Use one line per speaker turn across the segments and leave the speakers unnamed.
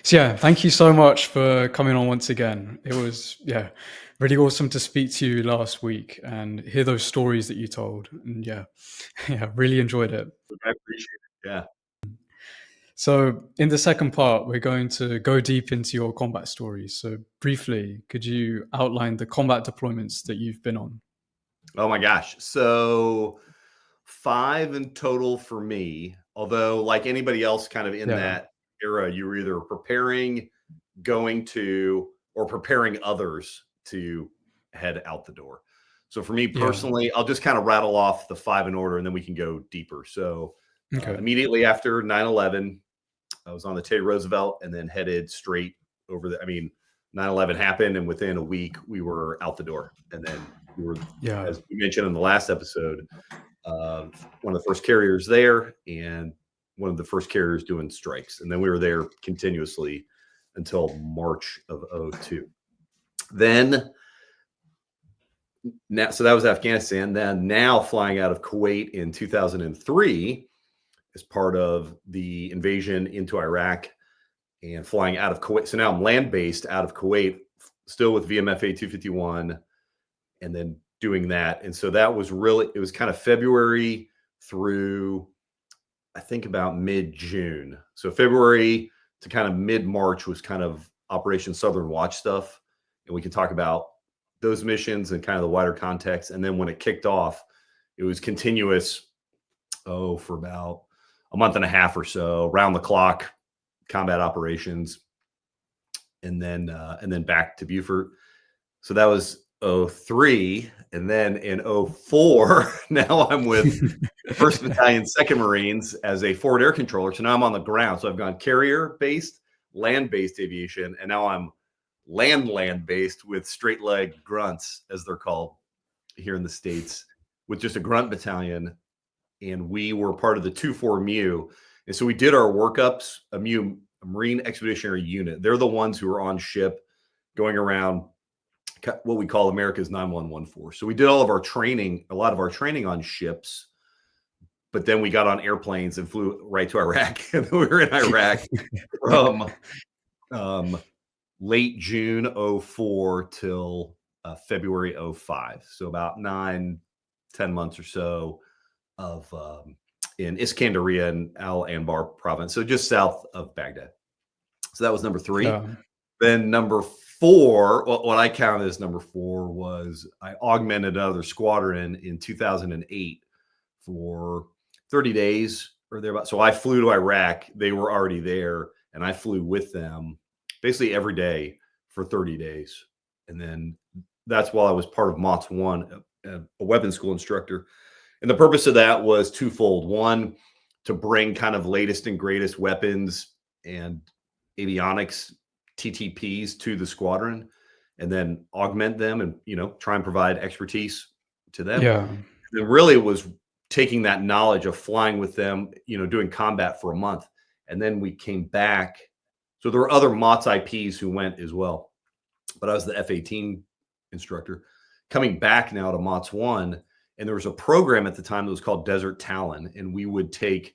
So yeah, thank you so much for coming on once again. It was really awesome to speak to you last week and hear those stories that you told. And yeah, yeah, really enjoyed it.
I appreciate it. Yeah.
So in the second part, we're going to go deep into your combat stories. So briefly, could you outline the combat deployments that you've been on?
Oh my gosh. So 5 in total for me, although like anybody else kind of in
Yeah,
that era, you were either preparing, going to, or preparing others to head out the door. So for me
yeah,
personally, I'll just kind of rattle off the 5 in order and then we can go deeper. So
okay,
immediately after 9/11, I was on the Teddy Roosevelt and then headed straight over the, 9/11 happened and within a week we were out the door. And then we were,
yeah,
as we mentioned in the last episode, one of the first carriers there and one of the first carriers doing strikes. And then we were there continuously until March of '02. Then now, so that was Afghanistan. Then now flying out of Kuwait in 2003 as part of the invasion into Iraq and flying out of Kuwait. So now I'm land based out of Kuwait, still with VMFA-251, and then doing that. And so that was really, it was kind of February through, I think, about mid June. So February to kind of mid March was kind of Operation Southern Watch stuff. And we can talk about those missions and kind of the wider context. And then when it kicked off, it was continuous, for about a month and a half or so, round the clock combat operations, and then back to Beaufort. So that was '03, and then in '04, now I'm with 1st Battalion, 2nd Marines as a forward air controller. So now I'm on the ground. So I've gone carrier-based, land-based aviation, and now I'm land-based with straight leg grunts, as they're called here in the States, with just a grunt battalion. And we were part of the 2-4 MEU. And so we did our workups, a MEU, a Marine Expeditionary Unit. They're the ones who are on ship going around what we call America's 9114. So we did all of our training, a lot of our training on ships, but then we got on airplanes and flew right to Iraq. And we were in Iraq from late June '04 till February '05. So about 9-10 months or so of in Iskandariyah and Al Anbar province. So just south of Baghdad. So that was number 3.
yeah,
Then number 4, what I counted as number 4 was I augmented another squadron in 2008 for 30 days or thereabouts. So I flew to Iraq. They were already there, and I flew with them basically every day for 30 days. And then that's while I was part of MOTS 1, a weapons school instructor. And the purpose of that was twofold. One, to bring kind of latest and greatest weapons and avionics TTPs to the squadron, and then augment them and, try and provide expertise to them.
yeah,
It really was taking that knowledge of flying with them, doing combat for a month. And then we came back. So there were other MOTS IPs who went as well, but I was the F-18 instructor coming back now to MOTS 1. And there was a program at the time that was called Desert Talon. And we would take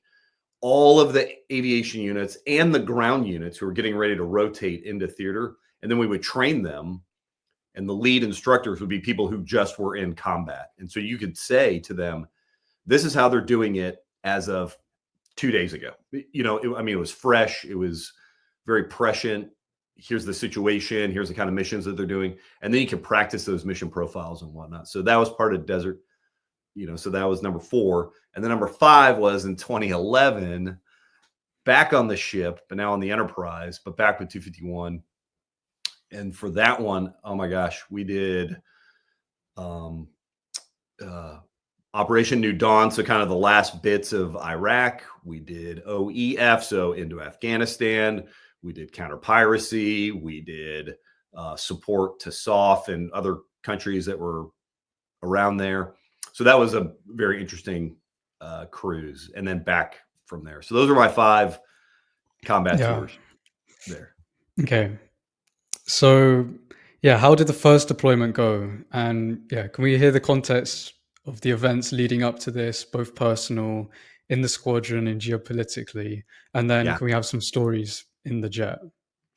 all of the aviation units and the ground units who were getting ready to rotate into theater, and then we would train them. And the lead instructors would be people who just were in combat. And so you could say to them, this is how they're doing it as of 2 days ago. It was fresh. It was very prescient. Here's the situation. Here's the kind of missions that they're doing. And then you can practice those mission profiles and whatnot. So that was part of Desert. So that was number 4. And then number 5 was in 2011, back on the ship, but now on the Enterprise, but back with 251. And for that one, oh my gosh, we did Operation New Dawn. So kind of the last bits of Iraq. We did OEF, so into Afghanistan. We did counter piracy. We did support to SOF and other countries that were around there. So that was a very interesting cruise, and then back from there. So those are my 5 combat
yeah.
tours there.
Okay. So, yeah, how did the first deployment go? And yeah, can we hear the context of the events leading up to this, both personal, in the squadron, and geopolitically? And then
Yeah.
can we have some stories in the jet?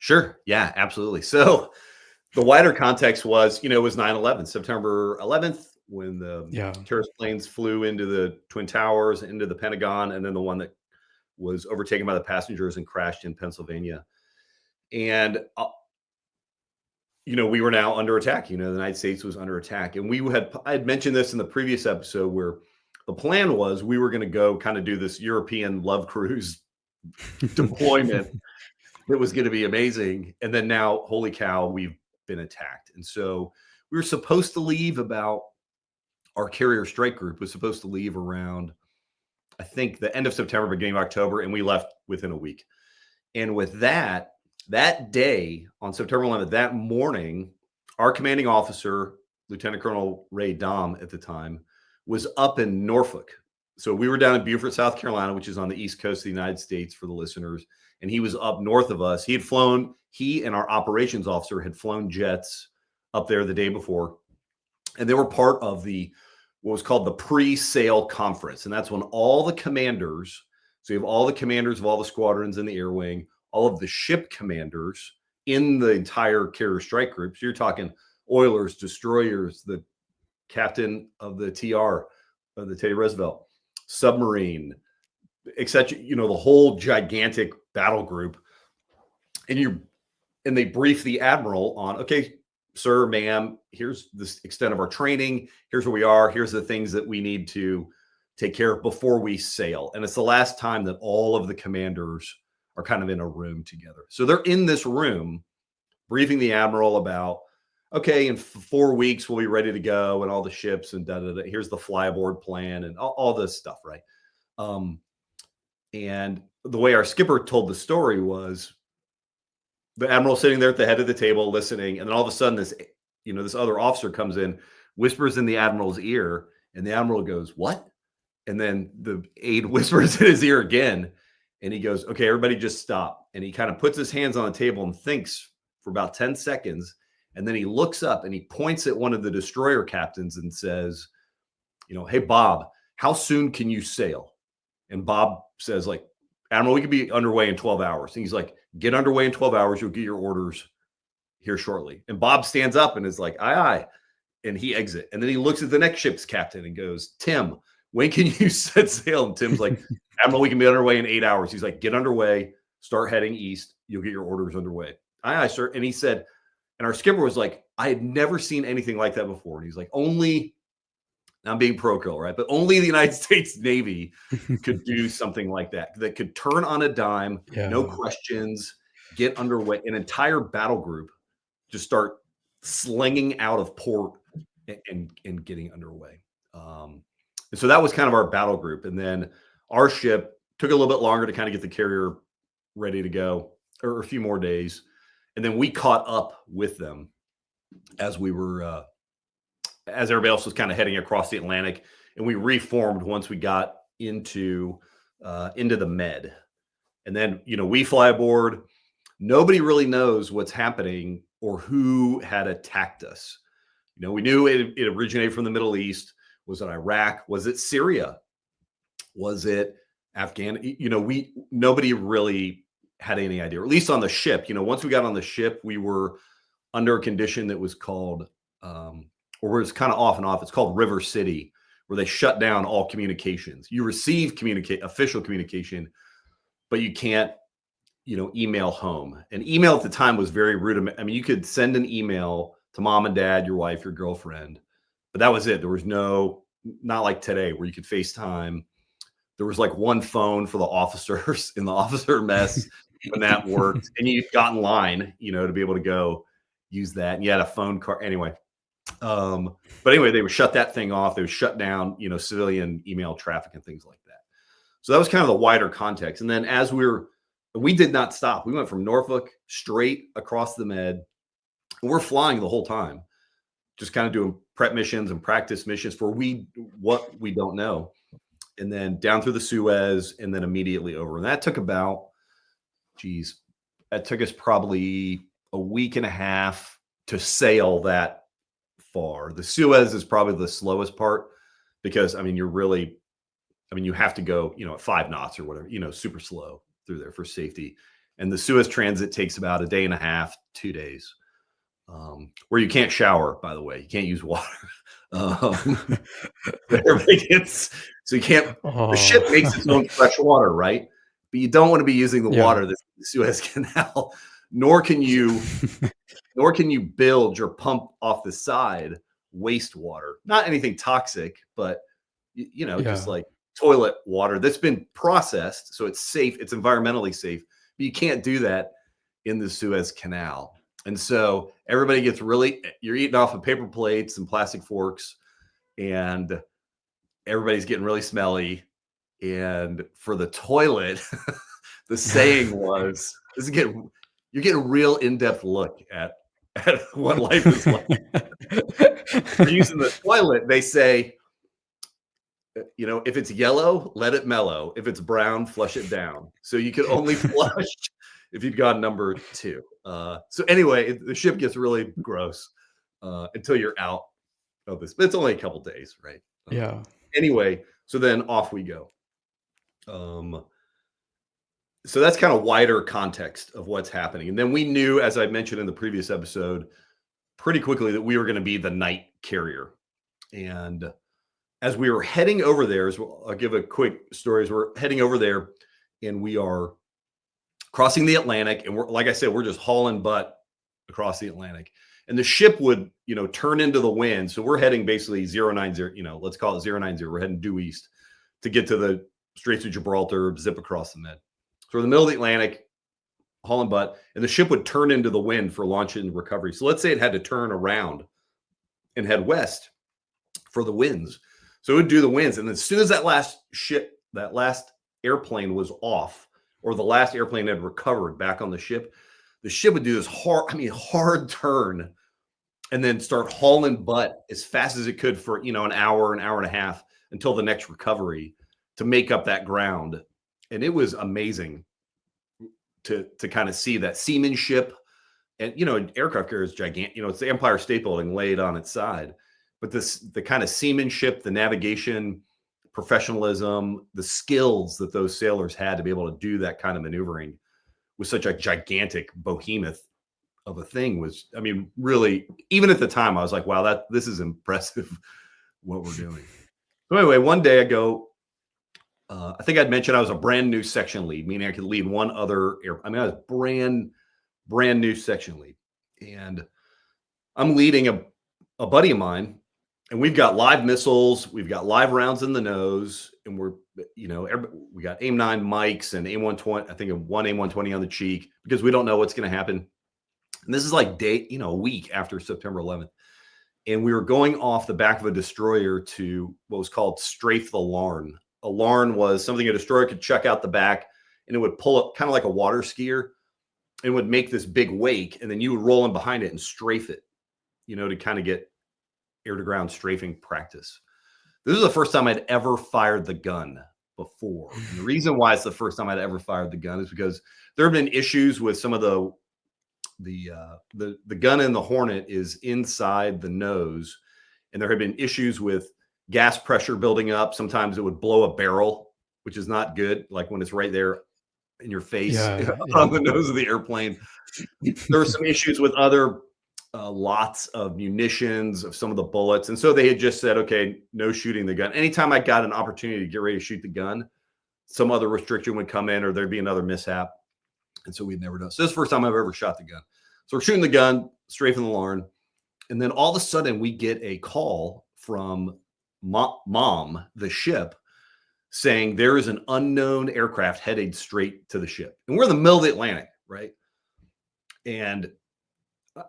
Sure. Yeah, absolutely. So the wider context was, it was 9/11, September 11th, when the
Yeah.
terrorist planes flew into the Twin Towers, into the Pentagon, and then the one that was overtaken by the passengers and crashed in Pennsylvania. And we were now under attack. The United States was under attack. And I had mentioned this in the previous episode, where the plan was we were going to go kind of do this European love cruise deployment that was going to be amazing. And then now, holy cow, we've been attacked. And so we were supposed to leave our carrier strike group was supposed to leave around, I think, the end of September, beginning of October, and we left within a week. And with that day on September 11th, that morning, our commanding officer, Lieutenant Colonel Ray Dawn at the time, was up in Norfolk. So we were down in Beaufort, South Carolina, which is on the east coast of the United States for the listeners. And he was up north of us. He and our operations officer had flown jets up there the day before. And they were part of what was called the pre-sale conference. And that's when all the commanders, so you have all the commanders of all the squadrons in the air wing, all of the ship commanders in the entire carrier strike group. So you're talking oilers, destroyers, the captain of the TR, of the Teddy Roosevelt, submarine, etc. The whole gigantic battle group. And they brief the admiral on, okay, sir, ma'am, here's the extent of our training. Here's where we are. Here's the things that we need to take care of before we sail. And it's the last time that all of the commanders are kind of in a room together. So they're in this room briefing the admiral about, okay, in 4 weeks, we'll be ready to go, and all the ships and da-da-da. Here's the flyboard plan and all this stuff, right? And the way our skipper told the story was the admiral sitting there at the head of the table listening, and then all of a sudden this other officer comes in, whispers in the admiral's ear, and the admiral goes, "What?" And then the aide whispers in his ear again, and he goes, "Okay, everybody just stop." And he kind of puts his hands on the table and thinks for about 10 seconds. And then he looks up and he points at one of the destroyer captains and says, "Hey, Bob, how soon can you sail?" And Bob says, like, "Admiral, we could be underway in 12 hours. And he's like, "Get underway in 12 hours. You'll get your orders here shortly." And Bob stands up and is like, "Aye, aye." And he exits. And then he looks at the next ship's captain and goes, "Tim, when can you set sail?" And Tim's like, "Admiral, we can be underway in 8 hours." He's like, "Get underway, start heading east. You'll get your orders underway." "Aye, aye, sir." And he said, and our skipper was like, "I had never seen anything like that before." And he's like, I'm being parochial, right? But only the United States Navy could do something like that could turn on a dime, no questions, get underway, an entire battle group just start slinging out of port and getting underway. And so that was kind of our battle group. And then our ship took a little bit longer to kind of get the carrier ready to go, or a few more days. And then we caught up with them as we were, as everybody else was kind of heading across the Atlantic, and we reformed once we got into the Med. And then, we fly aboard. Nobody really knows what's happening or who had attacked us. We knew it originated from the Middle East. Was it Iraq? Was it Syria? Was it Afghan? Nobody really had any idea, or at least on the ship. Once we got on the ship, we were under a condition that was called, or it's kind of off and off. It's called River City, where they shut down all communications. You receive official communication, but you can't, email home. And email at the time was very rudimentary. I mean, you could send an email to mom and dad, your wife, your girlfriend, but that was it. There was not like today where you could FaceTime. There was like one phone for the officers in the officer mess when that worked. And you got in line, to be able to go use that. And you had a phone card. Anyway. But anyway, they would shut that thing off. They would shut down, civilian email traffic and things like that. So that was kind of the wider context. And then as we did not stop. We went from Norfolk straight across the Med. And we're flying the whole time, just kind of doing prep missions and practice missions for what we don't know. And then down through the Suez and then immediately over. And that took us probably a week and a half to sail that far. The Suez is probably the slowest part because, you have to go, at 5 knots or whatever, super slow through there for safety. And the Suez transit takes about a day and a half, 2 days, where you can't shower, by the way. You can't use water. Everybody gets, so you can't, the ship makes its own fresh water, right? But you don't want to be using the water that's in the Suez Canal, nor can you bilge or pump off the side wastewater. Not anything toxic, but just like toilet water that's been processed, so it's safe, it's environmentally safe. But you can't do that in the Suez Canal. And so everybody gets you're eating off of paper plates and plastic forks, and everybody's getting really smelly. And for the toilet, the saying was, you're getting a real in-depth look at what life is like. For using the toilet, they say, if it's yellow, let it mellow. If it's brown, flush it down. So you could only flush if you've got number 2. So anyway, the ship gets really gross until you're out of this. But it's only a couple days, right? Anyway, so then off we go. So that's kind of wider context of what's happening. And then we knew, as I mentioned in the previous episode, pretty quickly that we were going to be the night carrier. And as we were heading over there, I'll give a quick story. As we're heading over there, and we are crossing the Atlantic, and like I said, we're just hauling butt across the Atlantic. And the ship would, turn into the wind. So we're heading basically 090, let's call it 090. We're heading due east to get to the Straits of Gibraltar, zip across the Med. So we're in the middle of the Atlantic, hauling butt, and the ship would turn into the wind for launch and recovery. So let's say it had to turn around and head west for the winds. So it would do the winds. And as soon as that last airplane was off, or the last airplane had recovered back on the ship would do this hard turn, and then start hauling butt as fast as it could for, an hour and a half until the next recovery to make up that ground. And it was amazing to kind of see that seamanship. And, an aircraft carrier is gigantic. It's the Empire State Building laid on its side. But the kind of seamanship, the navigation, professionalism, the skills that those sailors had to be able to do that kind of maneuvering with such a gigantic behemoth of a thing was, really, even at the time, I was like, wow, this is impressive what we're doing. So anyway, one day I go, I think I'd mentioned I was a brand new section lead, meaning I could lead one other I was brand new section lead. And I'm leading a buddy of mine, and we've got live missiles, we've got live rounds in the nose, and we got AIM-9 mics and AIM-120, I think one AIM-120 on the cheek, because we don't know what's going to happen. And this is like a week after September 11th. And we were going off the back of a destroyer to what was called strafe the Larn. A Larn was something a destroyer could check out the back, and it would pull up kind of like a water skier, and would make this big wake, and then you would roll in behind it and strafe it, to kind of get air-to-ground strafing practice. This is the first time I'd ever fired the gun before. And the reason why it's the first time I'd ever fired the gun is because there have been issues with some of the gun in the Hornet is inside the nose, and there have been issues with gas pressure building up. Sometimes it would blow a barrel, which is not good, like when it's right there in your face on the nose of the airplane. There were some issues with other lots of munitions, of some of the bullets. And so they had just said, okay, no shooting the gun. Anytime I got an opportunity to get ready to shoot the gun, some other restriction would come in, or there'd be another mishap. And so we'd never done. So this is the first time I've ever shot the gun. So we're shooting the gun, strafing the Larn. And then all of a sudden we get a call from Mom, the ship, saying there is an unknown aircraft headed straight to the ship. And we're in the middle of the Atlantic, right? And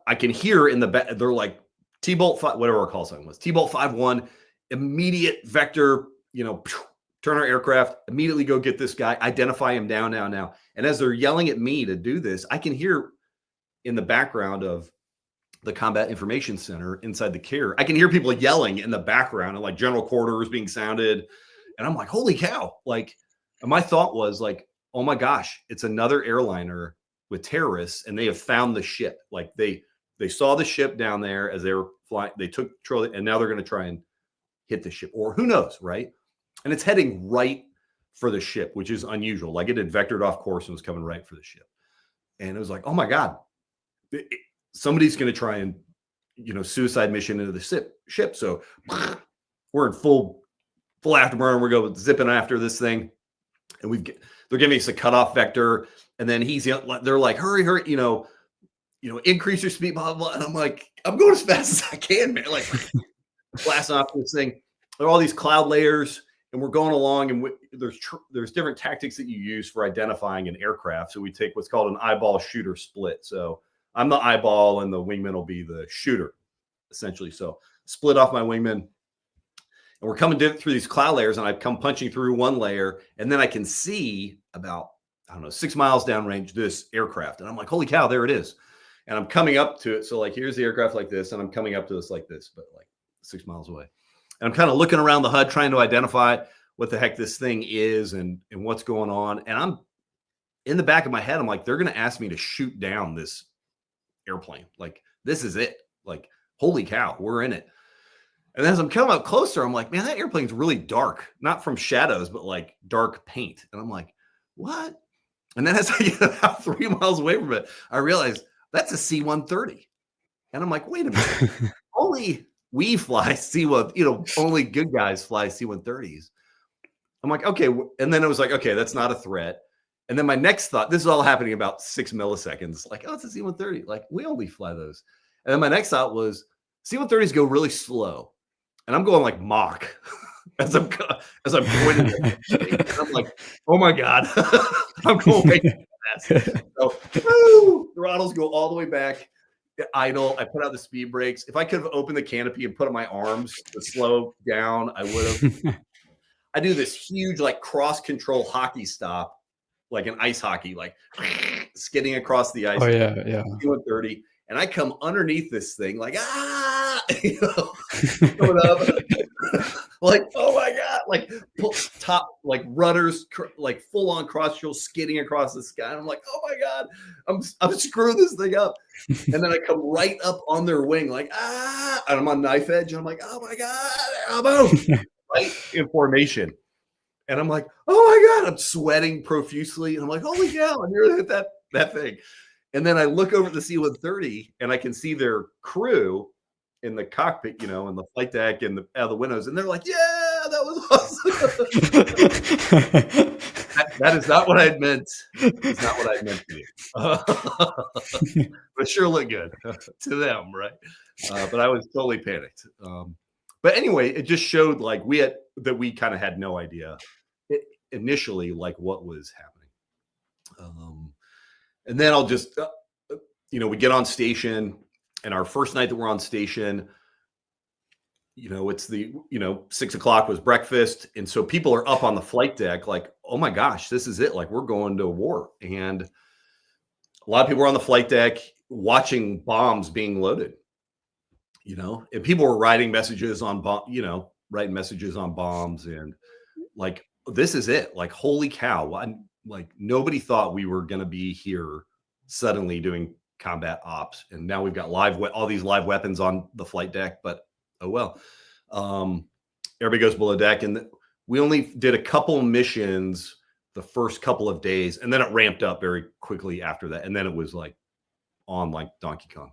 I can hear in the back, they're like T-Bolt 5, whatever our call sign was, T-Bolt 5-1, immediate vector, turn our aircraft, immediately go get this guy, identify him now. And as they're yelling at me to do this, I can hear in the background of the Combat Information Center inside the carrier, I can hear people yelling in the background, and like general quarters being sounded. And I'm like, holy cow. Like, and my thought was like, oh my gosh, it's another airliner with terrorists, and they have found the ship. Like they saw the ship down there as they were flying. They took control, and now they're going to try and hit the ship, or who knows, right? And it's heading right for the ship, which is unusual. Like it had vectored off course and was coming right for the ship. And it was like, oh my God, somebody's going to try and, suicide mission into the ship. So we're in full afterburner. We're going zipping after this thing. And they're giving us a cutoff vector. And then they're like, hurry, increase your speed, blah, blah, blah. And I'm like, I'm going as fast as I can, man. Like blasting off this thing. There are all these cloud layers, and we're going along, and there's different tactics that you use for identifying an aircraft. So we take what's called an eyeball shooter split. So I'm the eyeball, and the wingman will be the shooter, essentially. So split off my wingman, and we're coming through these cloud layers, and I come punching through one layer, and then I can see about, 6 miles downrange this aircraft. And I'm like, holy cow, there it is. And I'm coming up to it. So like, here's the aircraft like this, and I'm coming up to this like this, but like 6 miles away. And I'm kind of looking around the HUD, trying to identify what the heck this thing is and what's going on. And I'm in the back of my head, I'm like, they're going to ask me to shoot down this airplane. Like, this is it. Like, holy cow, we're in it. And as I'm coming up closer, I'm like, man, that airplane's really dark, not from shadows, but like dark paint. And I'm like, what? And then as I get about 3 miles away from it, I realize that's a C-130. And I'm like, wait a minute, only we fly C-1, only good guys fly C-130s. I'm like, okay. And then it was like, okay, that's not a threat. And then my next thought, this is all happening about 6 milliseconds. Like, oh, it's a C-130. Like, we only fly those. And then my next thought was C-130s go really slow. And I'm going like Mach as I'm pointing at it. I'm like, oh my God, I'm going way too fast. So, throttles go all the way back. Idle. I put out the speed brakes. If I could have opened the canopy and put on my arms to slow down, I would have. I do this huge like cross control hockey stop, like an ice hockey, like skidding across the ice.
Oh yeah.
130, and I come underneath this thing like coming up, like oh my God, like top like rudders, like full on cross control skidding across the sky. And I'm like, oh my God, I'm screwing this thing up. And then I come right up on their wing, like and I'm on knife edge, and I'm like, oh my God, elbow, right in formation. And I'm like, oh my God, I'm sweating profusely. And I'm like, holy cow, I nearly hit that thing. And then I look over at the C-130, and I can see their crew in the cockpit, in the flight deck and out of the windows. And they're like, yeah, that was awesome. That is not what I meant. It's not what I meant to do. But it sure looked good to them, right? But I was totally panicked. But anyway, it just showed like we kind of had no idea initially like what was happening. And then I'll just, we get on station, and our first night that we're on station, it's the, 6 o'clock was breakfast. And so people are up on the flight deck like, oh my gosh, this is it. Like, we're going to war. And a lot of people were on the flight deck watching bombs being loaded, and people were writing messages on bombs, and like, this is it. Like, holy cow. Like, nobody thought we were going to be here suddenly doing combat ops. And now we've got all these live weapons on the flight deck, but oh well. Everybody goes below deck, and we only did a couple missions the first couple of days, and then it ramped up very quickly after that. And then it was like on like Donkey Kong.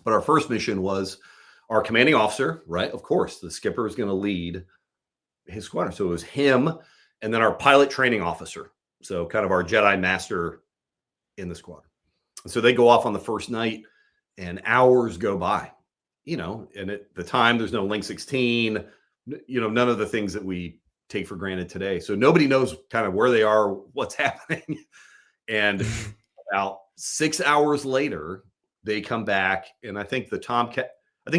But our first mission was our commanding officer, right? Of course, the skipper is going to lead his squadron. So it was him, and then our pilot training officer. So kind of our Jedi master in the squadron. So they go off on the first night, and hours go by, and at the time there's no Link 16, none of the things that we take for granted today. So nobody knows kind of where they are, what's happening. And about 6 hours later, they come back, and I think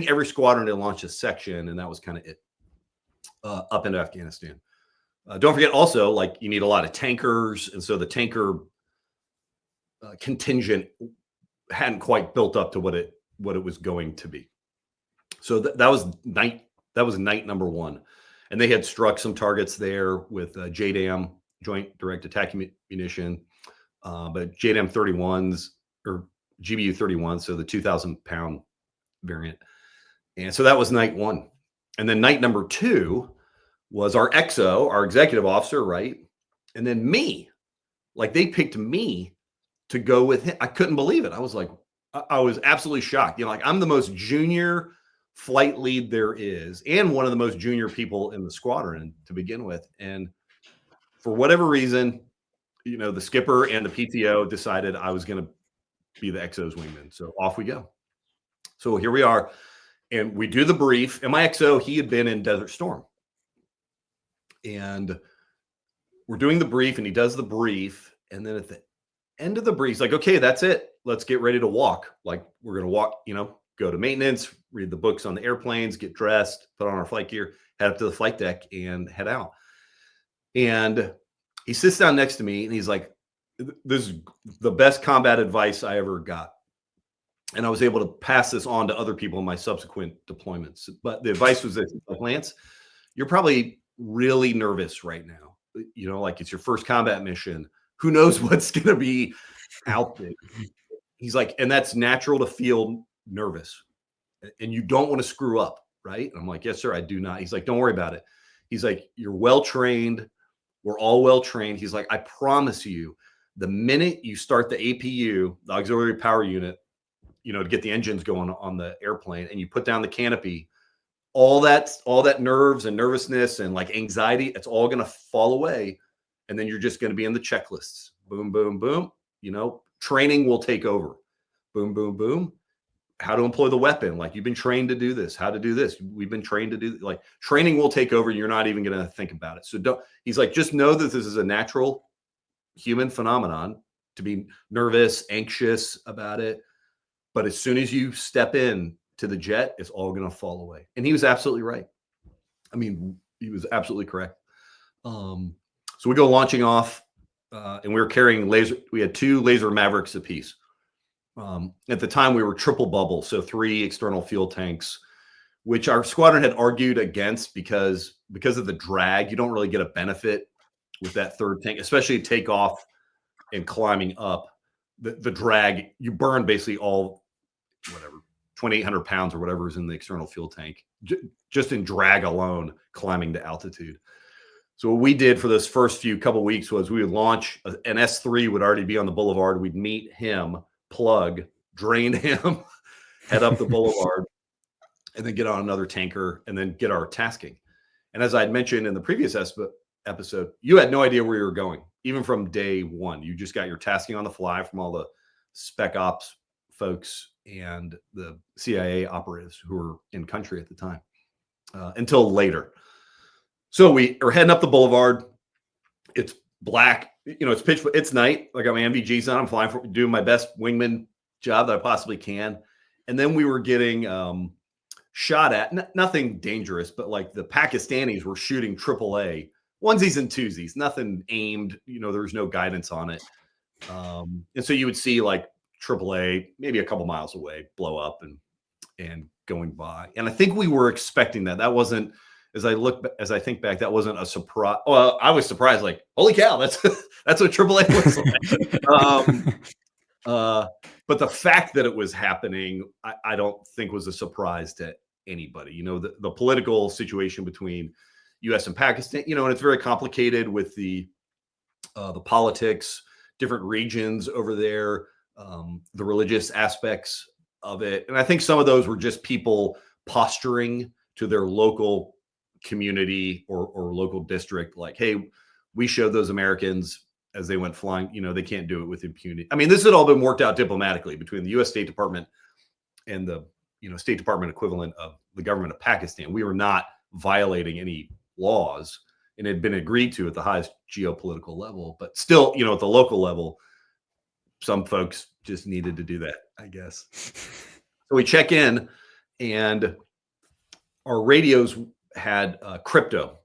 every squadron had launched a section, and that was kind of it up into Afghanistan. Don't forget also, like, you need a lot of tankers. And so the tanker contingent hadn't quite built up to what it was going to be. So that was night number one. And they had struck some targets there with JDAM, Joint Direct Attack Munition, but JDAM 31s or GBU 31, so the 2,000-pound variant. And so that was night one. And then night number two was our XO, our executive officer, right? And then me. Like, they picked me to go with him. I couldn't believe it. I was like, I was absolutely shocked. You know, like I'm the most junior flight lead there is, and one of the most junior people in the squadron to begin with. And for whatever reason, you know, the skipper and the PTO decided I was going to be the XO's wingman. So off we go. So here we are. And we do the brief. And my XO, he had been in Desert Storm. And we're doing the brief, and he does the brief. And then at the end of the brief, he's like, okay, that's it. Let's get ready to walk. Like, we're going to walk, you know, go to maintenance, read the books on the airplanes, get dressed, put on our flight gear, head up to the flight deck, and head out. And he sits down next to me, and he's like, this is the best combat advice I ever got. And I was able to pass this on to other people in my subsequent deployments. But the advice was this: Lance, you're probably really nervous right now. You know, like it's your first combat mission. Who knows what's going to be out there? He's like, and that's natural to feel nervous. And you don't want to screw up, right? And I'm like, yes, sir, I do not. He's like, don't worry about it. He's like, you're well-trained. We're all well-trained. He's like, I promise you, the minute you start the APU, the auxiliary power unit, you know, to get the engines going on the airplane, and you put down the canopy, all that nerves and nervousness and like anxiety, it's all going to fall away. And then you're just going to be in the checklists. Boom, boom, boom. You know, training will take over. Boom, boom, boom. How to employ the weapon. Like, you've been trained to do this, how to do this. We've been trained to do, like, training will take over. You're not even going to think about it. So he's like, just know that this is a natural human phenomenon to be nervous, anxious about it. But as soon as you step in to the jet, it's all going to fall away. And he was absolutely right. I mean, he was absolutely correct. So we go launching off, and we were carrying laser. We had 2 laser Mavericks apiece. At the time, we were triple bubble, so 3 external fuel tanks, which our squadron had argued against because of the drag. You don't really get a benefit with that 3rd tank, especially takeoff and climbing up. The drag, you burn basically all, whatever, 2,800 pounds or whatever is in the external fuel tank, just in drag alone, climbing to altitude. So what we did for those first couple of weeks was we would launch, an S3 would already be on the boulevard. We'd meet him, plug, drain him, head up the boulevard, and then get on another tanker, and then get our tasking. And as I had mentioned in the previous episode, you had no idea where you were going, even from day one. You just got your tasking on the fly from all the spec ops folks and the CIA operatives who were in country at the time, until later. So we are heading up the boulevard. It's black, you know, it's pitch, it's night. I got my MVGs on. I'm flying, doing my best wingman job that I possibly can. And then we were getting shot at, nothing dangerous, but like the Pakistanis were shooting AAA onesies and twosies, nothing aimed, you know, there was no guidance on it. And so you would see like AAA, maybe a couple miles away, blow up and going by. And I think we were expecting that. That wasn't, as I think back, that wasn't a surprise. Well, I was surprised, like, holy cow, that's what AAA looks like. But the fact that it was happening, I don't think was a surprise to anybody. You know, the political situation between U.S. and Pakistan, you know, and it's very complicated with the politics, different regions over there, the religious aspects of it. And I think some of those were just people posturing to their local community or local district, like, hey, we showed those Americans as they went flying, you know, they can't do it with impunity. I mean, this had all been worked out diplomatically between the U.S. State Department and the, you know, State Department equivalent of the government of Pakistan. We were not violating any laws, and it had been agreed to at the highest geopolitical level. But still, you know, at the local level, some folks just needed to do that, I guess. So we check in, and our radios had crypto,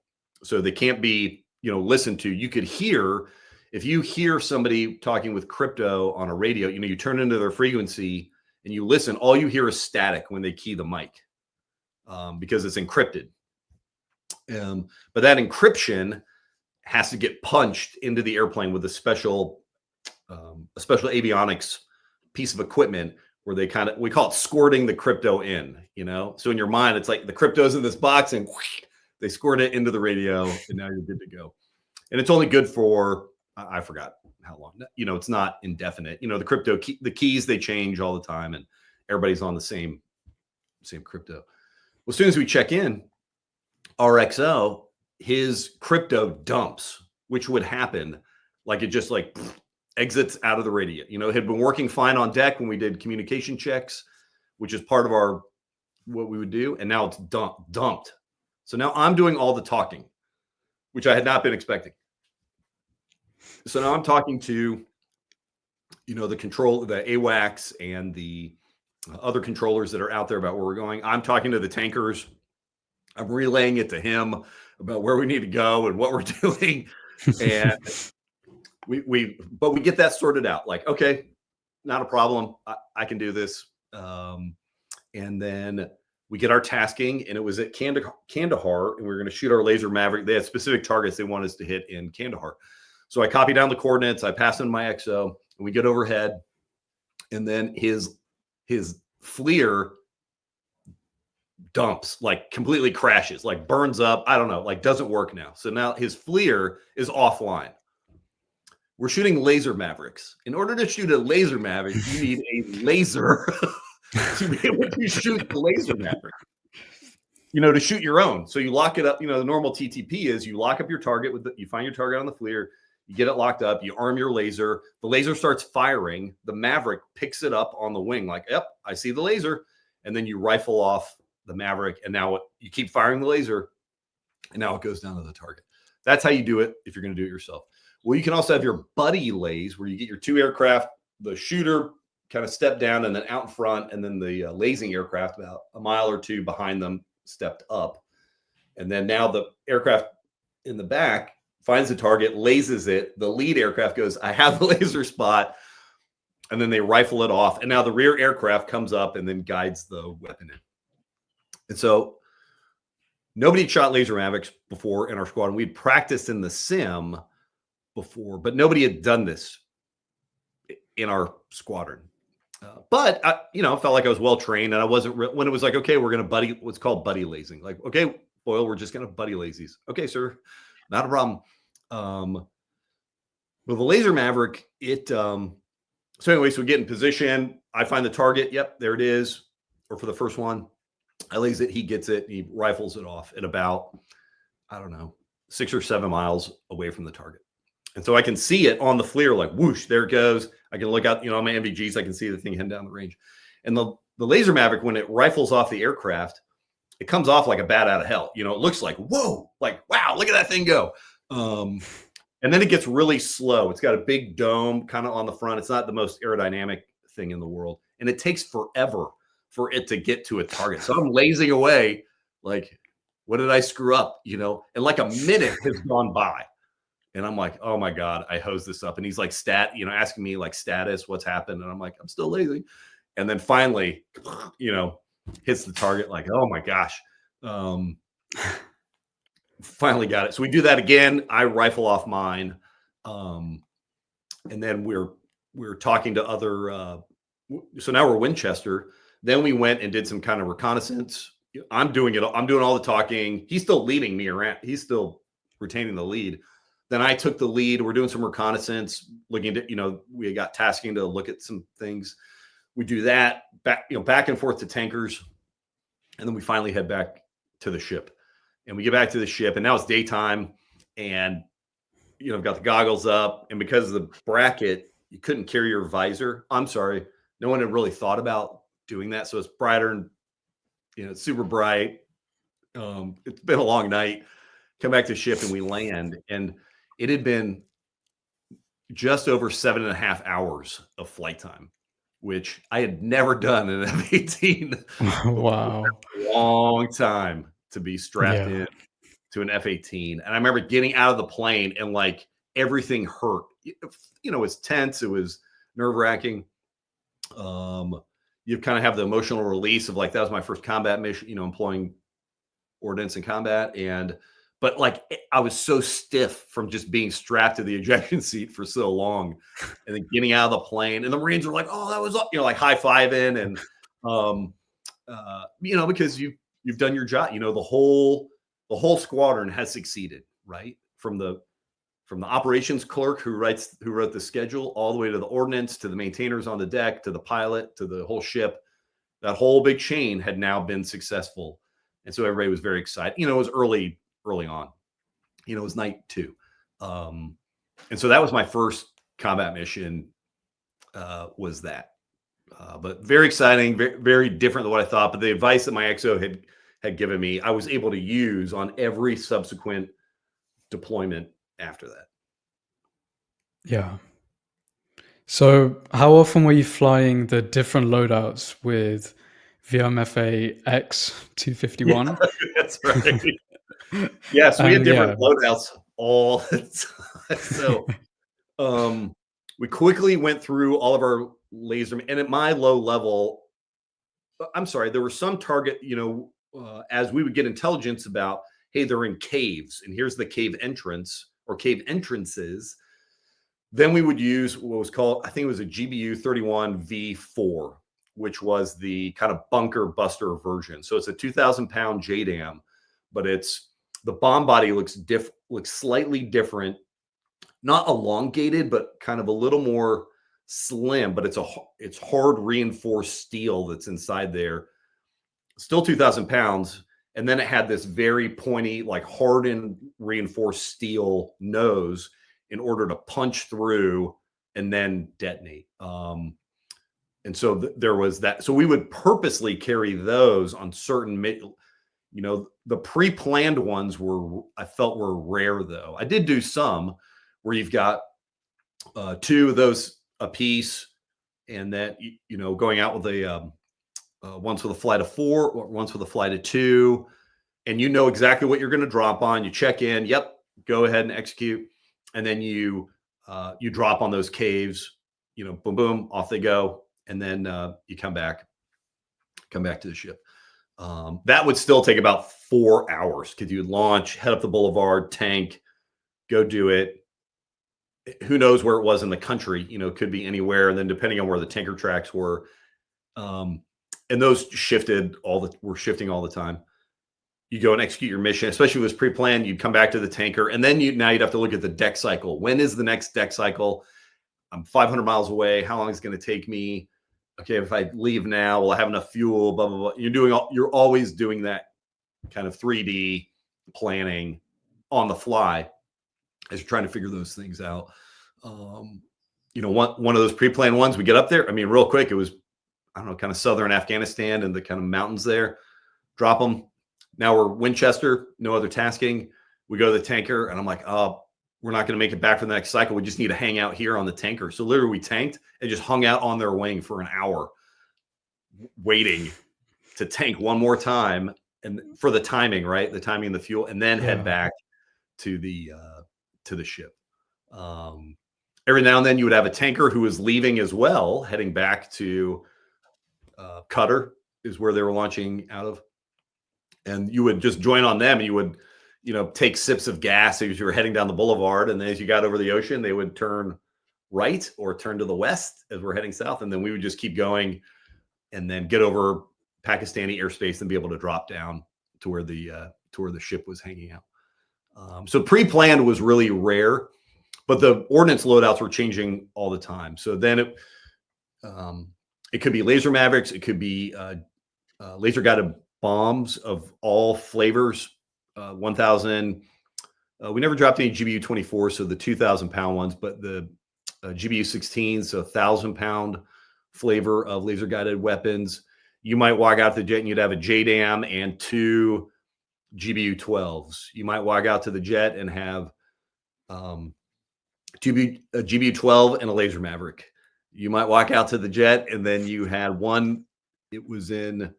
so they can't be, you know, listened to. You could hear, if you hear somebody talking with crypto on a radio, you know, you turn into their frequency and you listen, all you hear is static when they key the mic, because it's encrypted. But that encryption has to get punched into the airplane with a special avionics piece of equipment where they we call it squirting the crypto in, you know? So in your mind, it's like the crypto's in this box and whoosh, they squirt it into the radio, and now you're good to go. And it's only good for, I forgot how long. You know, it's not indefinite. You know, the keys, they change all the time, and everybody's on the same crypto. Well, as soon as we check in, RXO, his crypto dumps, which would happen like it just like exits out of the radio. You know, it had been working fine on deck when we did communication checks, which is part of what we would do, and now it's dumped. So now I'm doing all the talking, which I had not been expecting. So now I'm talking to, you know, the AWACS and the other controllers that are out there about where we're going. I'm talking to the tankers. I'm relaying it to him about where we need to go and what we're doing. And we get that sorted out. Like, okay, not a problem. I can do this. And then we get our tasking, and it was at Kandahar, and we were going to shoot our laser Maverick. They had specific targets they wanted us to hit in Kandahar. So I copy down the coordinates. I pass in my XO, and we get overhead. And then his FLIR dumps, like completely crashes, like burns up. I don't know, like doesn't work now. So now his FLIR is offline. We're shooting laser Mavericks. In order to shoot a laser Maverick, you need a laser to be able to shoot the laser Maverick. You know, to shoot your own. So you lock it up. You know, the normal TTP is you lock up your target you find your target on the FLIR, you get it locked up, you arm your laser, the laser starts firing, the Maverick picks it up on the wing, like, yep, I see the laser. And then you rifle off the Maverick, and now you keep firing the laser, and now it goes down to the target. That's how you do it if you're going to do it yourself. Well, you can also have your buddy lays, where you get your two aircraft, the shooter kind of stepped down and then out in front, and then the lasing aircraft about a mile or two behind them stepped up. And then now the aircraft in the back finds the target, lasers it. The lead aircraft goes, I have the laser spot. And then they rifle it off. And now the rear aircraft comes up and then guides the weapon in. And so nobody had shot laser Mavericks before in our squadron. We'd practiced in the sim before, but nobody had done this in our squadron. But I, you know, felt like I was well trained, and I wasn't when it was like, okay, we're going to what's called buddy lasing. Like, okay, Boyle, we're just going to buddy lazies. Okay, sir, not a problem. Well, the laser Maverick, so anyway, so we get in position. I find the target. Yep, there it is. Or for the first one, I laser it. He gets it. He rifles it off at about, I don't know, 6 or 7 miles away from the target. And so I can see it on the FLIR, like whoosh, there it goes. I can look out, you know, on my MVGs, I can see the thing heading down the range. And the laser Maverick, when it rifles off the aircraft, it comes off like a bat out of hell. You know, it looks like, whoa, like, wow, look at that thing go. And then it gets really slow. It's got a big dome kind of on the front. It's not the most aerodynamic thing in the world. And it takes forever for it to get to a target. So I'm lasing away like, what did I screw up? You know, and like a minute has gone by. And I'm like, oh my God, I hosed this up. And he's like, asking me like status, what's happened? And I'm like, I'm still lazy. And then finally, you know, hits the target like, oh my gosh. Finally got it. So we do that again. I rifle off mine. And then we're talking to other, so now we're Winchester. Then we went and did some kind of reconnaissance. I'm doing all the talking. He's still leading me around. He's still retaining the lead. Then I took the lead. We're doing some reconnaissance, looking at, you know, we got tasking to look at some things. We do that back and forth to tankers. And then we finally head back to the ship. And we get back to the ship, and now it's daytime, and, you know, I've got the goggles up, and because of the bracket, you couldn't carry your visor. I'm sorry. No one had really thought about doing that. So it's brighter and, you know, it's super bright. It's been a long night. Come back to the ship and we land, and it had been just over 7.5 hours of flight time, which I had never done in an F-18.
Wow.
A long time to be strapped in to an F-18. And I remember getting out of the plane and like everything hurt. You know, it's tense. It was nerve-wracking. You kind of have the emotional release of like, that was my first combat mission, you know, employing ordnance in combat. But like, I was so stiff from just being strapped to the ejection seat for so long, and then getting out of the plane, and the Marines were like, oh, that was, you know, like high-fiving, and, you know, because you've done your job, you know, the whole squadron has succeeded, right? From the from the operations clerk who wrote the schedule, all the way to the ordnance, to the maintainers on the deck, to the pilot, to the whole ship. That whole big chain had now been successful. And so everybody was very excited. You know, it was early on. You know, it was night 2. And so that was my first combat mission, was that. But very exciting, very, very different than what I thought. But the advice that my XO had given me, I was able to use on every subsequent deployment after that.
Yeah. So how often were you flying the different loadouts with VMFA X-251?
That's right. Yes, we had different loadouts all the time. So we quickly went through all of our laser, and at my low level, I'm sorry, there were some target, you know, as we would get intelligence about, hey, they're in caves, and here's the cave entrance or cave entrances. Then we would use what was called, I think it was a GBU 31V4, which was the kind of bunker buster version. So it's a 2,000-pound JDAM, but the bomb body looks slightly different, not elongated, but kind of a little more slim. But it's hard reinforced steel that's inside there. Still 2,000 pounds. And then it had this very pointy, like hardened reinforced steel nose in order to punch through and then detonate. And so there was that. So we would purposely carry those on certain, you know, the pre-planned ones I felt were rare though. I did do some where you've got 2 of those a piece, and then, you know, going out with once with a flight of 4 or once with a flight of 2, and you know exactly what you're going to drop on. You check in, yep, go ahead and execute. And then you drop on those caves, you know, boom, boom, off they go. And then you come back to the ship. That would still take about 4 hours because you'd launch, head up the boulevard, tank, go do it. Who knows where it was in the country, you know, could be anywhere. And then depending on where the tanker tracks were, and those were shifting all the time. You go and execute your mission, especially if it was pre-planned. You'd come back to the tanker, and then now you'd have to look at the deck cycle. When is the next deck cycle? I'm 500 miles away. How long is it going to take me? Okay, if I leave now, will I have enough fuel? Blah, blah, blah. You're always doing that kind of 3D planning on the fly as you're trying to figure those things out. You know, one of those pre-planned ones, we get up there. I mean, real quick, it was, I don't know, kind of southern Afghanistan and the kind of mountains there. Drop them. Now we're Winchester, no other tasking. We go to the tanker, and I'm like, oh, we're not going to make it back for the next cycle. We just need to hang out here on the tanker. So literally we tanked and just hung out on their wing for an hour, waiting to tank one more time, and for the timing, right? The timing of the fuel, and then head back to the ship. Every now and then you would have a tanker who was leaving as well, heading back to Qatar is where they were launching out of. And you would just join on them, and you would, you know, take sips of gas as you were heading down the boulevard. And then as you got over the ocean, they would turn right or turn to the west as we're heading south. And then we would just keep going and then get over Pakistani airspace and be able to drop down to where the ship was hanging out. So pre-planned was really rare, but the ordnance loadouts were changing all the time. So then it could be laser Mavericks. It could be laser guided bombs of all flavors. 1,000. We never dropped any GBU 24, so the 2,000-pound ones, but the GBU 16, so 1,000-pound flavor of laser guided weapons. You might walk out to the jet and you'd have a JDAM and 2 GBU 12s. You might walk out to the jet and have a GBU 12 and a laser Maverick. You might walk out to the jet and then you had one. It was in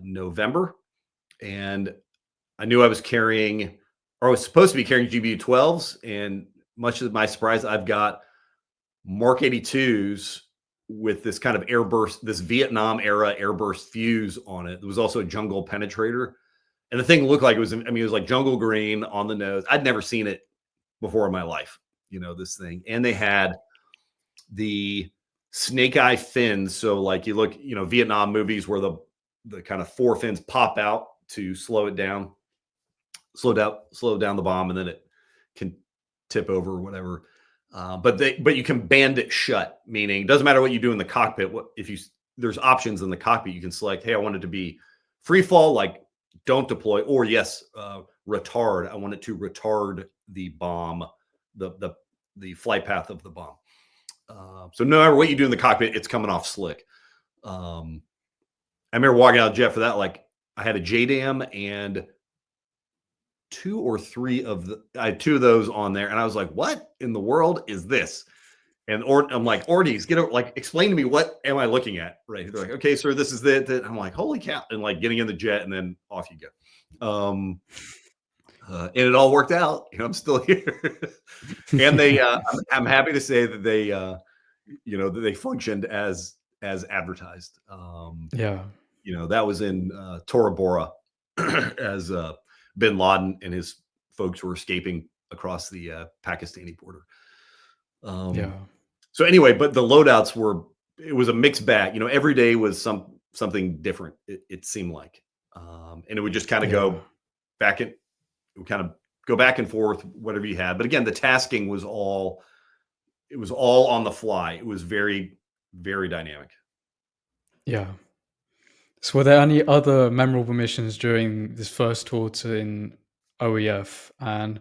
November, and I knew I was carrying, or I was supposed to be carrying GBU 12s, and much to my surprise, I've got Mark 82s with this kind of airburst, this Vietnam era airburst fuse on it. There was also a jungle penetrator, and the thing looked like it was like jungle green on the nose. I'd never seen it before in my life, you know, this thing. And they had the snake eye fins. So like you look, you know, Vietnam movies where the kind of 4 fins pop out to slow down the bomb, and then it tip over or whatever. But you can band it shut, meaning it doesn't matter what you do in the cockpit. There's options in the cockpit. You can select, hey, I want it to be free fall, like don't deploy, or yes, retard. I want it to retard the bomb, the flight path of the bomb. So no matter what you do in the cockpit, it's coming off slick. I remember walking out of jet for that. Like I had a JDAM and I had two of those on there, and I was like, "What in the world is this?" And I'm like, "Ortiz, explain to me, what am I looking at?" Right? They're like, "Okay, sir, this is it." I'm like, "Holy cow!" And like getting in the jet, and then off you go. And it all worked out. I'm still here, and I'm happy to say that they functioned as advertised. That was in Tora Bora as Bin Laden and his folks were escaping across the Pakistani border. So anyway, but the loadouts it was a mixed bag. Every day was something different. It seemed like, and it would just kind of go back and go back and forth, whatever you had. But again, the tasking was all on the fly. It was very, very dynamic.
Yeah. So were there any other memorable missions during this first tour in OEF? And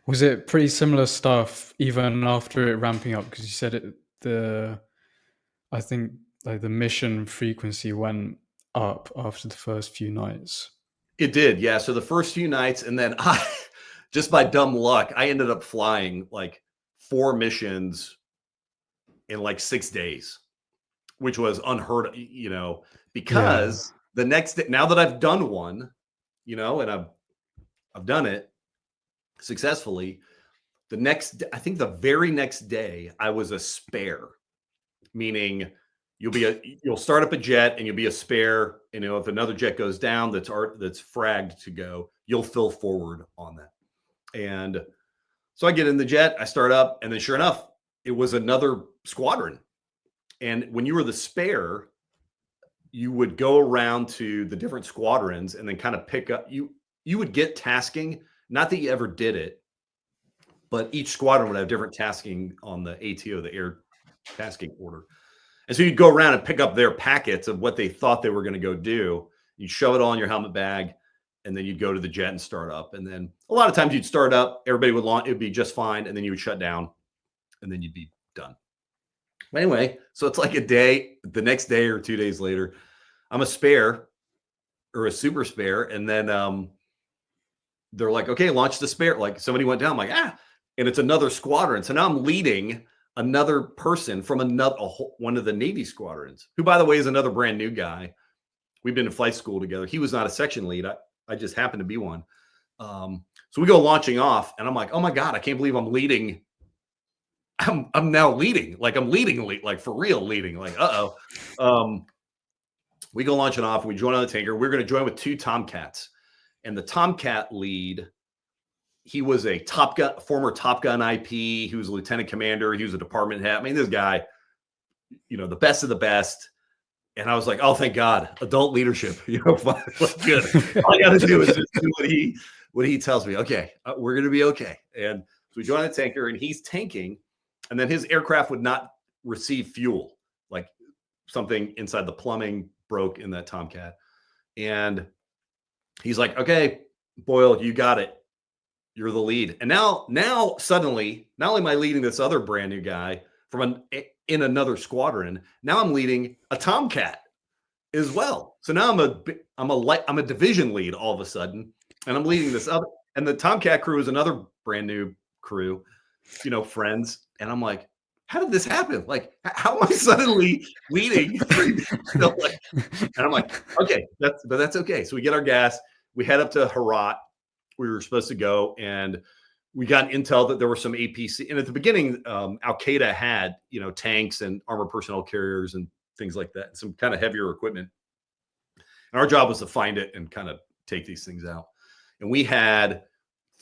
was it pretty similar stuff even after it ramping up? Because you said I think like the mission frequency went up after the first few nights.
It did, yeah. So the first few nights, and then just by dumb luck, I ended up flying like 4 missions in like 6 days, which was unheard of, because the next day, now that I've done one, and I've done it successfully, I think the very next day I was a spare, meaning you'll start up a jet and you'll be a spare, if another jet goes down that's fragged to go, you'll fill forward on that. And so I get in the jet, I start up, and then sure enough, it was another squadron. And when you were the spare, you would go around to the different squadrons and then kind of pick up, you would get tasking, not that you ever did it, but each squadron would have different tasking on the ATO, the air tasking order. And so you'd go around and pick up their packets of what they thought they were going to go do. You'd shove it all in your helmet bag, and then you'd go to the jet and start up. And then a lot of times you'd start up, everybody would launch, it would be just fine, and then you would shut down, and then you'd be done. But anyway, so it's like the next day or 2 days later, I'm a spare or a super spare. And then they're like, okay, launch the spare. Like somebody went down, I'm like, and it's another squadron. So now I'm leading another person from one of the Navy squadrons, who, by the way, is another brand new guy. We've been to flight school together. He was not a section lead. I just happened to be one. So we go launching off, and I'm like, oh my God, I can't believe I'm leading. I'm now leading, like I'm leading, like for real leading, like, we go launching off, and we join on the tanker. We're going to join with 2 Tomcats, and the Tomcat lead, he was a former Top Gun IP. He was a lieutenant commander. He was a department head. I mean, this guy, the best of the best. And I was like, oh, thank God, adult leadership, good. All I got to do is just do what he tells me. Okay, we're going to be okay. And so we join the tanker, and he's tanking, and then his aircraft would not receive fuel. Like something inside the plumbing broke in that Tomcat. And he's like, okay, Boyle, you got it. You're the lead. And now suddenly, not only am I leading this other brand new guy in another squadron, now I'm leading a Tomcat as well. So now I'm a division lead all of a sudden, and I'm leading this other, and the Tomcat crew is another brand new crew, friends. And I'm like, how did this happen? Like, how am I suddenly leading? And I'm like, okay, that's okay. So we get our gas, we head up to Herat. We were supposed to go, and we got intel that there were some APC. And at the beginning, Al-Qaeda had, tanks and armored personnel carriers and things like that, some kind of heavier equipment. And our job was to find it and kind of take these things out. And we had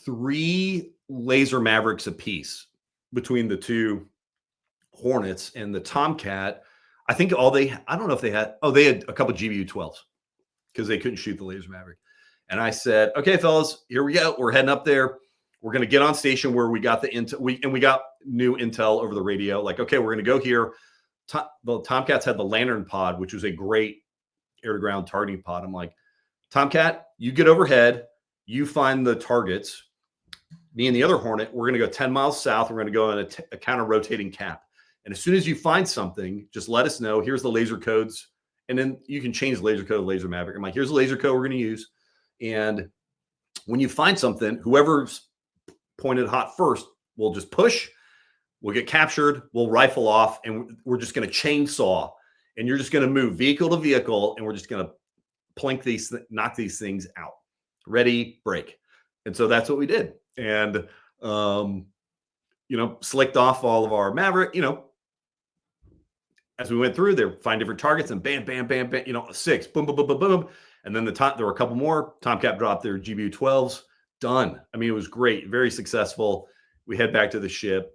3 laser Mavericks apiece between the 2 Hornets and the Tomcat. I think I don't know if they had a couple of GBU-12s because they couldn't shoot the laser Maverick. And I said, okay, fellas, here we go. We're heading up there. We're going to get on station where we got the intel. We got new intel over the radio. Like, okay, we're going to go here. The Tomcats had the Lantern pod, which was a great air-to-ground targeting pod. I'm like, Tomcat, you get overhead. You find the targets. Me and the other Hornet, we're going to go 10 miles south. We're going to go on a counter-rotating cap. And as soon as you find something, just let us know. Here's the laser codes. And then you can change the laser code to Laser Maverick. I'm like, here's the laser code we're going to use. And when you find something, whoever's pointed hot first will just push. We'll get captured. We'll rifle off. And we're just going to chainsaw. And you're just going to move vehicle to vehicle. And we're just going to knock these things out. Ready, break. And so that's what we did. And, slicked off all of our Maverick, as we went through there, find different targets and bam, bam, bam, bam, 6, boom, boom, boom, boom, boom. And then there were a couple more. Tomcat dropped their GBU-12s. Done. I mean, it was great. Very successful. We head back to the ship,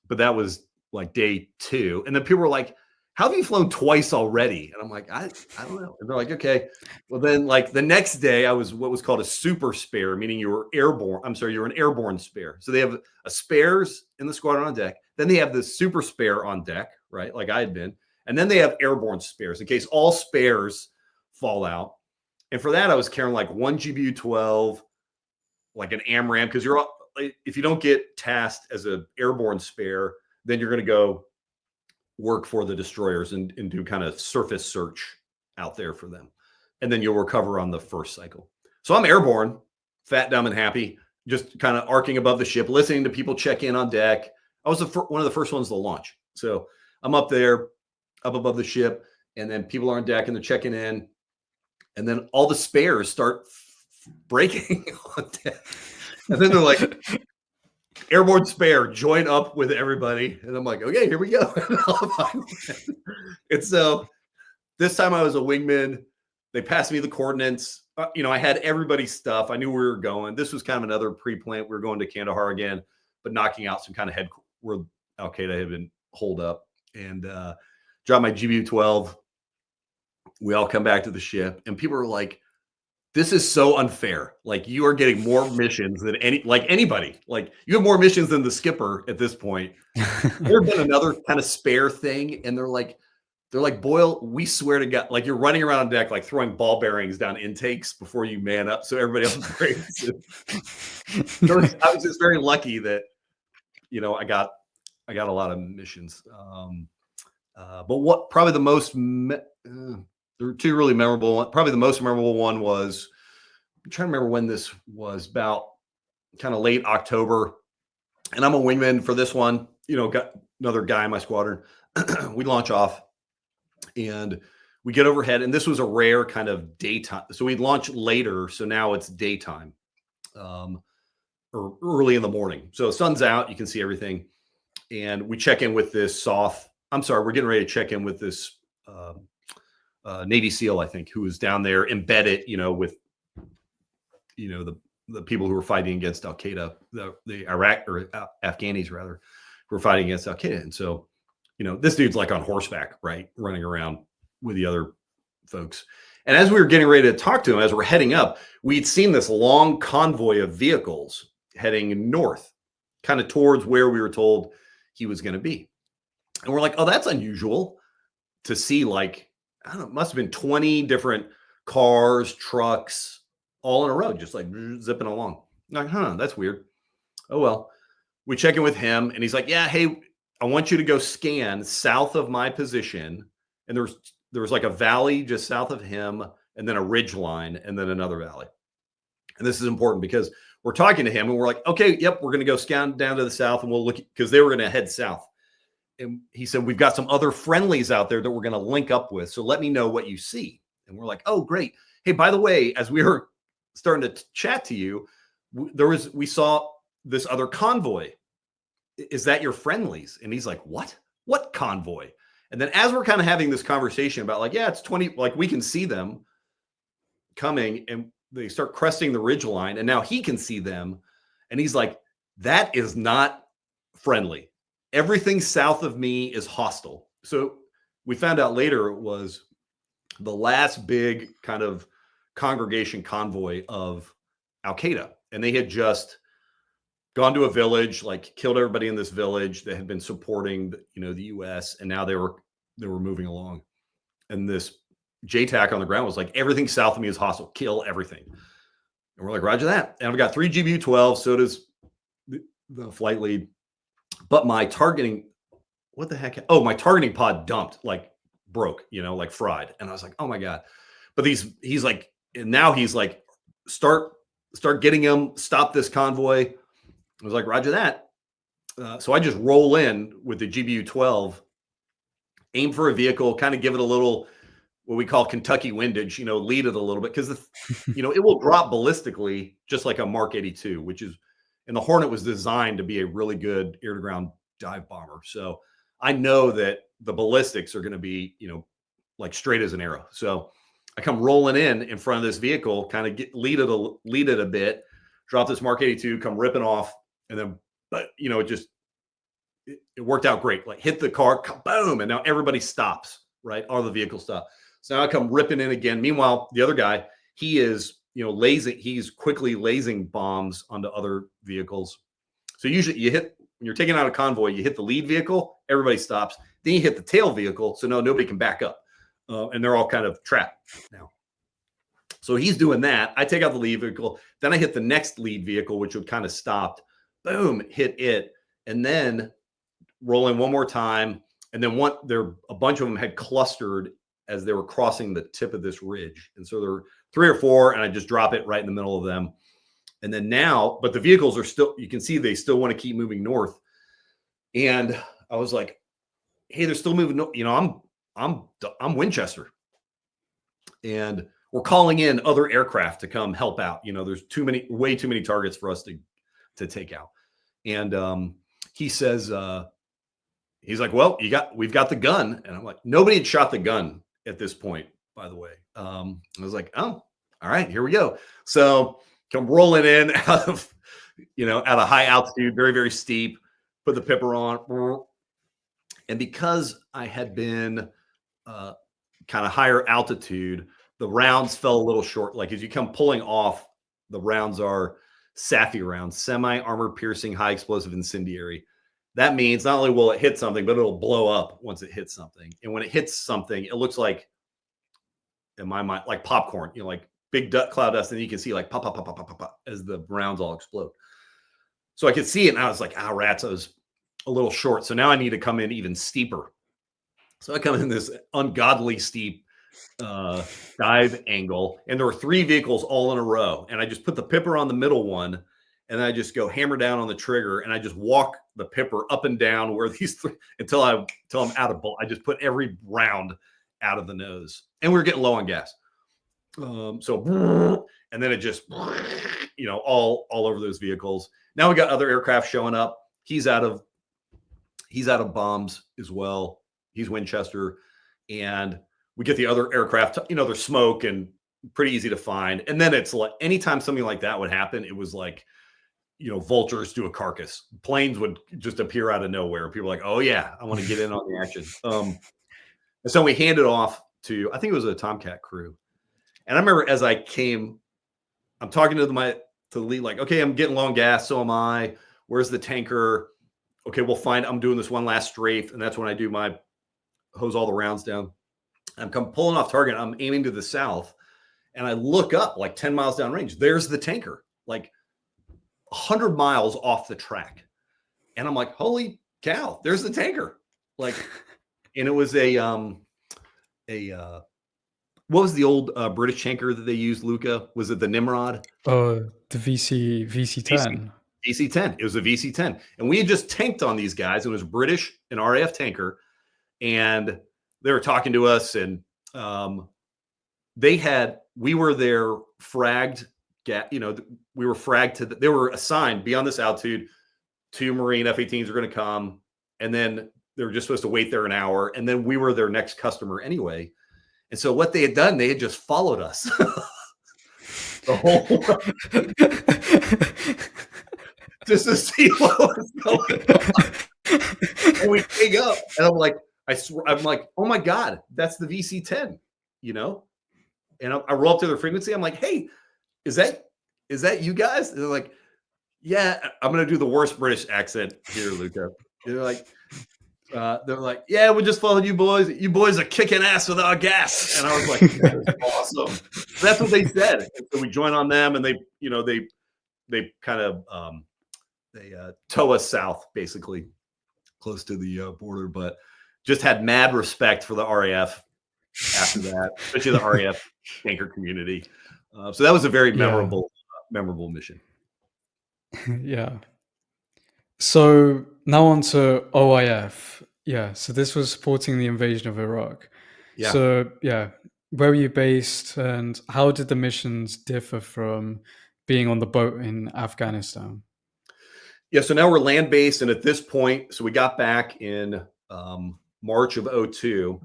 but that was like day 2. And then people were like, how have you flown twice already? And I'm like, I don't know. And they're like, okay. Well, then like the next day I was what was called a super spare, meaning you were airborne. I'm sorry, you're an airborne spare. So they have a spares in the squadron on deck. Then they have the super spare on deck, right? Like I had been. And then they have airborne spares in case all spares fall out. And for that, I was carrying like one GBU-12, like an AMRAAM, because if you don't get tasked as an airborne spare, then you're going to go work for the destroyers and do kind of surface search out there for them. And then you'll recover on the first cycle. So I'm airborne, fat, dumb, and happy, just kind of arcing above the ship, listening to people check in on deck. I was one of the first ones to launch. So I'm up there, up above the ship, and then people are on deck and they're checking in. And then all the spares start breaking on deck. And then they're like, airborne spare, join up with everybody. And I'm like, okay, here we go. And so this time I was a wingman. They passed me the coordinates. I had everybody's stuff. I knew where we were going. This was kind of another pre-plant. We were going to Kandahar again, but knocking out some kind of where Al-Qaeda had been holed up. And dropped my GBU-12. We all come back to the ship. And people are like, this is so unfair. Like you are getting more missions than anybody. Like you have more missions than the skipper at this point. There's been another kind of spare thing, and they're like, Boyle, we swear to God, like you're running around on deck, like throwing ball bearings down intakes before you man up, so everybody else breaks. I was just very lucky that I got a lot of missions. But what probably the most there were 2 really memorable ones. Probably the most memorable one was, I'm trying to remember when this was, about kind of late October. And I'm a wingman for this one, got another guy in my squadron. We launch off and we get overhead. And this was a rare kind of daytime. So we launch later. So now it's daytime or early in the morning. So the sun's out, you can see everything. And we check in with this SOF. I'm sorry, we're getting ready to check in with this Navy SEAL, I think, who was down there embedded, with, the people who were fighting against Al-Qaeda, the Iraq or Afghanis rather, who were fighting against Al-Qaeda. And so, this dude's like on horseback, right, running around with the other folks. And as we were getting ready to talk to him, as we're heading up, we'd seen this long convoy of vehicles heading north, kind of towards where we were told he was going to be. And we're like, oh, that's unusual to see, like, I don't know, it must have been 20 different cars, trucks, all in a row, just like zipping along. I'm like, that's weird. Oh, well, we check in with him and he's like, yeah, hey, I want you to go scan south of my position. And there was like a valley just south of him and then a ridge line and then another valley. And this is important because we're talking to him and we're like, okay, yep, we're going to go scan down to the south and we'll look, because they were going to head south. And he said, we've got some other friendlies out there that we're going to link up with. So let me know what you see. And we're like, oh, great. Hey, by the way, as we were starting to chat to you, we saw this other convoy. Is that your friendlies? And he's like, what convoy? And then as we're kind of having this conversation about like, yeah, it's 20, like we can see them coming and they start cresting the ridge line. And now he can see them. And he's like, that is not friendly. Everything south of me is hostile. So we found out later it was the last big kind of congregation convoy of Al-Qaeda. And they had just gone to a village, like killed everybody in this village that had been supporting, the U.S. And now they were moving along. And this JTAC on the ground was like, everything south of me is hostile. Kill everything. And we're like, Roger that. And I've got 3 GBU-12. So does the flight lead. But my targeting, what the heck? Oh, my targeting pod dumped, like broke, like fried. And I was like, oh my God. But he's like, and now he's like, start getting him, stop this convoy. I was like, Roger that. So I just roll in with the GBU-12, aim for a vehicle, kind of give it a little, what we call Kentucky windage, lead it a little bit. Because, it will drop ballistically just like a Mark 82, which is, and the Hornet was designed to be a really good air-to-ground dive bomber. So I know that the ballistics are going to be, like straight as an arrow. So I come rolling in front of this vehicle, kind of lead it a bit, drop this Mark 82, come ripping off, and then, but it worked out great. Like hit the car, boom, and now everybody stops, right? All the vehicles stop. So now I come ripping in again. Meanwhile, the other guy, he is, he's quickly lasing bombs onto other vehicles. So usually when you're taking out a convoy, you hit the lead vehicle, everybody stops. Then you hit the tail vehicle, so nobody can back up. And they're all kind of trapped now. So he's doing that. I take out the lead vehicle. Then I hit the next lead vehicle, which would kind of stopped. Boom, hit it. And then roll in one more time. And then a bunch of them had clustered as they were crossing the tip of this ridge. And so there were 3 or 4, and I just drop it right in the middle of them. And then now, but the vehicles are still, you can see they still want to keep moving north. And I was like, hey, they're still moving. I'm Winchester. And we're calling in other aircraft to come help out. There's way too many targets for us to take out. And he says, he's like, well, we've got the gun. And I'm like, nobody had shot the gun at this point, by the way. I was like, oh, all right, here we go. So come rolling in out of a high altitude, very, very steep, put the pipper on. And because I had been kind of higher altitude, the rounds fell a little short. Like as you come pulling off, the rounds are SAFI rounds, semi-armor piercing, high explosive incendiary. That means not only will it hit something, but it'll blow up once it hits something. And when it hits something, it looks like, in my mind, like popcorn, like big cloud dust. And you can see like pop, pop, pop, pop, pop, pop, pop, as the rounds all explode. So I could see it and I was like, rats, I was a little short. So now I need to come in even steeper. So I come in this ungodly steep dive angle, and there were 3 vehicles all in a row. And I just put the pipper on the middle one, and I just go hammer down on the trigger, and I just walk the pipper up and down where these 3 until I'm out of bullet. I just put every round out of the nose, and we were getting low on gas. So and then it just all over those vehicles. Now we got other aircraft showing up. He's out of bombs as well. He's Winchester, and we get the other aircraft. There's smoke and pretty easy to find. And then it's like anytime something like that would happen, it was like vultures to a carcass. Planes would just appear out of nowhere. People were like, oh yeah, I want to get in on the action. And so we handed off to, I think it was a Tomcat crew. And I remember as I came, I'm talking to the lead, like, okay, I'm getting low on gas. So am I. Where's the tanker? Okay, we'll find, I'm doing this one last strafe. And that's when I do my hose all the rounds down. I'm pulling off target. I'm aiming to the south. And I look up like 10 miles downrange. There's the tanker, like 100 miles off the track. And I'm like, holy cow, there's the tanker. Like, and it was what was the old British tanker that they used, Luca? Was it the Nimrod?
The VC-10.
VC-10. It was a VC-10. And we had just tanked on these guys. It was British, an RAF tanker. And they were talking to us, and we were their fragged, we were fragged they were assigned beyond this altitude. 2 Marine F-18s are going to come, and then they were just supposed to wait there an hour, and then we were their next customer anyway. And so what they had done, they had just followed us the whole just to see what was going on. And we ping up, and I'm like, oh my God, that's the VC-10, And I roll up to their frequency. I'm like, hey, is that you guys? And they're like, yeah, I'm going to do the worst British accent here, Luca. They're like, yeah, we just followed you boys. You boys are kicking ass with our gas. And I was like, that is awesome. So that's what they said. And so we joined on them, and they kind of tow us south, basically, close to the border. But just had mad respect for the RAF after that, especially the RAF tanker community. So that was a very memorable mission.
Yeah. So now on to OIF. Yeah. So this was supporting the invasion of Iraq.
Yeah.
So yeah, where were you based, and how did the missions differ from being on the boat in Afghanistan?
Yeah, so now we're land based, and at this point, so we got back in March of 02,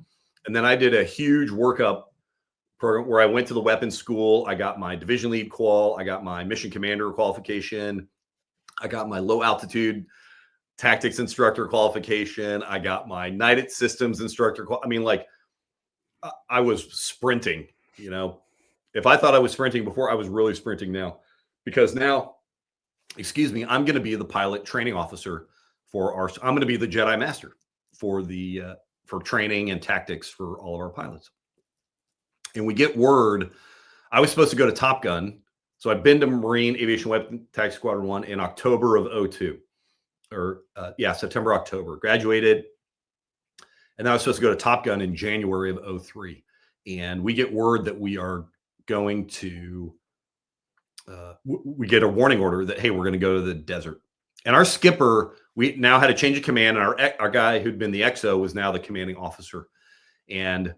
and then I did a huge workup program where I went to the weapons school. I got my division lead qual, I got my mission commander qualification, I got my low altitude tactics instructor qualification, I got my night systems instructor. I mean, like, I was sprinting. If I thought I was sprinting before, I was really sprinting now, because now, I'm going to be the pilot training officer I'm going to be the Jedi Master for training and tactics for all of our pilots. And we get word, I was supposed to go to Top Gun. So I've been to Marine Aviation Weapons Tactics Squadron 1 in October of 02, September, October, graduated. And then I was supposed to go to Top Gun in January of 03. And we get word that we are going to, we get a warning order that, hey, we're going to go to the desert. And our skipper, we now had a change of command, and our guy who'd been the XO was now the commanding officer. And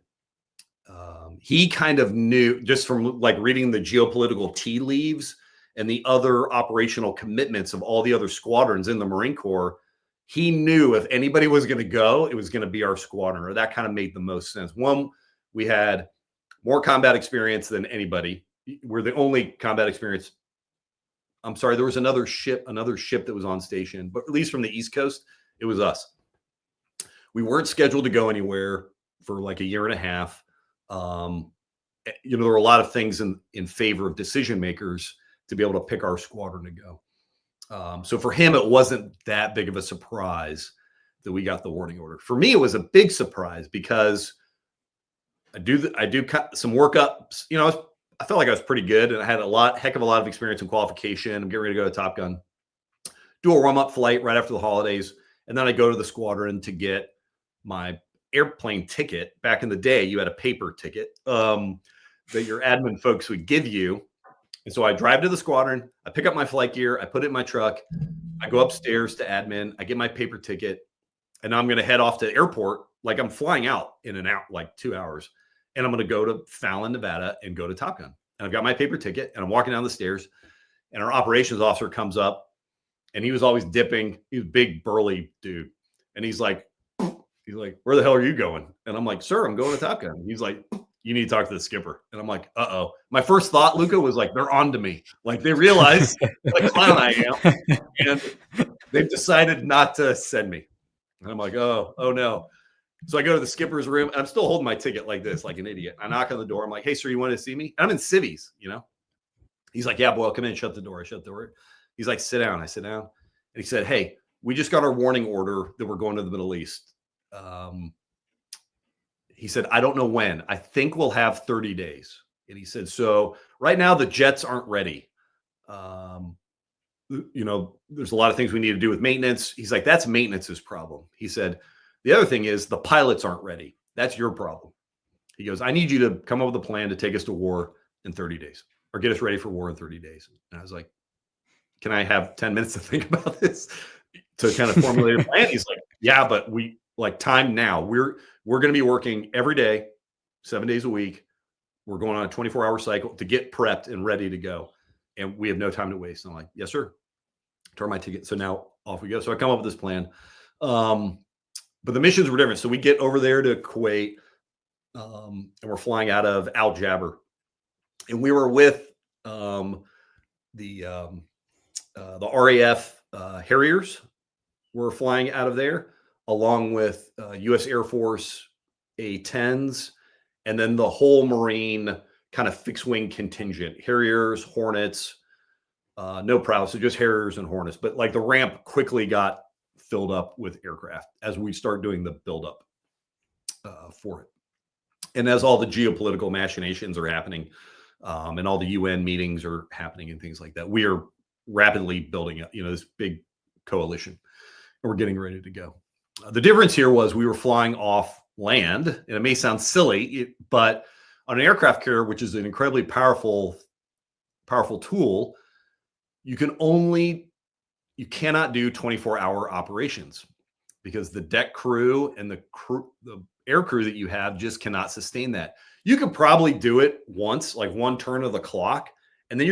he kind of knew, just from like reading the geopolitical tea leaves and the other operational commitments of all the other squadrons in the Marine Corps, he knew if anybody was going to go, it was going to be our squadron. Or that kind of made the most sense. One, we had more combat experience than anybody. We're the only combat experience. I'm sorry, there was another ship that was on station, but at least from the East Coast, it was us. We weren't scheduled to go anywhere for like a year and a half. There were a lot of things in favor of decision makers to be able to pick our squadron to go. So for him, it wasn't that big of a surprise that we got the warning order. For me, it was a big surprise because I do some workups. I felt like I was pretty good, and I had heck of a lot of experience in qualification. I'm getting ready to go to Top Gun, do a warm-up flight right after the holidays, and then I go to the squadron to get my airplane ticket. Back in the day, you had a paper ticket that your admin folks would give you. And so I drive to the squadron, I pick up my flight gear, I put it in my truck, I go upstairs to admin, I get my paper ticket, and now I'm going to head off to the airport. Like, I'm flying out in and out like 2 hours, and I'm going to go to Fallon, Nevada, and go to Top Gun. And I've got my paper ticket, and I'm walking down the stairs, and our operations officer comes up, and he was always dipping. He was a big, burly dude. And he's like, where the hell are you going? And I'm like, sir, I'm going to Top Gun. He's like, you need to talk to the skipper. And I'm like, uh-oh. My first thought, Luca, was like, they're on to me. Like, they realize what a clown I am. And they've decided not to send me. And I'm like, oh no. So I go to the skipper's room, and I'm still holding my ticket like this, like an idiot. I knock on the door. I'm like, hey, sir, you want to see me? And I'm in civvies, He's like, yeah, boy, come in, shut the door. I shut the door. He's like, sit down. I sit down. And he said, hey, we just got our warning order that we're going to the Middle East. He said, I don't know when. I think we'll have 30 days. And he said, so right now the jets aren't ready. There's a lot of things we need to do with maintenance. He's like, that's maintenance's problem. He said, the other thing is the pilots aren't ready. That's your problem. He goes, I need you to come up with a plan to take us to war in 30 days or get us ready for war in 30 days. And I was like, can I have 10 minutes to think about this to kind of formulate a plan? He's like, yeah, but we like time now. We're going to be working every day, 7 days a week. We're going on a 24-hour cycle to get prepped and ready to go. And we have no time to waste. And I'm like, yes, sir. Turn my ticket. So now off we go. So I come up with this plan. But the missions were different. So we get over there to Kuwait, and we're flying out of Al Jaber. And we were with the RAF Harriers were flying out of there, along with U.S. Air Force A-10s, and then the whole Marine kind of fixed wing contingent, Harriers, Hornets, No prowess, so just Harriers and Hornets. But like the ramp quickly got filled up with aircraft as we start doing the buildup for it. And as all the geopolitical machinations are happening, and all the UN meetings are happening and things like that, we are rapidly building up, this big coalition, and we're getting ready to go. The difference here was we were flying off land, and it may sound silly, but on an aircraft carrier, which is an incredibly powerful tool, you cannot do 24-hour operations because the deck crew and the air crew that you have just cannot sustain that. You could probably do it once, like one turn of the clock, and then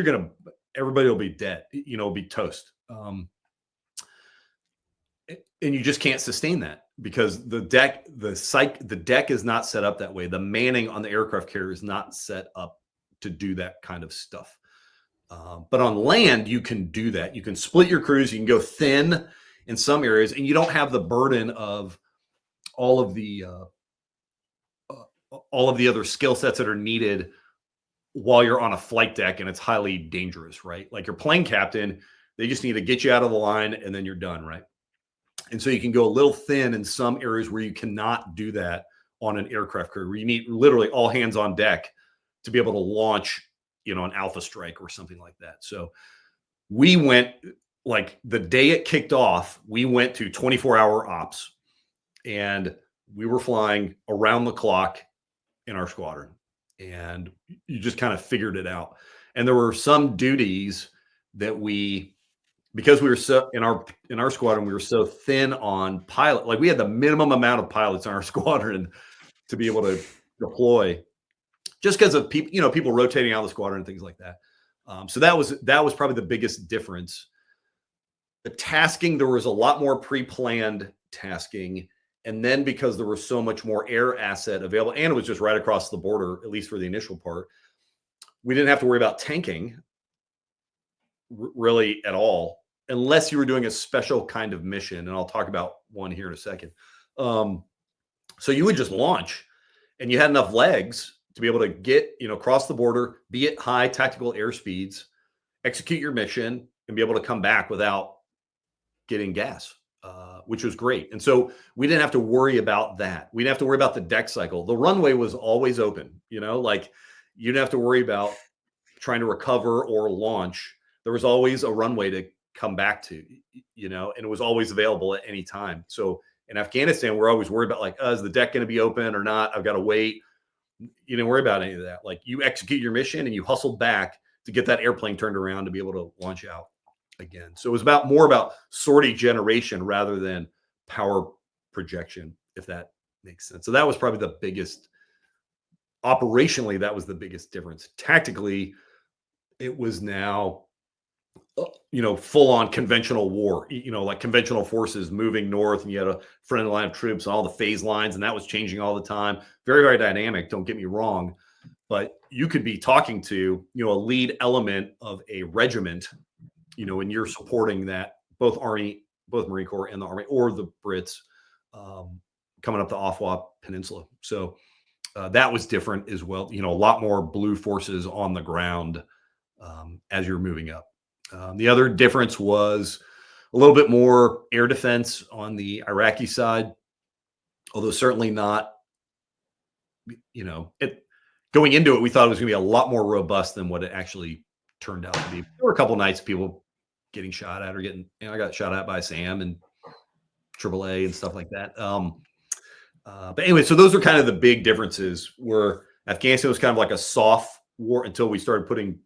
everybody will be dead, be toast. And you just can't sustain that because the deck is not set up that way. The manning on the aircraft carrier is not set up to do that kind of stuff. But on land, you can do that. You can split your crews. You can go thin in some areas, and you don't have the burden of all of the other skill sets that are needed while you're on a flight deck, and it's highly dangerous, right? Like your plane captain, they just need to get you out of the line, and then you're done, right? And so you can go a little thin in some areas where you cannot do that on an aircraft crew, where you need literally all hands on deck to be able to launch, an alpha strike or something like that. So we went, like the day it kicked off, we went to 24-hour ops, and we were flying around the clock in our squadron, and you just kind of figured it out. And there were some duties that because we were so in our squadron, we were so thin on pilot, like we had the minimum amount of pilots in our squadron to be able to deploy, just because of people, people rotating out of the squadron and things like that. So that was probably the biggest difference. The tasking, there was a lot more pre-planned tasking. And then because there was so much more air asset available, and it was just right across the border, at least for the initial part, we didn't have to worry about tanking really at all, unless you were doing a special kind of mission. And I'll talk about one here in a second. So you would just launch, and you had enough legs to be able to get, across the border, be at high tactical airspeeds, execute your mission, and be able to come back without getting gas, which was great. And so we didn't have to worry about that. We didn't have to worry about the deck cycle. The runway was always open, like you didn't have to worry about trying to recover or launch. There was always a runway to come back to, and it was always available at any time. So in Afghanistan, we're always worried about, like, is the deck going to be open or not? I've got to wait. You didn't worry about any of that. Like, you execute your mission and you hustled back to get that airplane turned around to be able to launch out again. So it was more about sortie generation rather than power projection, if that makes sense. So that was probably the biggest, operationally, that was the biggest difference. Tactically, it was now, full on conventional war, like conventional forces moving north, and you had a friendly line of troops and all the phase lines, and that was changing all the time. Very, very dynamic. Don't get me wrong, but you could be talking to, a lead element of a regiment, and you're supporting that, both Marine Corps and the Army, or the Brits, coming up the Afwa Peninsula. So that was different as well. A lot more blue forces on the ground as you're moving up. The other difference was a little bit more air defense on the Iraqi side, although certainly not, going into it, we thought it was going to be a lot more robust than what it actually turned out to be. There were a couple of nights people getting shot at, or I got shot at by SAM and AAA and stuff like that. But anyway, so those are kind of the big differences, where Afghanistan was kind of like a soft war until we started putting,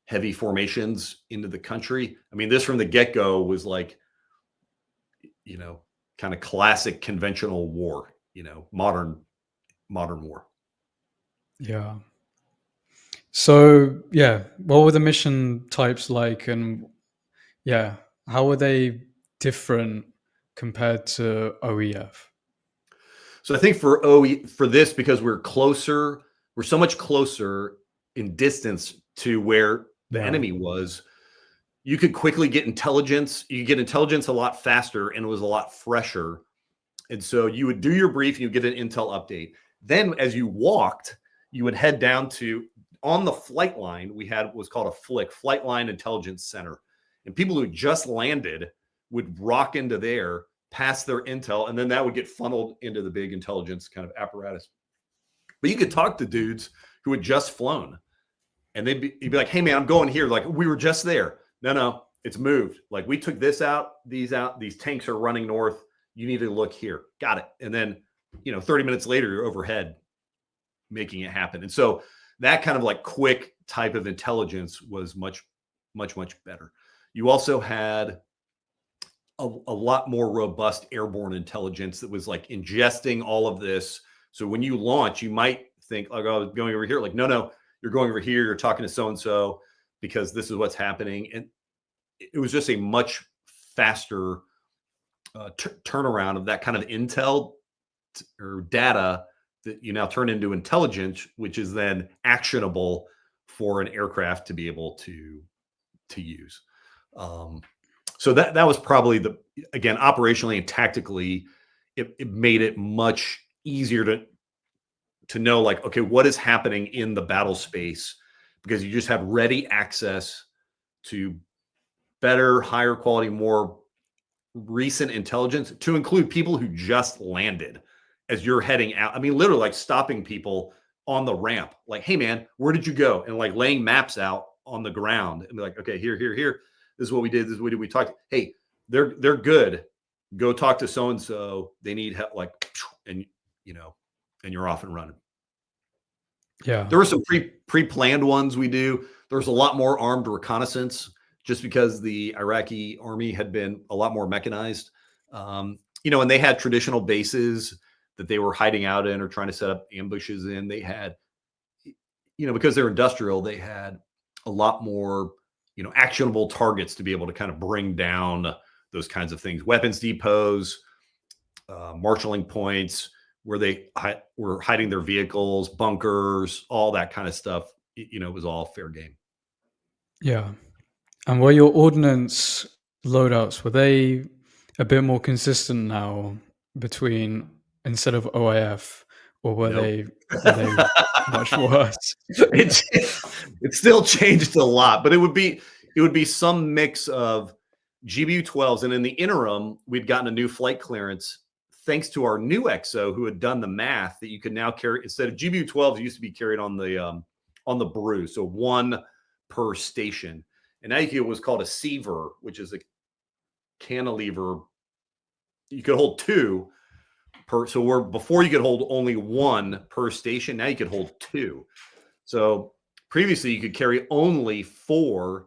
heavy formations into the country. I mean, this from the get-go was like, kind of classic conventional war, modern war.
Yeah. So, yeah, what were the mission types like? And yeah, how were they different compared to OEF?
So I think for this, because we're so much closer in distance to where the enemy was, you could quickly get intelligence. You could get intelligence a lot faster, and it was a lot fresher. And so you would do your brief and you get an intel update. Then as you walked, you would head down to on the flight line, we had what was called a FLIC, Flight Line Intelligence Center. And people who just landed would rock into there, pass their intel, and then that would get funneled into the big intelligence kind of apparatus. But you could talk to dudes who had just flown, and you'd be like, hey, man, I'm going here. Like, we were just there. No, it's moved. Like, we took this out, these tanks are running north. You need to look here. Got it. And then, 30 minutes later, you're overhead making it happen. And so that kind of like quick type of intelligence was much, much, much better. You also had a lot more robust airborne intelligence that was like ingesting all of this. So when you launch, you might think like, oh, I was going over here. Like, no, you're going over here. You're talking to so-and-so because this is what's happening. And it was just a much faster turnaround of that kind of intel or data that you now turn into intelligence, which is then actionable for an aircraft to be able to use. So that was probably again, operationally and tactically, it made it much easier to know like, okay, what is happening in the battle space, because you just have ready access to better, higher quality, more recent intelligence, to include people who just landed as you're heading out. I mean, literally like stopping people on the ramp, like, hey man, where did you go? And like laying maps out on the ground and be like, okay, here. This is what we did. This is what we did. We talked, hey, they're good. Go talk to so-and-so. They need help, like, and and you're off and running.
Yeah.
There were some pre-planned ones we do. There's a lot more armed reconnaissance just because the Iraqi army had been a lot more mechanized. And they had traditional bases that they were hiding out in or trying to set up ambushes in. They had, because they're industrial, they had a lot more, actionable targets to be able to kind of bring down those kinds of things. Weapons depots, marshalling points where they were hiding their vehicles, bunkers, all that kind of stuff. It was all fair game.
Yeah. And were your ordnance loadouts, were they a bit more consistent now between, instead of OIF, or were they much worse?
It still changed a lot, but it would be some mix of GBU-12s, and in the interim, we'd gotten a new flight clearance thanks to our new XO who had done the math that you could now carry, instead of GBU-12s, used to be carried on the brew, so one per station, and now you get what's called a Seaver, which is a cantilever. You could hold two per, so before you could hold only one per station, now you could hold two. So previously you could carry only 4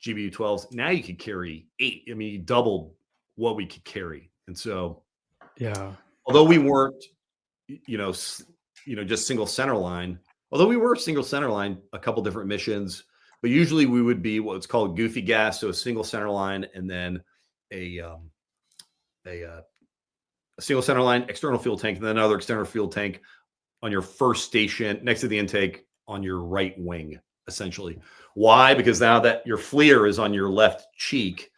GBU-12s. Now you could carry 8. I mean, you doubled what we could carry. And so,
yeah,
although we weren't, just single center line, although we were single center line, a couple different missions, but usually we would be what's called goofy gas. So a single center line, and then a single center line, external fuel tank, and then another external fuel tank on your first station next to the intake on your right wing, essentially. Why? Because now that your FLIR is on your left cheek,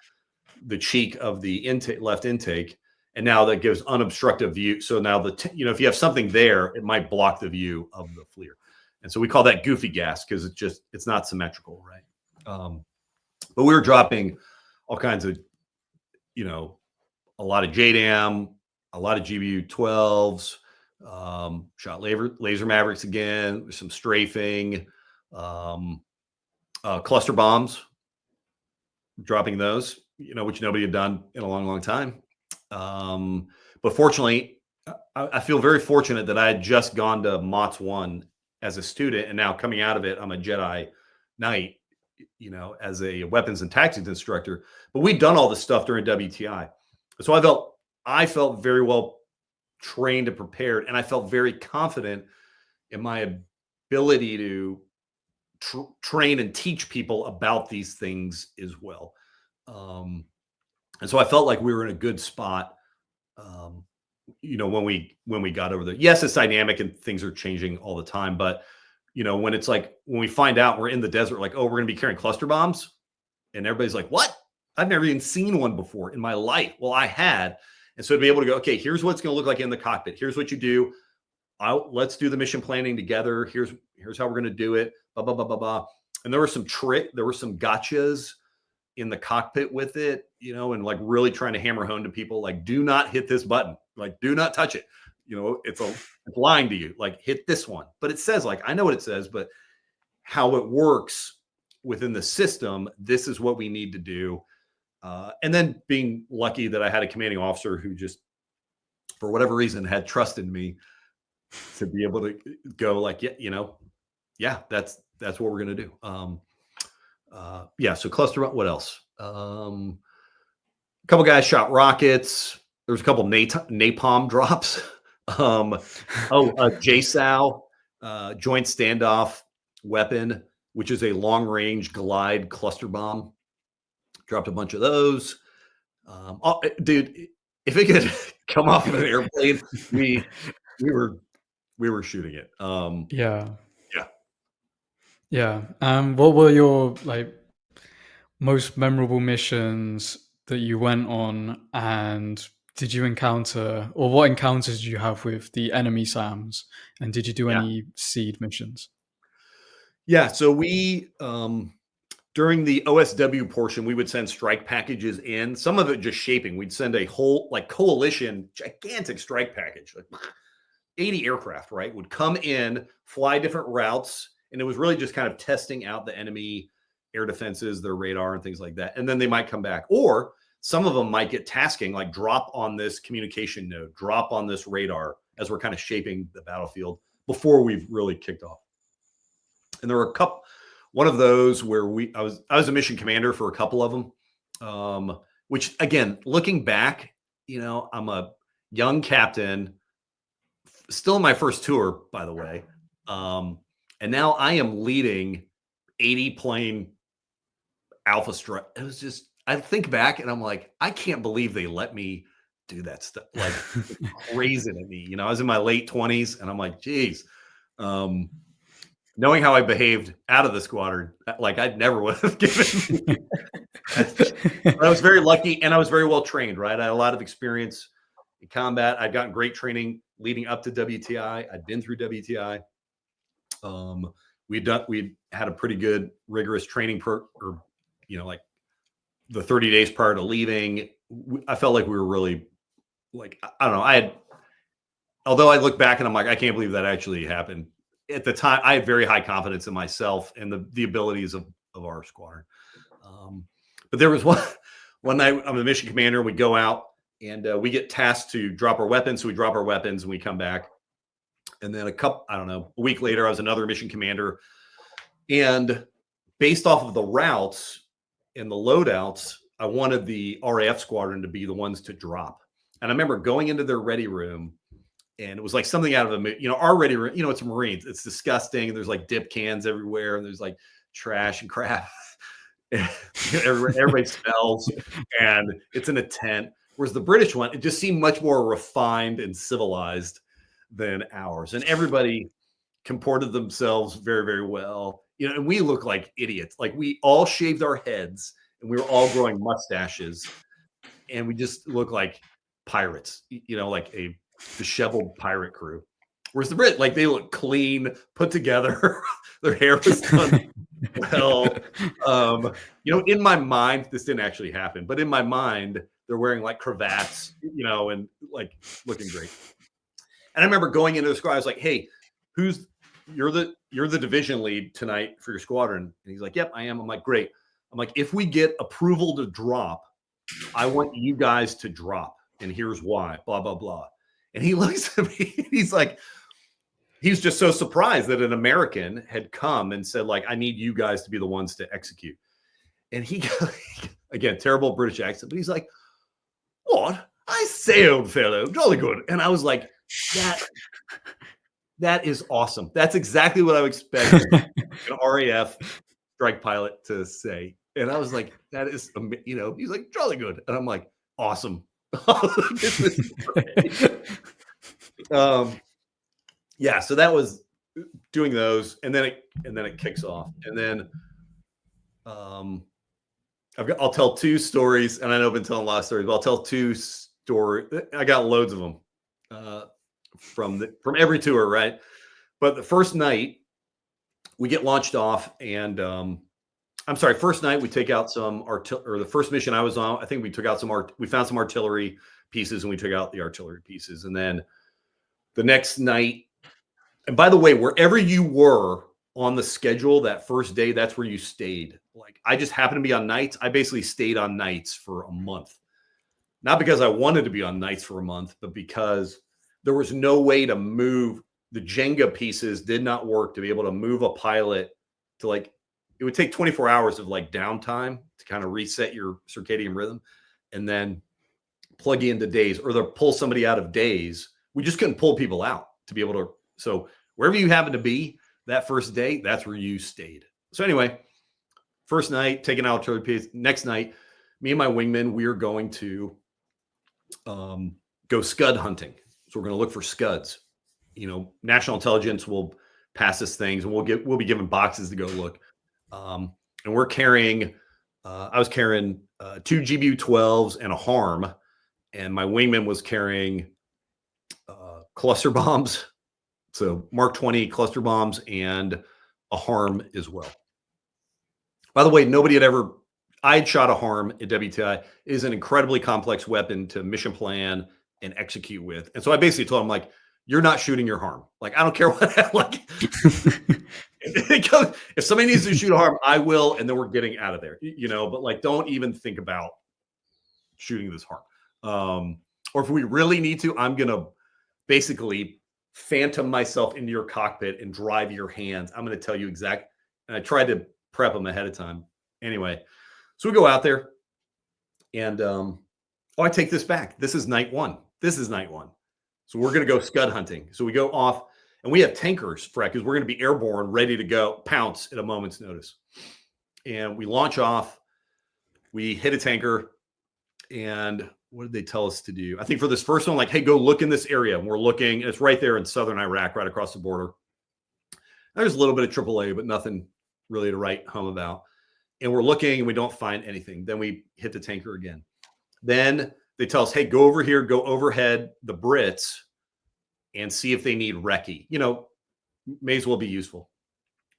the cheek of the left intake, and now that gives unobstructed view. So now if you have something there, it might block the view of the FLIR. And so we call that goofy gas because it's not symmetrical, right? But we were dropping all kinds of, a lot of JDAM, a lot of GBU-12s, shot laser Mavericks again, some strafing, cluster bombs, dropping those, which nobody had done in a long, long time. But fortunately, I feel very fortunate that I had just gone to MOTS 1 as a student, and now coming out of it, I'm a Jedi Knight, as a weapons and tactics instructor. But we'd done all this stuff during WTI. So I felt very well trained and prepared, and I felt very confident in my ability to train and teach people about these things as well. And so I felt like we were in a good spot, when we got over there. Yes, it's dynamic and things are changing all the time, but when it's like, when we find out we're in the desert, like, oh, we're going to be carrying cluster bombs, and everybody's like, what? I've never even seen one before in my life. Well, I had. And so to be able to go, okay, here's what it's going to look like in the cockpit. Here's what you do. Let's do the mission planning together. Here's Here's how we're going to do it. Blah, blah, blah, blah, blah. And there were some gotchas in the cockpit with it, you know, and like really trying to hammer home to people, like, do not hit this button. Like, do not touch it. You know, it's lying to you. Like, hit this one. But it says, like, I know what it says, but how it works within the system, this is what we need to do. And then being lucky that I had a commanding officer who just, for whatever reason, had trusted me to be able to go like, yeah, you know, yeah, that's what we're going to do. Yeah. So cluster, what else? A couple guys shot rockets. There was a couple napalm drops. JSOW, joint standoff weapon, which is a long range glide cluster bomb. Dropped a bunch of those. Dude, if it could come off of an airplane, we were shooting it.
Yeah. What were your like most memorable missions that you went on, and did you encounter, or what encounters did you have with the enemy SAMs, and did you do any seed missions?
Yeah. So we during the OSW portion, we would send strike packages in, some of it just shaping. We'd send a whole like coalition, gigantic strike package, like 80 aircraft, right? Would come in, fly different routes. And it was really just kind of testing out the enemy air defenses, their radar and things like that. And then they might come back, or some of them might get tasking, like drop on this communication node, drop on this radar as we're kind of shaping the battlefield before we've really kicked off. And there were one of those where I was a mission commander for a couple of them, which again, looking back, you know, I'm a young captain, still in my first tour, by the way. And now I am leading 80 plane alpha strike. It was just, I think back and I'm like, I can't believe they let me do that stuff. Like crazy to me, you know, I was in my late 20s and I'm like, geez, knowing how I behaved out of the squadron, like I'd never would have given. But I was very lucky and I was very well trained, right? I had a lot of experience in combat. I'd gotten great training leading up to WTI. I'd been through WTI. We'd had a pretty good rigorous training like the 30 days prior to leaving. I felt like we were really like, I don't know. Although I look back and I'm like, I can't believe that actually happened. At the time, I had very high confidence in myself and the abilities of our squadron. But there was one night, I'm the mission commander. We go out and we get tasked to drop our weapons. So we drop our weapons and we come back. And then a week later, I was another mission commander. And based off of the routes and the loadouts, I wanted the RAF squadron to be the ones to drop. And I remember going into their ready room, and it was like something out of our ready room, you know, it's Marines. It's disgusting. And there's like dip cans everywhere, and there's like trash and crap. Everybody smells, and it's in a tent. Whereas the British one, it just seemed much more refined and civilized than ours. And everybody comported themselves very, very well. You know, and we look like idiots. Like we all shaved our heads and we were all growing mustaches, and we just look like pirates, you know, like a disheveled pirate crew. Whereas the Brit, like they look clean, put together, their hair was done well. You know, in my mind, this didn't actually happen, but in my mind, they're wearing like cravats, you know, and like looking great. And I remember going into the squad, I was like, hey, you're the division lead tonight for your squadron. And he's like, yep, I am. I'm like, great. I'm like, if we get approval to drop, I want you guys to drop. And here's why, blah, blah, blah. And he looks at me, and he's like, he's just so surprised that an American had come and said, like, I need you guys to be the ones to execute. And he, again, terrible British accent, but he's like, what? I say, old fellow, jolly good. And I was like, that is awesome. That's exactly what I would expect an RAF strike pilot to say. And I was like, that is, you know, he's like, jolly good. And I'm like, awesome. Yeah, so that was doing those, and then it kicks off, and then I'll tell two stories, and I know I've been telling a lot of stories, but I'll tell two stories. I got loads of them from every tour, right? But the first night, we get launched off, and I'm sorry, first night we take out some artillery, or the first mission I was on, I think we took out we found some artillery pieces, and we took out the artillery pieces. And then the next night, and by the way, wherever you were on the schedule that first day, that's where you stayed. Like, I just happened to be on nights. I basically stayed on nights for a month. Not because I wanted to be on nights for a month, but because there was no way to move. The Jenga pieces did not work to be able to move a pilot to, like, it would take 24 hours of like downtime to kind of reset your circadian rhythm and then plug you into days, or to pull somebody out of days. We just couldn't pull people out to be able to. So wherever you happen to be that first day, that's where you stayed. So anyway, first night, taking out artillery piece. Next night, me and my wingman, we are going to go scud hunting. So we're going to look for scuds. You know, national intelligence will pass us things, and we'll be given boxes to go look. And we're carrying, I was carrying 2 GBU-12s and a harm, and my wingman was carrying cluster bombs. So Mark 20 cluster bombs and a harm as well. By the way, nobody had ever, I had shot a harm at WTI. It is an incredibly complex weapon to mission plan and execute with. And so I basically told him, like, you're not shooting your harm. Like, I don't care what, like, if somebody needs to shoot a harm, I will. And then we're getting out of there, you know, but like, don't even think about shooting this harm. Or if we really need to, I'm going to basically phantom myself into your cockpit and drive your hands. I'm going to tell you exactly. And I tried to prep them ahead of time. Anyway, so we go out there, and I take this back. This is night one. So we're going to go scud hunting. So we go off, and we have tankers, Freck, because we're going to be airborne, ready to go, pounce at a moment's notice. And we launch off. We hit a tanker, and what did they tell us to do? I think for this first one, like, hey, go look in this area. And we're looking. It's right there in southern Iraq, right across the border. There's a little bit of AAA, but nothing really to write home about. And we're looking, and we don't find anything. Then we hit the tanker again. Then they tell us, hey, go over here, go overhead the Brits, and see if they need recce. You know, may as well be useful.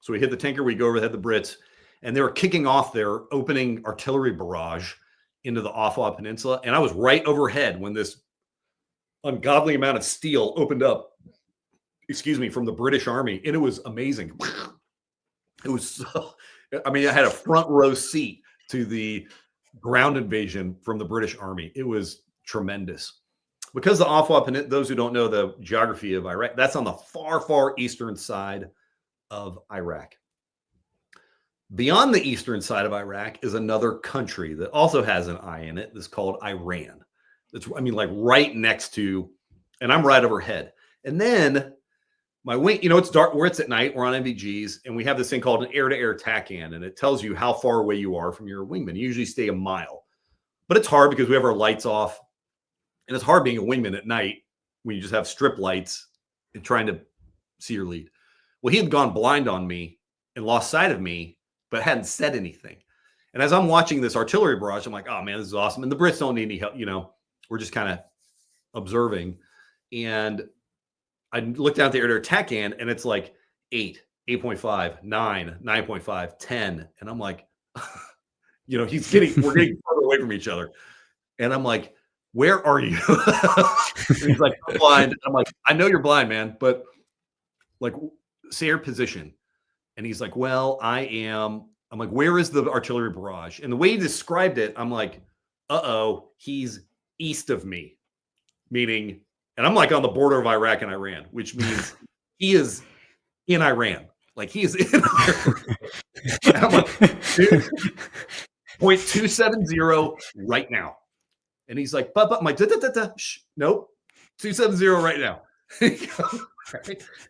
So we hit the tanker, we go overhead the Brits, and they were kicking off their opening artillery barrage into the Afwa Peninsula. And I was right overhead when this ungodly amount of steel opened up, from the British Army. And it was amazing. It was so, I mean, I had a front row seat to the ground invasion from the British Army. It was tremendous. Because the Afwa Peninsula, those who don't know the geography of Iraq, that's on the far, far eastern side of Iraq. Beyond the eastern side of Iraq is another country that also has an I in it. That's called Iran. That's, I mean, like right next to, and I'm right overhead. And then my wing, you know, it's dark where it's at night. We're on MVGs, and we have this thing called an air-to-air TACAN, and it tells you how far away you are from your wingman. You usually stay a mile, but it's hard because we have our lights off, and it's hard being a wingman at night when you just have strip lights and trying to see your lead. Well, he had gone blind on me and lost sight of me, but hadn't said anything. And as I'm watching this artillery barrage, I'm like, oh man, this is awesome. And the Brits don't need any help. You know, we're just kind of observing. And I look down at the air-to-air TACAN, and it's like 8, 8.5, 9, 9.5, 10. And I'm like, you know, we're getting further away from each other. And I'm like, where are you? And he's like, I'm blind. I'm like, I know you're blind, man, but like, say your position. And he's like, well, I am. I'm like, where is the artillery barrage? And the way he described it, I'm like, uh-oh, he's east of me. Meaning, and I'm like on the border of Iraq and Iran, which means he is in Iran. Like, he is in Iran. And I'm like, dude, 0.270 right now. And he's like, but I'm like, nope, 270 right now. And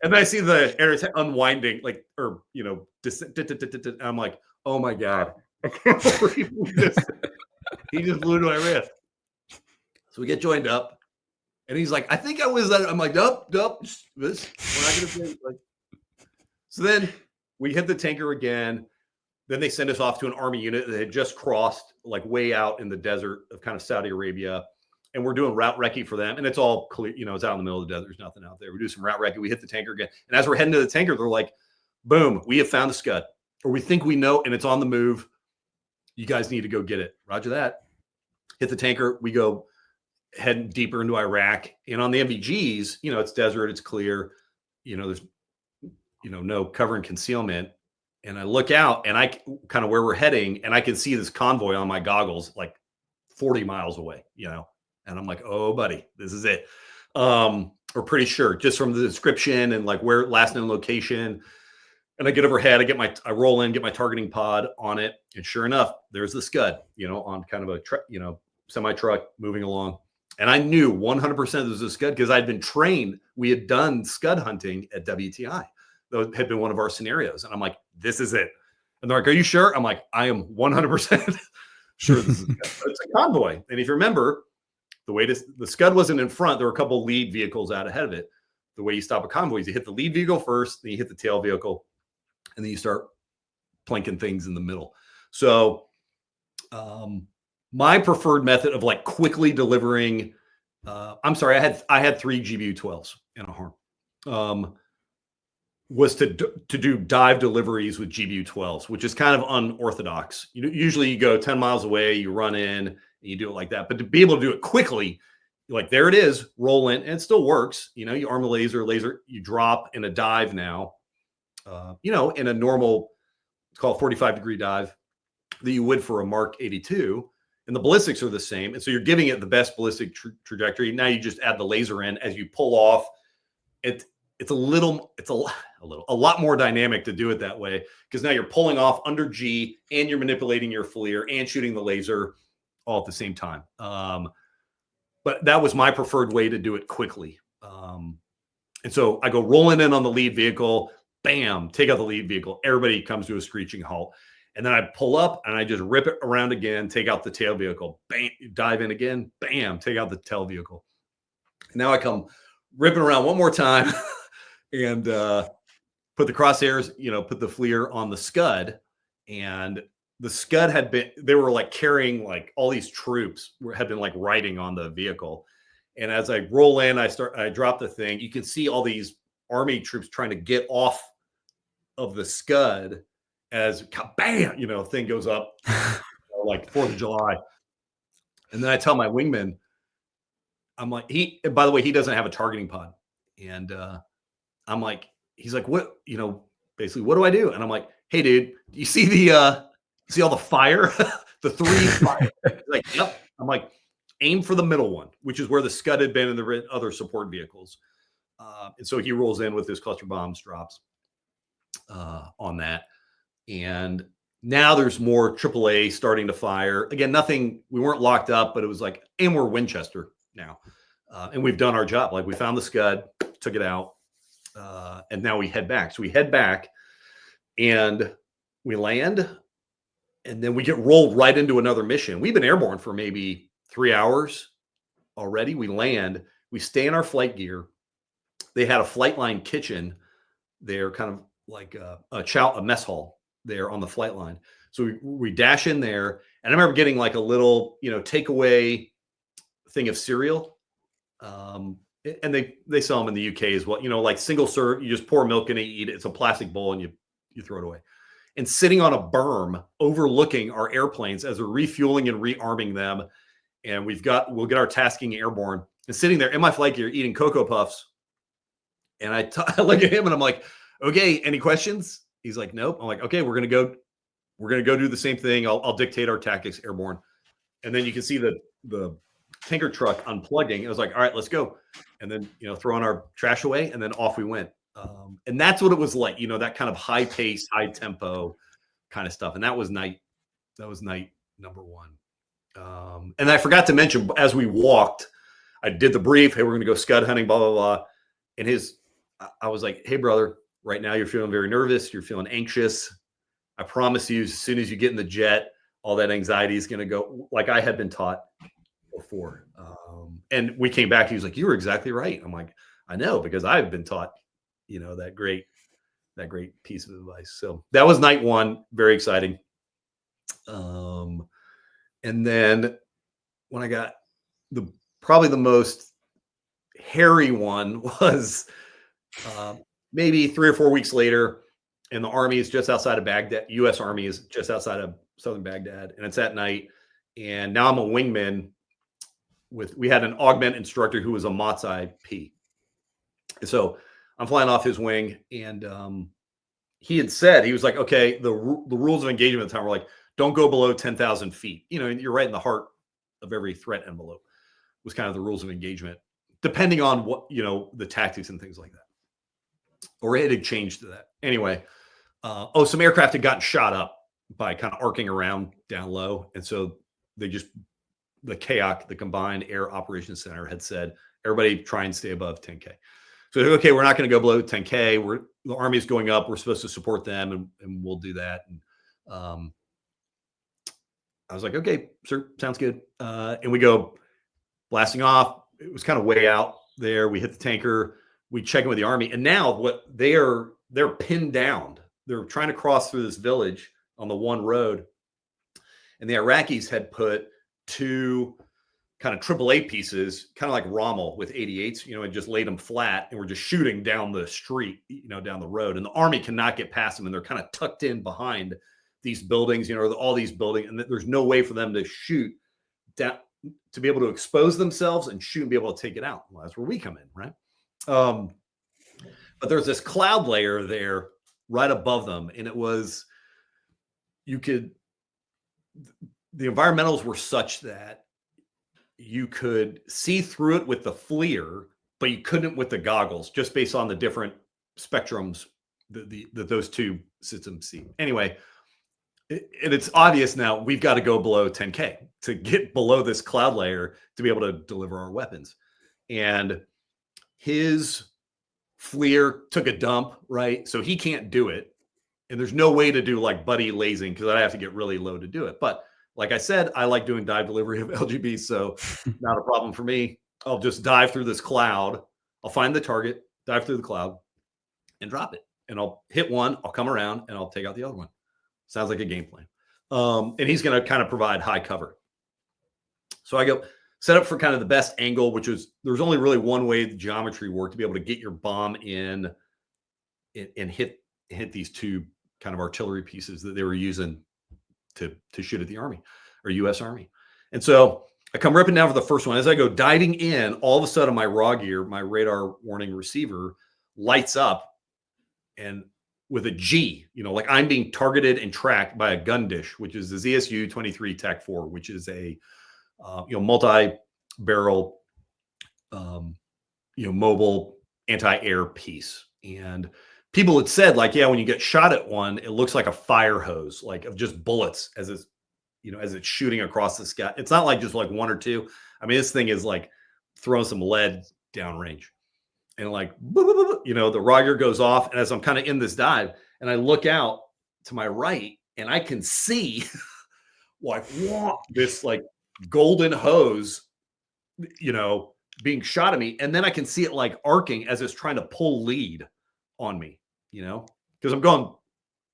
then I see the air attack unwinding, like, or, you know, and I'm like, oh my God, I can't believe this. He just blew to Iran. So we get joined up, and he's like, I think I was, I'm like, nope, we're not going to say, like, so then we hit the tanker again. Then they send us off to an army unit that had just crossed, like, way out in the desert of kind of Saudi Arabia. And we're doing route recce for them. And it's all clear, you know, it's out in the middle of the desert. There's nothing out there. We do some route recce. We hit the tanker again. And as we're heading to the tanker, they're like, Boom, we have found the Scud, or we think we know, and it's on the move. You guys need to go get it. Roger that. Hit the tanker. We go heading deeper into Iraq. And on the MVGs, you know, it's desert, it's clear, you know, there's, you know, no cover and concealment. And I look out and I kind of where we're heading, and I can see this convoy on my goggles, like 40 miles away, you know, and I'm like, oh, buddy, this is it. We're pretty sure just from the description and like where last known location. And I get overhead, I roll in, get my targeting pod on it. And sure enough, there's the Scud, you know, on kind of a you know, semi truck moving along. And I knew 100% this was a Scud because I'd been trained. We had done Scud hunting at WTI. That had been one of our scenarios. And I'm like, this is it. And they're like, are you sure? I'm like, I am 100% sure this is it's a convoy. And if you remember, the way the Scud wasn't in front, there were a couple of lead vehicles out ahead of it. The way you stop a convoy is you hit the lead vehicle first, then you hit the tail vehicle, and then you start planking things in the middle. So my preferred method of like quickly delivering, I'm sorry, I had 3 GBU-12s in a harm. Was to do dive deliveries with GBU-12s, which is kind of unorthodox. Usually you go 10 miles away, you run in, and you do it like that. But to be able to do it quickly, like there it is, roll in, and it still works. You know, you arm the laser, you drop in a dive now, you know, in a normal, it's called 45-degree dive that you would for a Mark 82. And the ballistics are the same. And so you're giving it the best ballistic trajectory. Now you just add the laser in as you pull off. It's a lot more dynamic to do it that way, because now you're pulling off under G and you're manipulating your FLIR and shooting the laser all at the same time. But that was my preferred way to do it quickly. And so I go rolling in on the lead vehicle, bam, take out the lead vehicle. Everybody comes to a screeching halt. And then I pull up and I just rip it around again, take out the tail vehicle, bam, dive in again, bam, take out the tail vehicle. And now I come ripping around one more time and put the crosshairs, you know, put the FLIR on the Scud. And the Scud they were like carrying like all these troops had been like riding on the vehicle. And as I roll in, I drop the thing. You can see all these Army troops trying to get off of the Scud as bam, you know, thing goes up like 4th of July. And then I tell my wingman, I'm like, by the way, he doesn't have a targeting pod. And I'm like, he's like, what, you know, basically, what do I do? And I'm like, hey, dude, you see see all the fire, the 3 fire? Like, yep. I'm like, aim for the middle one, which is where the Scud had been in the other support vehicles. And so he rolls in with his cluster bombs, drops on that. And now there's more AAA starting to fire. Again, nothing, we weren't locked up, but it was like, and we're Winchester now. And we've done our job. Like we found the Scud, took it out, and now we head back. So we head back and we land, and then we get rolled right into another mission. We've been airborne for maybe 3 hours already. We land, we stay in our flight gear. They had a flight line kitchen there, kind of like a mess hall there on the flight line. So we dash in there, and I remember getting like a little, you know, takeaway thing of cereal. And they sell them in the UK as well, you know, like single serve, you just pour milk in it, you eat it. It's a plastic bowl and you throw it away. And sitting on a berm overlooking our airplanes as we're refueling and rearming them. And we'll get our tasking airborne, and sitting there in my flight gear eating Cocoa Puffs. And I look at him and I'm like, okay, any questions? He's like, nope. I'm like, okay, we're going to go do the same thing. I'll dictate our tactics airborne. And then you can see the tanker truck unplugging. I was like, all right, let's go. And then, you know, throwing our trash away, and then off we went. And that's what it was like, you know, that kind of high pace, high tempo kind of stuff. And that was night number 1. And I forgot to mention, as we walked, I did the brief. Hey, we're going to go Scud hunting, blah, blah, blah. And I was like, hey, brother, right now you're feeling very nervous. You're feeling anxious. I promise you, as soon as you get in the jet, all that anxiety is going to go, like I had been taught before. And we came back. He was like, you were exactly right. I'm like, I know, because I've been taught, you know, that great piece of advice. So that was night 1. Very exciting. And then when I got probably the most hairy one was maybe 3 or 4 weeks later. and the Army is just outside of Baghdad. U.S. Army is just outside of southern Baghdad, and it's at night. And now I'm a wingman we had an Augmented instructor who was a Motsai P. And so I'm flying off his wing, and he had said, he was like, okay, the rules of engagement at the time were like, don't go below 10,000 feet. You know, you're right in the heart of every threat envelope was kind of the rules of engagement, depending on what, you know, the tactics and things like that. Or it had changed to that. Anyway, some aircraft had gotten shot up by kind of arcing around down low. And so they just, the CAOC, the Combined Air Operations Center, had said, everybody try and stay above 10K. So, okay, we're not going to go below 10K. The Army's going up. We're supposed to support them, and we'll do that. And I was like, okay, sir, sounds good. And we go blasting off. It was kind of way out there. We hit the tanker. We check in with the Army. And now what they're pinned down. They're trying to cross through this village on the one road. And the Iraqis had put 2 kind of AAA pieces, kind of like Rommel with 88s, you know, and just laid them flat, and we're just shooting down the street, you know, down the road. And the Army cannot get past them, and they're kind of tucked in behind these buildings, you know, all these buildings, and there's no way for them to shoot down, to be able to expose themselves and shoot and be able to take it out. Well, that's where we come in, right? But there's this cloud layer there right above them, and it was, the environmentals were such that you could see through it with the FLIR, but you couldn't with the goggles, just based on the different spectrums that those 2 systems see. Anyway, it's obvious now we've got to go below 10K to get below this cloud layer to be able to deliver our weapons. And his FLIR took a dump, right? So he can't do it. And there's no way to do like buddy lasing, because I'd have to get really low to do it. But like I said, I like doing dive delivery of LGB, so not a problem for me. I'll just dive through this cloud. I'll find the target, dive through the cloud, and drop it. And I'll hit one, I'll come around, and I'll take out the other one. Sounds like a game plan. And he's going to kind of provide high cover. So I go set up for kind of the best angle, which is, there's only really one way the geometry worked to be able to get your bomb in and hit these 2 kind of artillery pieces that they were using to shoot at the Army or U.S. Army. And so I come ripping down for the first one. As I go diving in, all of a sudden my raw gear, my radar warning receiver, lights up, and with a G, you know, like I'm being targeted and tracked by a gun dish, which is the ZSU 23 TAC 4, which is a multi-barrel mobile anti-air piece. And people had said, like, yeah, when you get shot at one, it looks like a fire hose, like of just bullets as it's, you know, as it's shooting across the sky. It's not like just like 1 or 2. I mean, this thing is like throwing some lead downrange, and like, you know, the raw gear goes off. And as I'm kind of in this dive, and I look out to my right, and I can see like this like golden hose, you know, being shot at me. And then I can see it like arcing as it's trying to pull lead on me, you know, because I'm going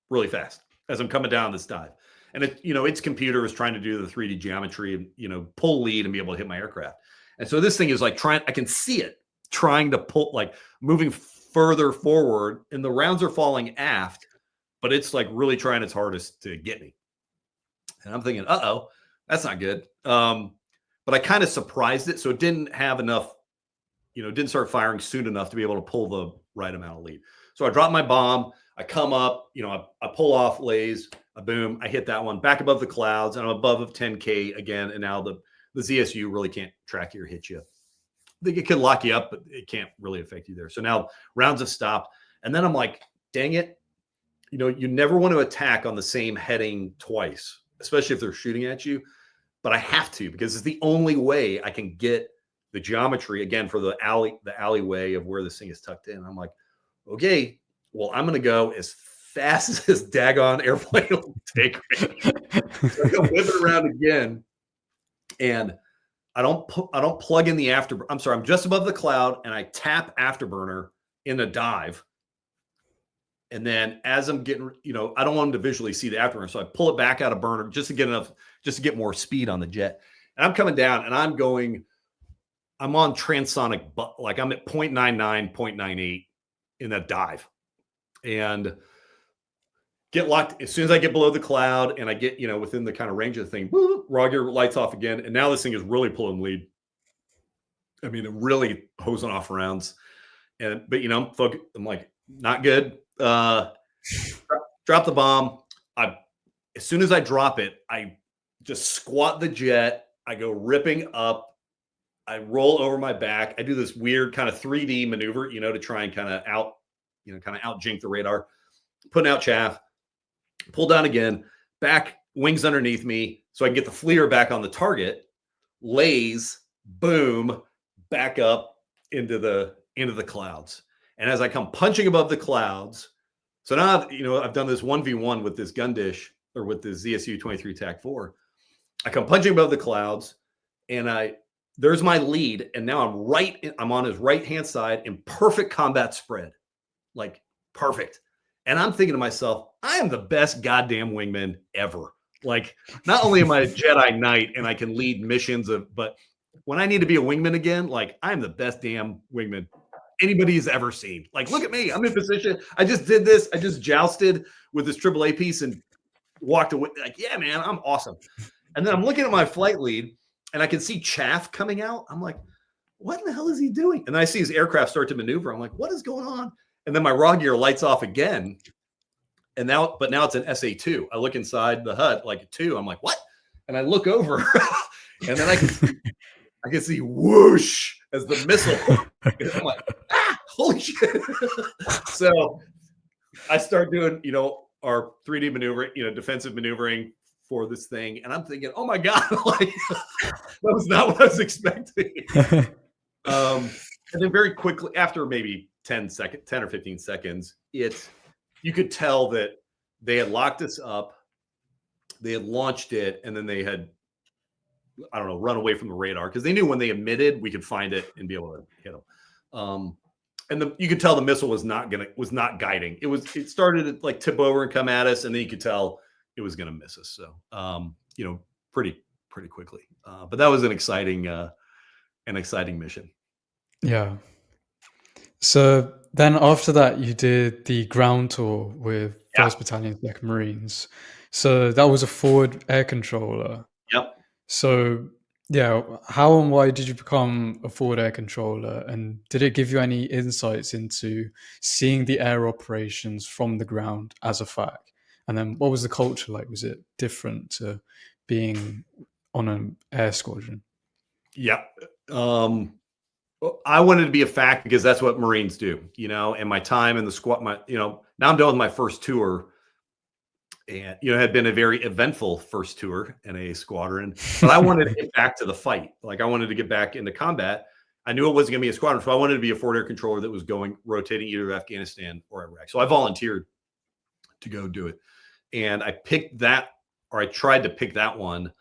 really fast as I'm coming down this dive. And it, you know, its computer is trying to do the 3D geometry and, you know, pull lead and be able to hit my aircraft. And so this thing is like I can see it trying to pull, like moving further forward, and the rounds are falling aft, but it's like really trying its hardest to get me. And I'm thinking, uh-oh, that's not good. But I kind of surprised it. So it didn't have enough, you know, didn't start firing soon enough to be able to pull the right amount of lead. So I drop my bomb, I come up, you know, I pull off lays, a boom, I hit that one back above the clouds, and I'm above of 10K again. And now the ZSU really can't track you or hit you. I think it could lock you up, but it can't really affect you there. So now rounds have stopped. And then I'm like, dang it. You know, you never want to attack on the same heading twice, especially if they're shooting at you. But I have to, because it's the only way I can get the geometry again for the alleyway of where this thing is tucked in. I'm like, okay, well, I'm going to go as fast as this daggone airplane will take me. So I go whipping around again, and I don't plug in the afterburner. I'm sorry, I'm just above the cloud, and I tap afterburner in a dive. And then as I'm getting, you know, I don't want them to visually see the afterburner, so I pull it back out of burner just to get more speed on the jet. And I'm coming down, and I'm on transonic, like I'm at 0.99, 0.98 in that dive. And get locked. As soon as I get below the cloud and I get, within the kind of range of the thing, boop, raw gear lights off again. And now this thing is really pulling lead. I mean, it really hosing off rounds. But I'm like, not good. Drop the bomb. As soon as I drop it, I just squat the jet. I go ripping up. I roll over my back. I do this weird kind of 3D maneuver, to try and kind of out jink the radar, putting out chaff, pull down again, back wings underneath me. So I can get the FLIR back on the target, lays, boom, back up into the clouds. And as I come punching above the clouds, so now I've done this 1v1 with this gun dish, or with the ZSU-23 TAC-4. I come punching above the clouds, and there's my lead, and now I'm on his right-hand side in perfect combat spread, like perfect. And I'm thinking to myself, I am the best goddamn wingman ever. Like, not only am I a Jedi Knight and I can lead missions but when I need to be a wingman again, like, I'm the best damn wingman anybody's ever seen. Like, look at me. I'm in position. I just did this. I just jousted with this AAA piece and walked away. Like, yeah, man, I'm awesome. And then I'm looking at my flight lead and I can see chaff coming out. I'm like, what in the hell is he doing? And then I see his aircraft start to maneuver. I'm like, what is going on? And then my raw gear lights off again. But now it's an SA-2. I look inside the HUD like a 2. I'm like, what? And I look over and then I can see whoosh as the missile. And I'm like, holy shit. So I start doing, our 3D maneuvering, defensive maneuvering for this thing. And I'm thinking, oh my God, like, that was not what I was expecting. And then very quickly, after maybe 10 or 15 seconds, you could tell that they had locked us up, they had launched it, and then they had, I don't know, run away from the radar, because they knew when they emitted, we could find it and be able to hit them. And you could tell the missile was not guiding. It started to like tip over and come at us, and then you could tell it was going to miss us. So, pretty quickly. But that was an exciting mission.
Yeah. So then after that, you did the ground tour with 1st Battalion, 2nd Marines. So that was a forward air controller.
Yep.
So yeah, how and why did you become a forward air controller? And did it give you any insights into seeing the air operations from the ground as a FAC? And then what was the culture like? Was it different to being on an air squadron?
Yeah. I wanted to be a FAC because that's what Marines do, and my time in the squad, now I'm done with my first tour, and, it had been a very eventful first tour in a squadron, but I wanted to get back to the fight. Like, I wanted to get back into combat. I knew it wasn't going to be a squadron, so I wanted to be a forward air controller that was rotating either Afghanistan or Iraq. So I volunteered to go do it. And I picked that, or I tried to pick that one.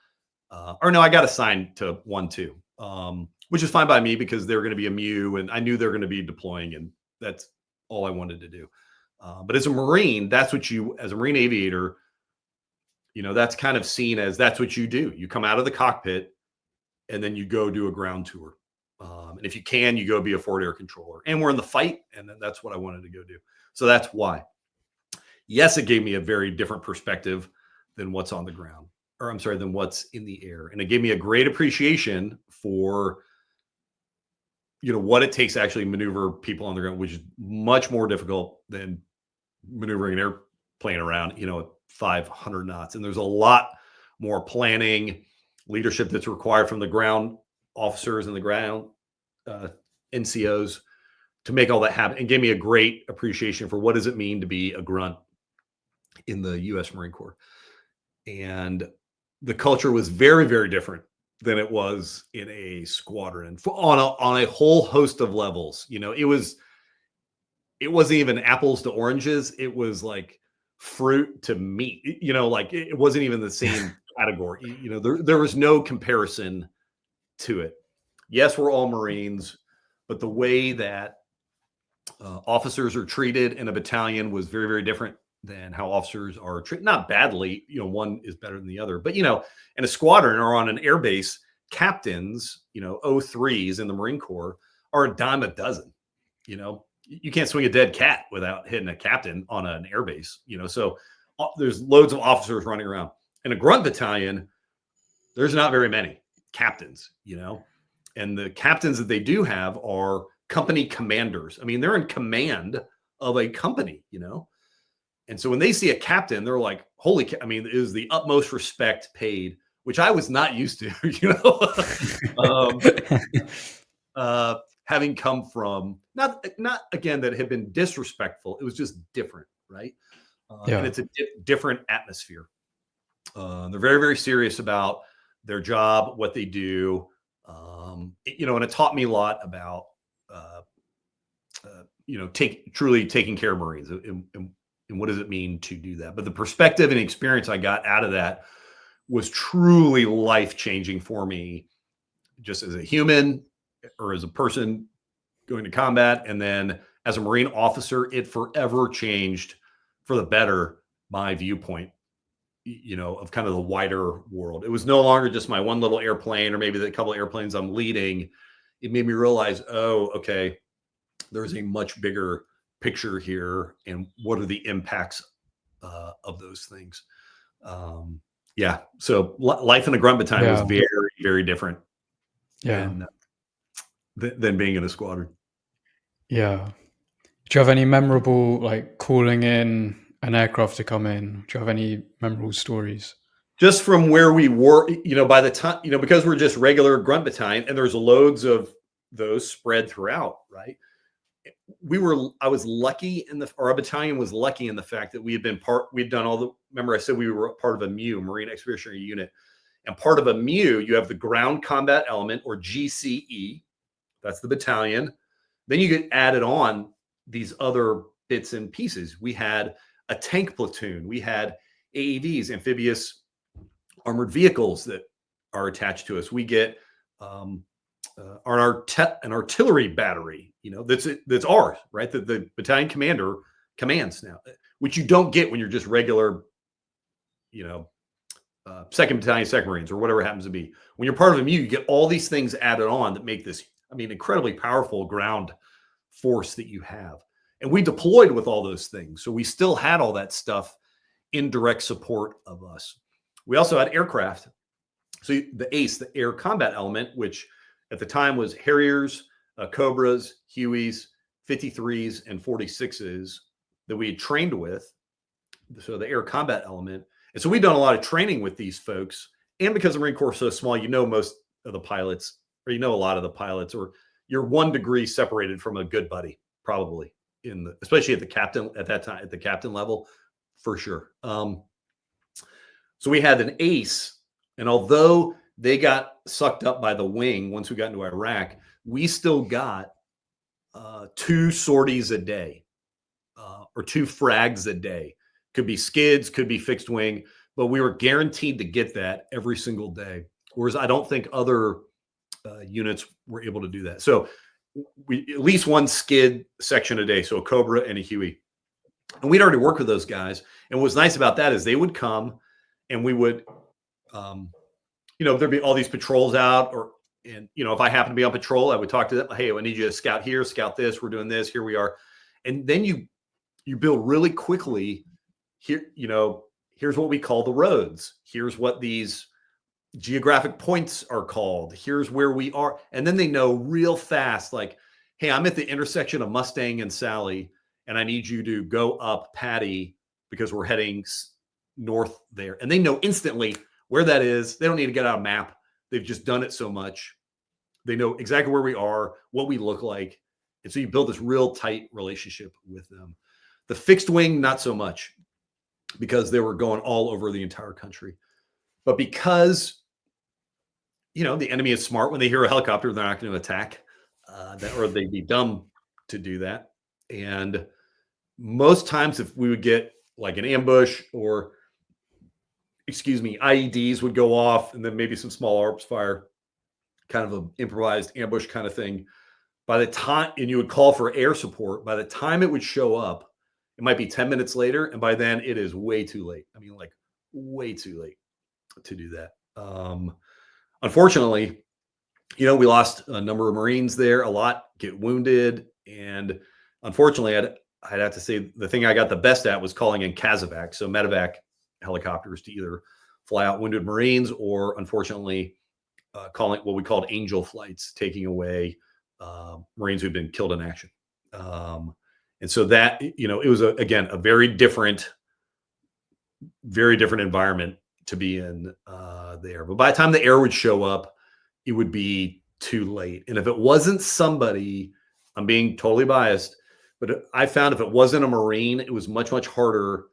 I got assigned to 1-2, which is fine by me because they were going to be a MU, and I knew they were going to be deploying, and that's all I wanted to do. But as a Marine, as a Marine Aviator, that's kind of seen as that's what you do. You come out of the cockpit and then you go do a ground tour. And if you can, you go be a forward air controller. And we're in the fight, and that's what I wanted to go do. So that's why. Yes, it gave me a very different perspective than what's on the ground, than what's in the air. And it gave me a great appreciation for what it takes to actually maneuver people on the ground, which is much more difficult than maneuvering an airplane around, at 500 knots. And there's a lot more planning, leadership that's required from the ground officers and the ground NCOs to make all that happen. And gave me a great appreciation for what does it mean to be a grunt in the U.S. Marine Corps. And the culture was very, very different than it was in a squadron on a whole host of levels. It wasn't even apples to oranges. It was like fruit to meat, like it wasn't even the same category. There was no comparison to it. Yes, we're all Marines, but the way that officers are treated in a battalion was very, very different than how officers are treated. Not badly, one is better than the other, but in a squadron or on an airbase, captains, O3s in the Marine Corps are a dime a dozen. You can't swing a dead cat without hitting a captain on an airbase, so there's loads of officers running around. In a grunt battalion, there's not very many captains, you know, and the captains that they do have are company commanders. I mean, they're in command of a company, you know, and so when they see a captain, they're like, holy, I mean, it is the utmost respect paid, which I was not used to, you know, having come from not again, that had been disrespectful. It was just different. Right. And it's a different atmosphere. They're very, very serious about their job, what they do, you know, and it taught me a lot about, you know, truly taking care of Marines and what does it mean to do that. But the perspective and experience I got out of that was truly life-changing for me, just as a human or as a person going to combat. And then as a Marine officer, it forever changed for the better my viewpoint, you know, of kind of the wider world. It was no longer just my one little airplane or maybe the couple of airplanes I'm leading. It made me realize, oh, okay, there's a much bigger picture here, and what are the impacts of those things. Yeah, so life in a grunt battalion was very, very different than being in a squadron.
Yeah. Do you have any memorable, like, calling in an aircraft to come in? Do you have any memorable stories?
Just from where we were, you know, by the time, you know, because we're just regular grunt battalion and there's loads of those spread throughout, right? I was lucky our battalion was lucky in the fact that we'd done all the, remember I said we were part of a MU, Marine Expeditionary Unit, and part of a MU, you have the ground combat element, or GCE, that's the battalion. Then you get added on these other bits and pieces. We had a tank platoon, we had AAVs, amphibious armored vehicles that are attached to us. We get an artillery battery, you know, that's ours, right? That the battalion commander commands now, which you don't get when you're just regular, you know, 2nd Battalion, 2nd Marines, or whatever it happens to be. When you're part of a MU, you get all these things added on that make this, I mean, incredibly powerful ground force that you have. And we deployed with all those things. So we still had all that stuff in direct support of us. We also had aircraft. So the ACE, the air combat element, which at the time was Harriers, Cobras, Hueys, 53s, and 46s that we had trained with. So the air combat element. And so we've done a lot of training with these folks. And because the Marine Corps is so small, you know most of the pilots, or you know a lot of the pilots, or you're 1 degree separated from a good buddy, probably, especially at the captain, at that time, at the captain level, for sure. So we had an ACE, and although they got sucked up by the wing once we got into Iraq, we still got 2 sorties a day, or 2 frags a day. Could be skids, could be fixed wing, but we were guaranteed to get that every single day. Whereas I don't think other units were able to do that. So we at least 1 skid section a day, so a Cobra and a Huey. And we'd already worked with those guys. And what was nice about that is they would come and we would, you know, there'd be all these patrols out, and, you know, if I happened to be on patrol, I would talk to them. Hey, I need you to scout here, scout this. We're doing this. Here we are. And then you build really quickly here, you know, here's what we call the roads. Here's what these geographic points are called. Here's where we are. And then they know real fast, like, hey, I'm at the intersection of Mustang and Sally, and I need you to go up Patty because we're heading north there. And they know instantly where that is. They don't need to get out a map. They've just done it so much. They know exactly where we are, what we look like. And so you build this real tight relationship with them. The fixed wing, not so much, because they were going all over the entire country. But because, you know, the enemy is smart, when they hear a helicopter, they're not going to attack, or they'd be dumb to do that. And most times if we would get like an ambush, or, excuse me, IEDs would go off, and then maybe some small arms fire, kind of an improvised ambush kind of thing. By the time, and you would call for air support, by the time it would show up, it might be 10 minutes later. And by then it is way too late. I mean, like way too late to do that. Unfortunately, you know, we lost a number of Marines there, a lot get wounded. And unfortunately, I'd have to say the thing I got the best at was calling in CASEVAC, so medevac helicopters to either fly out wounded Marines or, unfortunately, calling what we called angel flights, taking away Marines who've been killed in action. And so that, it was, again, a very different environment to be in there. But by the time the air would show up, it would be too late. And if it wasn't somebody, I'm being totally biased, but I found if it wasn't a Marine, it was much, much harder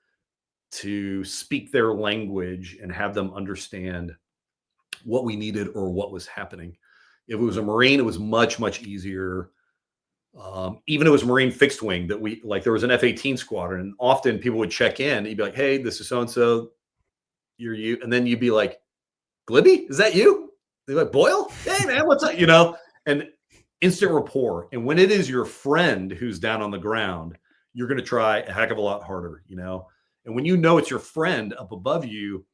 to speak their language and have them understand what we needed or what was happening. If it was a Marine, it was much, much easier. Even if it was Marine fixed wing that there was an F-18 squadron, and often people would check in. You'd be like, hey, this is so-and-so, you're you. And then you'd be like, Glibby, is that you? They're like, Boyle? Hey, man, what's up? And instant rapport. And when it is your friend who's down on the ground, you're going to try a heck of a lot harder, And when it's your friend up above you,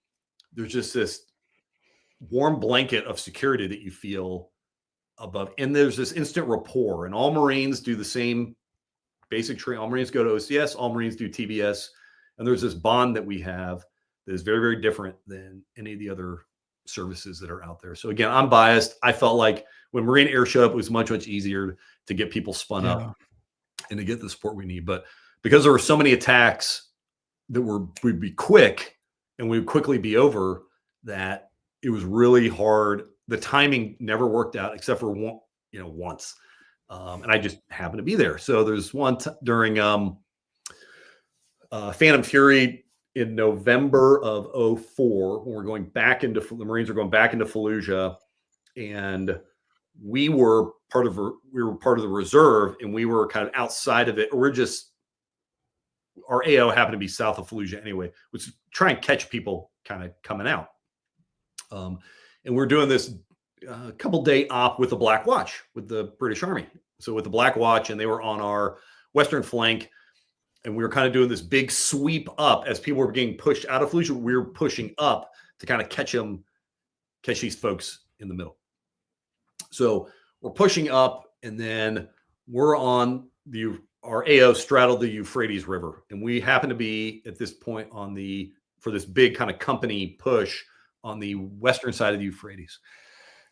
there's just this warm blanket of security that you feel above. And there's this instant rapport. And all Marines do the same basic training. All Marines go to OCS. All Marines do TBS. And there's this bond that we have that is very, very different than any of the other services that are out there. So again, I'm biased. I felt like when Marine Air showed up, it was much, much easier to get people spun up and to get the support we need. But because there were so many attacks that would be quick and we would quickly be over, that it was really hard. The timing never worked out except for once. And I just happened to be there. So there's one during Phantom Fury in November of 2004, when the Marines were going back into Fallujah, and we were part of the reserve, and we were kind of outside of it. Our AO happened to be south of Fallujah anyway, which is try and catch people kind of coming out. And we're doing this couple-day op with the Black Watch, with the British Army. So with the Black Watch, and they were on our western flank, and we were kind of doing this big sweep up as people were getting pushed out of Fallujah. We were pushing up to kind of catch these folks in the middle. So we're pushing up, and then we're on our AO straddled the Euphrates River, and we happen to be at this point for this big kind of company push on the western side of the Euphrates.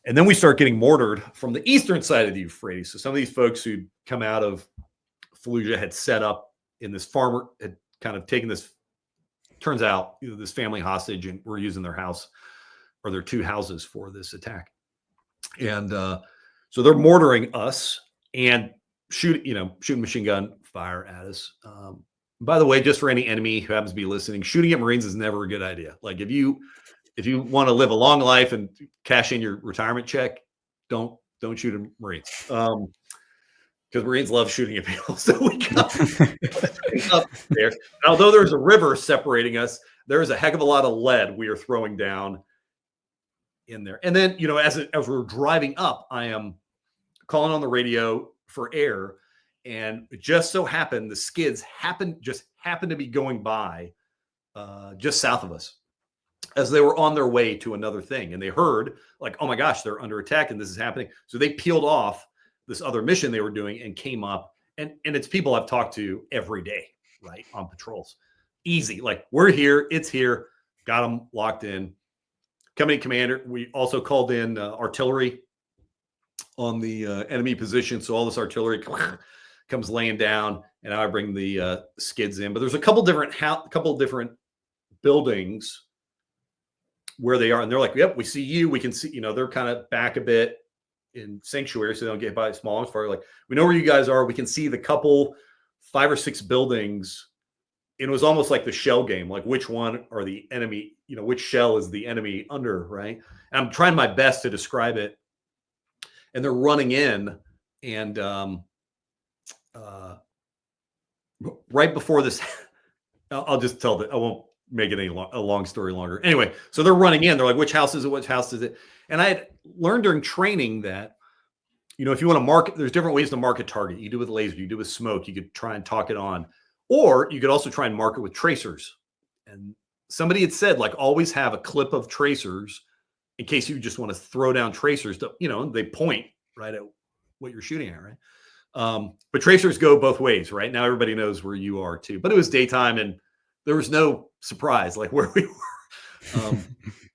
And then we start getting mortared from the eastern side of the Euphrates. So some of these folks who'd come out of Fallujah had set up in this farmer, had kind of taken this, turns out, this family hostage, and we're using their house or their two houses for this attack. And so they're mortaring us and shooting machine gun fire at us. By the way, just for any enemy who happens to be listening, shooting at Marines is never a good idea. Like if you want to live a long life and cash in your retirement check, don't shoot at Marines. Because Marines love shooting at people. So we got up there. And although there's a river separating us, there's a heck of a lot of lead we are throwing down in there. And then, as we're driving up, I am calling on the radio for air. And it just so happened the skids happened to be going by just south of us as they were on their way to another thing. And they heard like, oh my gosh, they're under attack and this is happening. So they peeled off this other mission they were doing and came up. And it's people I've talked to every day, right, on patrols. Easy. Like, we're here. It's here. Got them locked in. Company commander, we also called in artillery on the enemy position. So all this artillery comes laying down, and I bring the skids in. But there's a couple different buildings where they are, and they're like, yep, we see you. We can see, they're kind of back a bit in sanctuary, so they don't get by small arms fire. Like, we know where you guys are. We can see the 5 or 6 buildings. It was almost like the shell game, like which one are the enemy, which shell is the enemy under, right? And I'm trying my best to describe it. And they're running in, and right before this, I'll just tell that I won't make it a long story longer. Anyway, so they're running in. They're like, which house is it? Which house is it? And I had learned during training that, if you want to market, there's different ways to market target. You do with laser, you do with smoke. You could try and talk it on. Or you could also try and market with tracers. And somebody had said, like, always have a clip of tracers in case you just want to throw down tracers to, they point right at what you're shooting at, right? But tracers go both ways, right? Now everybody knows where you are too. But it was daytime and there was no surprise like where we were.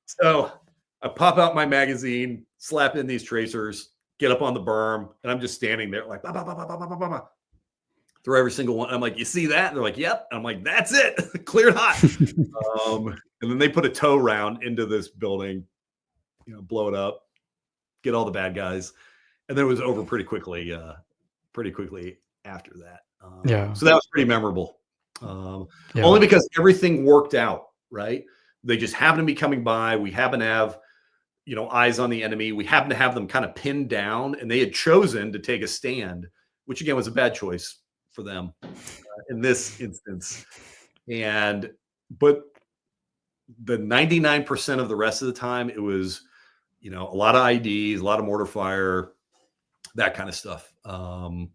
So I pop out my magazine, slap in these tracers, get up on the berm, and I'm just standing there like, bah, bah, bah, bah, bah, bah, bah, bah. Through every single one. I'm like, you see that? And they're like, yep. And I'm like, that's it. Cleared hot. And then they put a tow round into this building, blow it up, get all the bad guys. And then it was over pretty quickly after that.
Yeah.
So that was pretty memorable. Only because everything worked out, right? They just happen to be coming by. We happen to have, eyes on the enemy. We happen to have them kind of pinned down, and they had chosen to take a stand, which again was a bad choice for them in this instance. But the 99% of the rest of the time, it was, a lot of IDs, a lot of mortar fire, that kind of stuff, and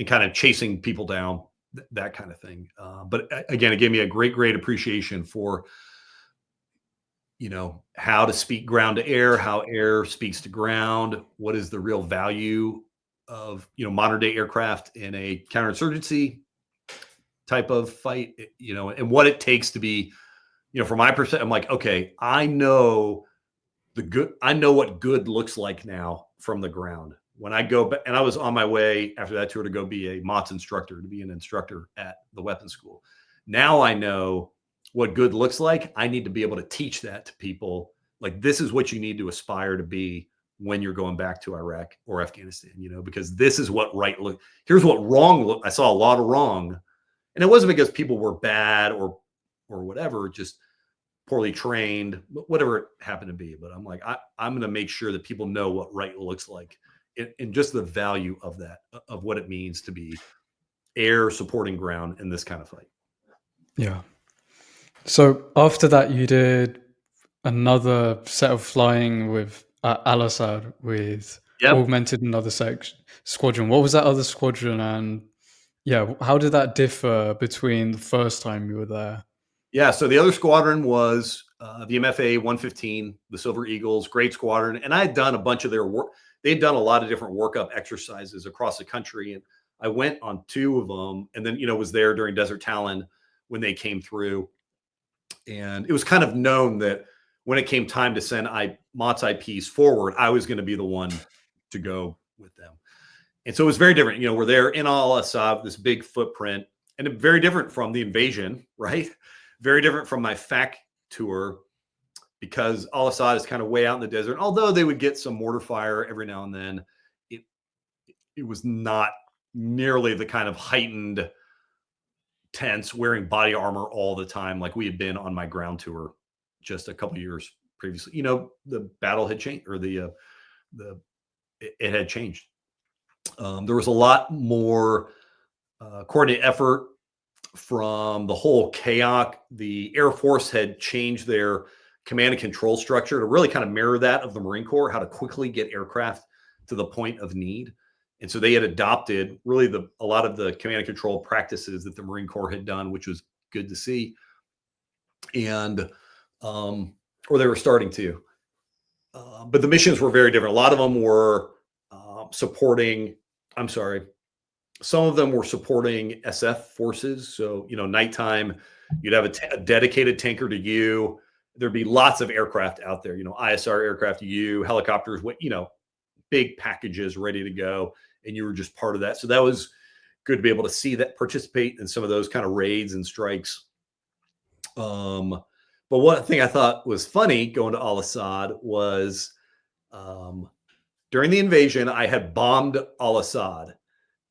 kind of chasing people down, that kind of thing. But again, it gave me a great appreciation for, how to speak ground to air, how air speaks to ground, what is the real value of, modern day aircraft in a counterinsurgency type of fight, and what it takes to be, from my perspective, I'm like, okay, I know what good looks like now from the ground. When I go back, and I was on my way after that tour to go be a MOTS instructor, to be an instructor at the weapons school. Now I know what good looks like. I need to be able to teach that to people. Like, this is what you need to aspire to be when you're going back to Iraq or Afghanistan, because this is what right look. Here's what wrong look. I saw a lot of wrong, and it wasn't because people were bad or whatever, just poorly trained, whatever it happened to be. But I'm like, I'm going to make sure that people know what right looks like, and just the value of that, of what it means to be air supporting ground in this kind of fight.
Yeah. So after that, you did another set of flying with Al-Asad with Augmented, another squadron. What was that other squadron? And how did that differ between the first time you were there?
Yeah, so the other squadron was VMFA-115, the Silver Eagles, great squadron. And I had done a bunch of their work. They'd done a lot of different workup exercises across the country. And I went on 2 of them, and then, was there during Desert Talon when they came through. And it was kind of known that when it came time to send MOTS IPs forward, I was going to be the one to go with them. And so it was very different. We're there in Al-Asad, this big footprint, and very different from the invasion, right? Very different from my FAC tour, because Al-Asad is kind of way out in the desert. Although they would get some mortar fire every now and then, it was not nearly the kind of heightened, tense, wearing body armor all the time like we had been on my ground tour just a couple years previously. The battle had changed, or it had changed. There was a lot more coordinated effort from the whole CAOC. The Air Force had changed their command and control structure to really kind of mirror that of the Marine Corps, how to quickly get aircraft to the point of need. And so they had adopted really a lot of the command and control practices that the Marine Corps had done, which was good to see. And, or they were starting to. But the missions were very different. A lot of them were some of them were supporting SF forces. So, nighttime, you'd have a dedicated tanker to you. There'd be lots of aircraft out there, ISR aircraft to you, helicopters, big packages ready to go. And you were just part of that. So that was good to be able to see that, participate in some of those kind of raids and strikes. But one thing I thought was funny going to Al-Asad was during the invasion, I had bombed Al-Asad.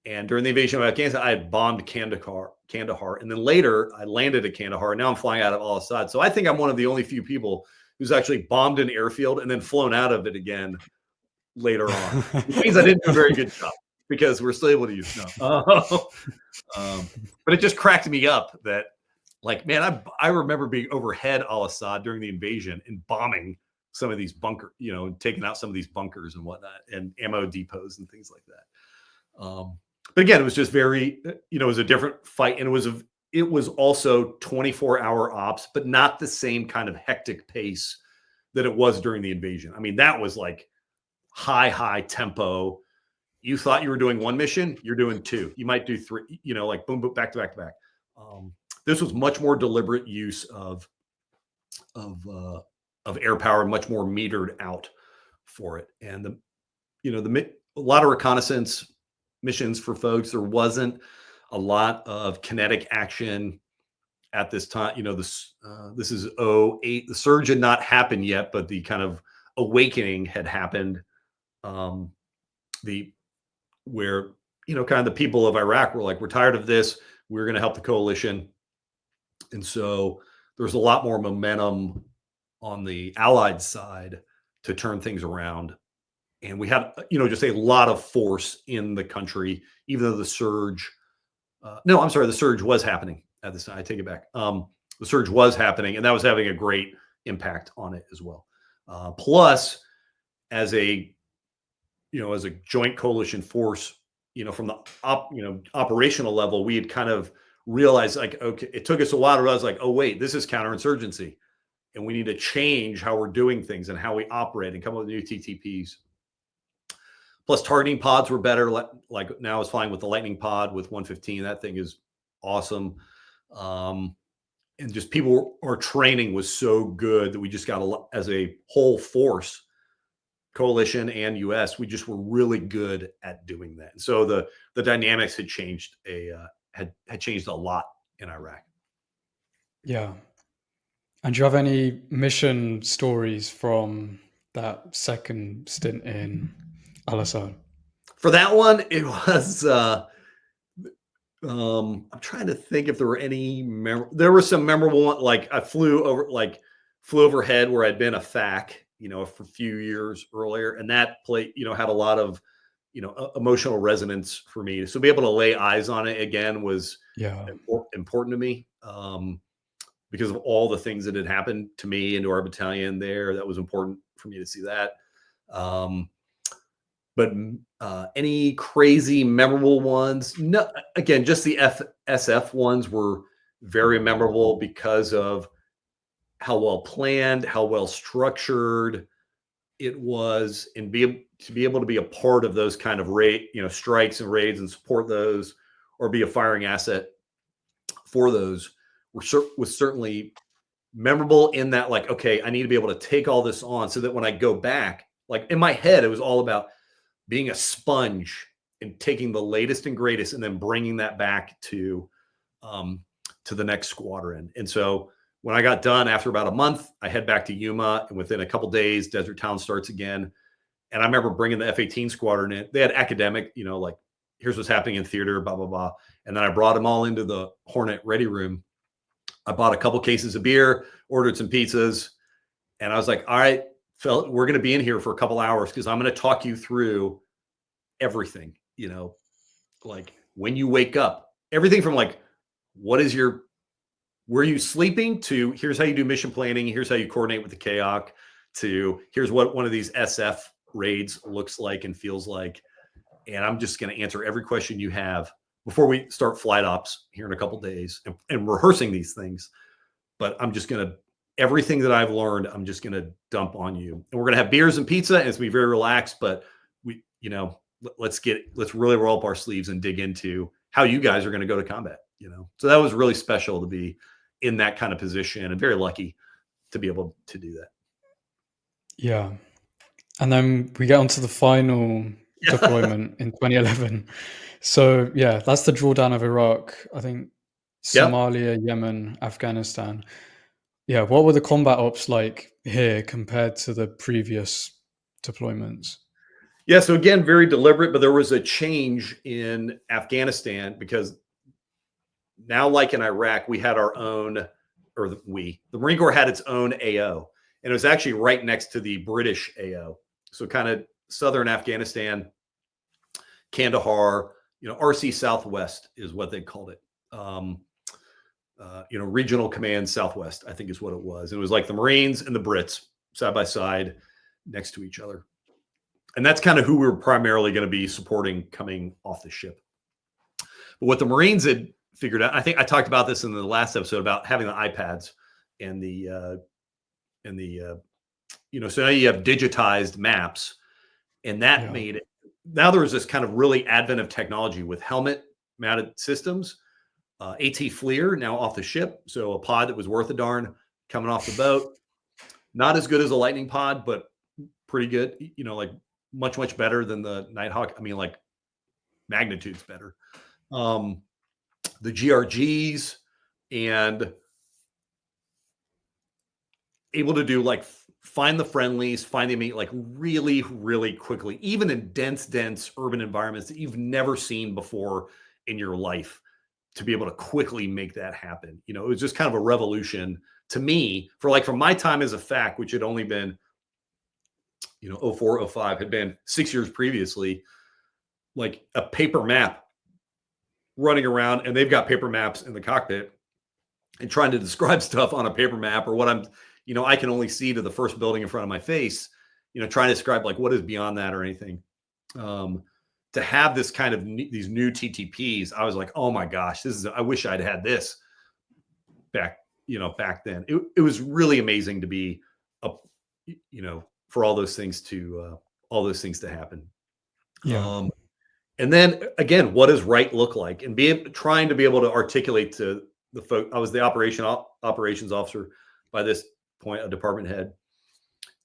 And during the invasion of Afghanistan, I had bombed Kandahar. And then later I landed at Kandahar. Now I'm flying out of Al-Asad. So I think I'm one of the only few people who's actually bombed an airfield and then flown out of it again later on. Which means I didn't do a very good job, because we're still able to use snow. But it just cracked me up that, like, man, I remember being overhead Al-Asad during the invasion and bombing some of these bunkers, and taking out some of these bunkers and whatnot, and ammo depots and things like that. But again, it was just very, it was a different fight, and it was also 24-hour ops, but not the same kind of hectic pace that it was during the invasion. I mean, that was like high tempo, you thought you were doing one mission, you're doing two. You might do three, like boom, boom, back to back to back. This was much more deliberate use of air power, much more metered out for it. And a lot of reconnaissance missions for folks. There wasn't a lot of kinetic action at this time. This is 08. The surge had not happened yet, but the kind of awakening had happened. Where kind of the people of Iraq were like, we're tired of this. We're going to help the coalition. And so there's a lot more momentum on the Allied side to turn things around. And we had, just a lot of force in the country, even though the surge, the surge was happening at this time. I take it back. The surge was happening, and that was having a great impact on it as well. Plus, as a joint coalition force, from the operational level, we had kind of realized, like, okay, it took us a while to realize, like, oh wait, this is counterinsurgency, and we need to change how we're doing things and how we operate and come up with new TTPs. Plus, targeting pods were better. Like now, I was flying with the Lightning pod with 115. That thing is awesome. And just our training was so good that we just got as a whole force, coalition and US, we just were really good at doing that. And so the dynamics had changed had changed a lot in Iraq.
Yeah. And do you have any mission stories from that second stint in Al-Asad?
For that one, it was I'm trying to think if there were any there were some memorable ones. Like I flew overhead where I'd been a FAC, for a few years earlier, and that had a lot of emotional resonance for me. So be able to lay eyes on it again was important to me, because of all the things that had happened to me and to our battalion there. That was important for me to see that. But any crazy memorable ones? No. Again, just the SF ones were very memorable because of how well planned, how well structured it was, and to be able to be a part of those kind of strikes and raids and support those, or be a firing asset for those, was certainly memorable in that, like, okay, I need to be able to take all this on so that when I go back, like in my head, it was all about being a sponge and taking the latest and greatest and then bringing that back to the next squadron. And so when I got done after about a month, I head back to Yuma, and within a couple days, Desert Town starts again. And I remember bringing the F-18 squadron in. They had academic, like, here's what's happening in theater, blah, blah, blah. And then I brought them all into the Hornet ready room. I bought a couple cases of beer, ordered some pizzas, and I was like, all right, Phil, we're going to be in here for a couple hours because I'm going to talk you through everything, like when you wake up, everything from like, where are you sleeping, to here's how you do mission planning, here's how you coordinate with the KOC, to here's what one of these SF raids looks like and feels like. And I'm just going to answer every question you have before we start flight ops here in a couple days and rehearsing these things. But I'm just going to, everything that I've learned, I'm just going to dump on you. And we're going to have beers and pizza, and it's going to be very relaxed, but let's really roll up our sleeves and dig into how you guys are going to go to combat, So that was really special to be in that kind of position, and very lucky to be able to do that.
Yeah. And then we get onto the final deployment in 2011. So yeah, that's the drawdown of Iraq. I think Somalia, Yemen, Afghanistan. Yeah, what were the combat ops like here compared to the previous deployments?
Yeah, so again, very deliberate, but there was a change in Afghanistan because now, like in Iraq, we had our own, the Marine Corps had its own AO, and it was actually right next to the British AO. So kind of southern Afghanistan, Kandahar, RC Southwest is what they called it. Regional Command Southwest, I think is what it was. It was like the Marines and the Brits side by side next to each other. And that's kind of who we were primarily going to be supporting coming off the ship. But what the Marines had figured out, I think I talked about this in the last episode about having the iPads and so now you have digitized maps, and that made it now there was this kind of really advent of technology with helmet mounted systems, AT FLIR now off the ship. So a pod that was worth a darn coming off the boat. Not as good as a Lightning pod, but pretty good, you know, like much, much better than the Nighthawk. I mean, like magnitudes better. The GRGs, and able to do like find the friendlies, find the enemy like really, really quickly, even in dense urban environments that you've never seen before in your life, to be able to quickly make that happen. You know, it was just kind of a revolution to me for like from my time as a FAC, which had only been, you know, 04, 05, had been 6 years previously, like a paper map running around, and they've got paper maps in the cockpit and trying to describe stuff on a paper map, or what I'm, you know, I can only see to the first building in front of my face, you know, trying to describe like what is beyond that or anything. To have this kind of these new TTPs, I was like, oh my gosh, this is, I wish I'd had this back, you know, back then. It was really amazing to be, you know, for all those things to happen.
Yeah.
And then again, what does right look like? And trying to be able to articulate to the folk. I was the operations officer by this point, a department head,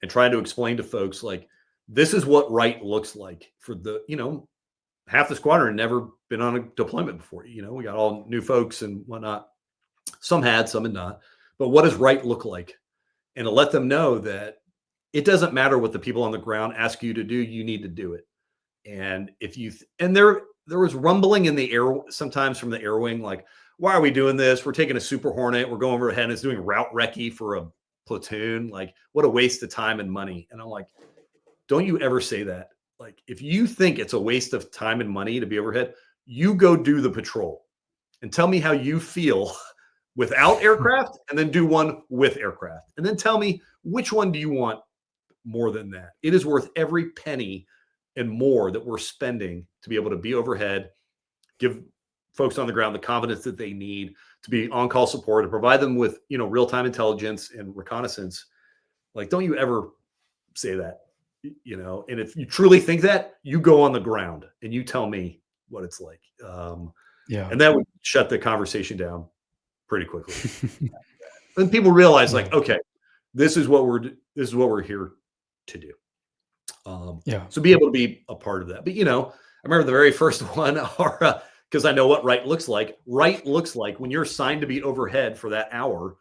and trying to explain to folks like, this is what right looks like for the, you know, half the squadron had never been on a deployment before. You know, we got all new folks and whatnot. Some had, some had not. But what does right look like? And to let them know that it doesn't matter what the people on the ground ask you to do, you need to do it. And if you, and there was rumbling in the air sometimes from the air wing, like, why are we doing this? We're taking a Super Hornet. We're going overhead and it's doing route recce for a platoon. Like, what a waste of time and money. And I'm like, don't you ever say that. Like, if you think it's a waste of time and money to be overhead, you go do the patrol and tell me how you feel without aircraft, and then do one with aircraft. And then tell me, which one do you want more than that? It is worth every penny and more that we're spending to be able to be overhead, give folks on the ground the confidence that they need to be on-call support, to provide them with, you know, real-time intelligence and reconnaissance. Like, don't you ever say that, you know? And if you truly think that, you go on the ground and you tell me what it's like.
Yeah.
And that would shut the conversation down pretty quickly. And people realize, like, okay, this is what we're here to do. So be able to be a part of that. But, you know, I remember the very first one, because I know what right looks like. Right looks like when you're assigned to be overhead for that hour,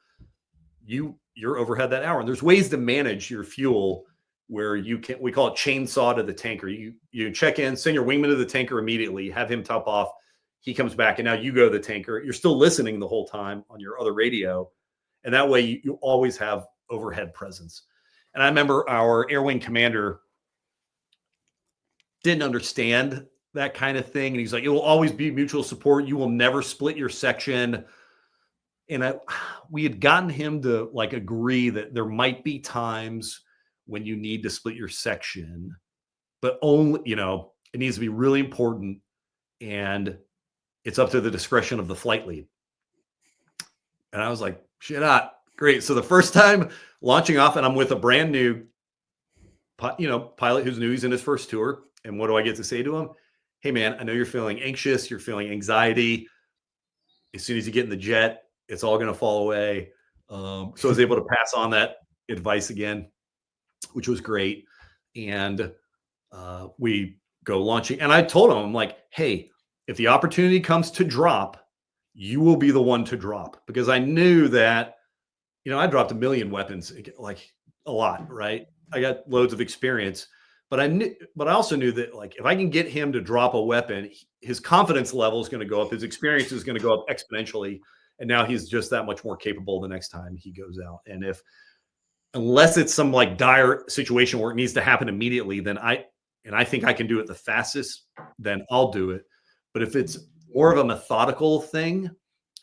you're overhead that hour. And there's ways to manage your fuel where you can, we call it chainsaw to the tanker. You check in, send your wingman to the tanker immediately, have him top off. He comes back, and now you go to the tanker. You're still listening the whole time on your other radio. And that way you always have overhead presence. And I remember our air wing commander didn't understand that kind of thing. And he's like, it will always be mutual support. You will never split your section. And we had gotten him to like agree that there might be times when you need to split your section, but only, you know, it needs to be really important. And it's up to the discretion of the flight lead. And I was like, shit out. Great. So the first time launching off, and I'm with a brand new, you know, pilot who's new, he's in his first tour. And what do I get to say to him? Hey man, I know you're feeling anxious. You're feeling anxiety. As soon as you get in the jet, it's all going to fall away. So I was able to pass on that advice again, which was great. And we go launching. And I told him, I'm like, hey, if the opportunity comes to drop, you will be the one to drop. Because I knew that, you know, I dropped 1 million weapons, like a lot, right? I got loads of experience, but I also knew that, like, if I can get him to drop a weapon, his confidence level is going to go up. His experience is going to go up exponentially. And now he's just that much more capable the next time he goes out. And unless it's some like dire situation where it needs to happen immediately, then I think I can do it the fastest, then I'll do it. But if it's more of a methodical thing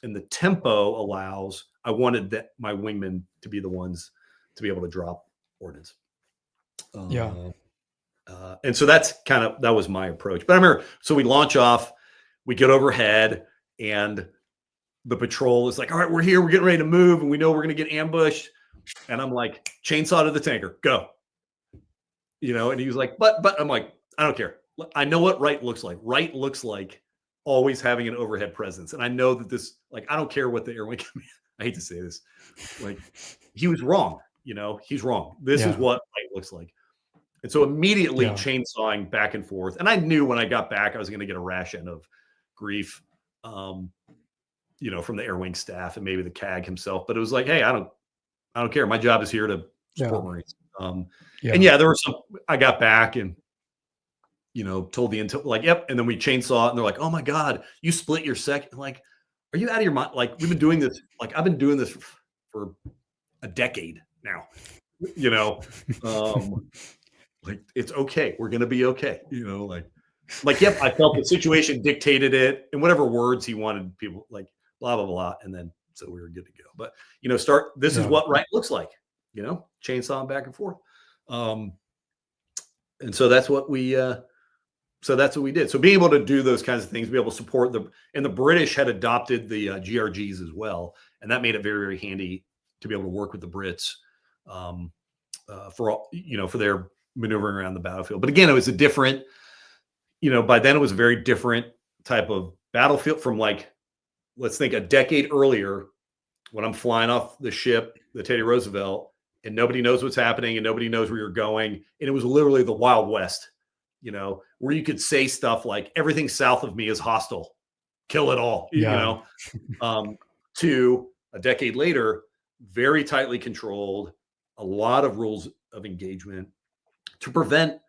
and the tempo allows, I wanted my wingmen to be the ones to be able to drop ordnance. And so that was my approach. But I remember, so we launch off, we get overhead, and the patrol is like, all right, we're here, we're getting ready to move, and we know we're going to get ambushed. And I'm like, chainsaw to the tanker, go. You know, and he was like, but I'm like, I don't care. I know what right looks like. Right looks like always having an overhead presence. And I know that this, like, I don't care what the airwing command, I hate to say this, like, he was wrong. He's wrong. This is what right looks like. And so immediately chainsawing back and forth. And I knew when I got back, I was going to get a ration of grief, from the air wing staff and maybe the CAG himself. But it was like, hey, I don't care. My job is here to support Marines. And there were some, I got back and, told the intel, like, yep. And then we chainsaw it and they're like, oh my God, you split your second. Like, are you out of your mind? Like, we've been doing this. Like, I've been doing this for a decade now, like, it's okay. We're going to be okay. Yep. I felt the situation dictated it in whatever words he wanted people, like, blah, blah, blah. And then, so we were good to go. But, this is what right looks like, chainsawing back and forth. And so that's what we did. So being able to do those kinds of things, be able to support and the British had adopted the GRGs as well. And that made it very, very handy to be able to work with the Brits for their maneuvering around the battlefield. But again, it was a different, by then it was a very different type of battlefield from, like, let's think a decade earlier when I'm flying off the ship, the Teddy Roosevelt, and nobody knows what's happening and nobody knows where you're going. And it was literally the Wild West, where you could say stuff like everything south of me is hostile, kill it all, to a decade later, very tightly controlled, a lot of rules of engagement to prevent,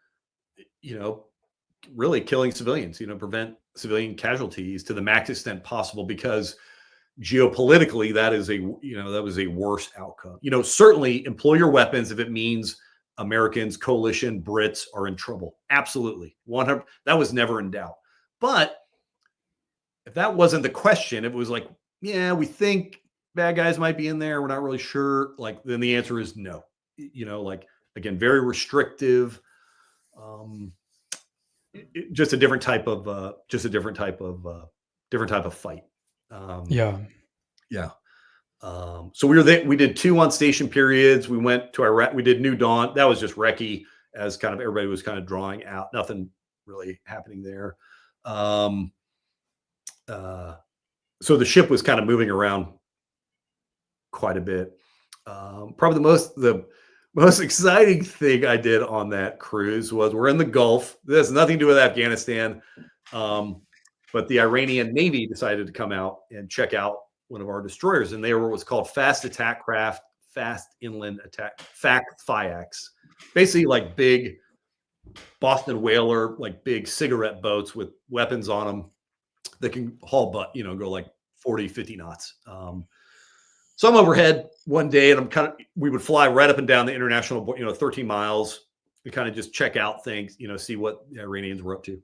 really killing civilians, prevent civilian casualties to the max extent possible, because geopolitically that was a worse outcome. Certainly employ your weapons if it means Americans, coalition, Brits are in trouble. Absolutely. 100. That was never in doubt. But if that wasn't the question, if it was like, yeah, we think bad guys might be in there, we're not really sure, like, then the answer is no. Again, very restrictive, just a different type of fight. So we were there. We did 2 on station periods. We went to Iraq. We did New Dawn. That was just recce, as kind of everybody was kind of drawing out. Nothing really happening there. So the ship was kind of moving around quite a bit. Probably the most exciting thing I did on that cruise was we're in the Gulf. This has nothing to do with Afghanistan. But the Iranian Navy decided to come out and check out one of our destroyers. And they were what's called fast attack craft, fast inland attack, FAC-FIACs. Basically like big Boston whaler, like big cigarette boats with weapons on them that can haul butt, go like 40, 50 knots. So I'm overhead one day and we would fly right up and down the international, 13 miles and kind of just check out things, see what the Iranians were up to.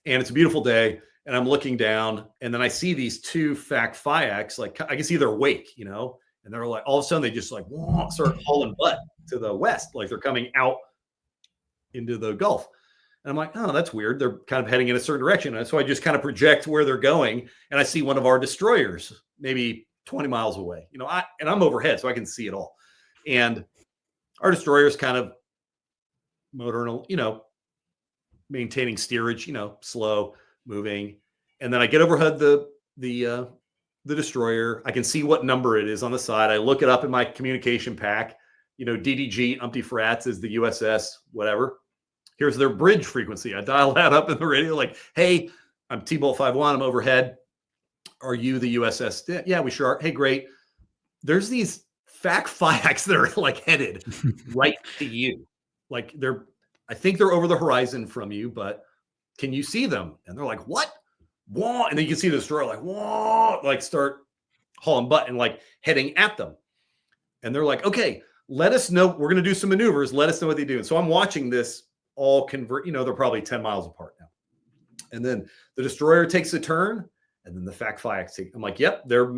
And it's a beautiful day and I'm looking down and then I see these 2 FAC-FIACs, like I can see they're awake, and they're like, all of a sudden they just like start hauling butt to the west. Like they're coming out into the Gulf. And I'm like, oh, that's weird. They're kind of heading in a certain direction. And so I just kind of project where they're going. And I see one of our destroyers, maybe 20 miles away, and I'm overhead, so I can see it all. And our destroyer's kind of motoring, maintaining steerage, slow moving. And then I get overhead the destroyer. I can see what number it is on the side. I look it up in my communication pack, DDG, Umpty Frats is the USS, whatever. Here's their bridge frequency. I dial that up in the radio, like, hey, I'm T-Bolt 51. I'm overhead. Are you the USS? Yeah, we sure are. Hey, great. There's these FAC-FIACs that are like headed right to you. Like I think they're over the horizon from you, but can you see them? And they're like, what? Whoa. And then you can see the destroyer like, whoa, like start hauling butt and like heading at them. And they're like, okay, let us know. We're going to do some maneuvers. Let us know what they do. And so I'm watching this all convert, they're probably 10 miles apart now. And then the destroyer takes a turn and then the FAC-FIACs take, I'm like, yep, they're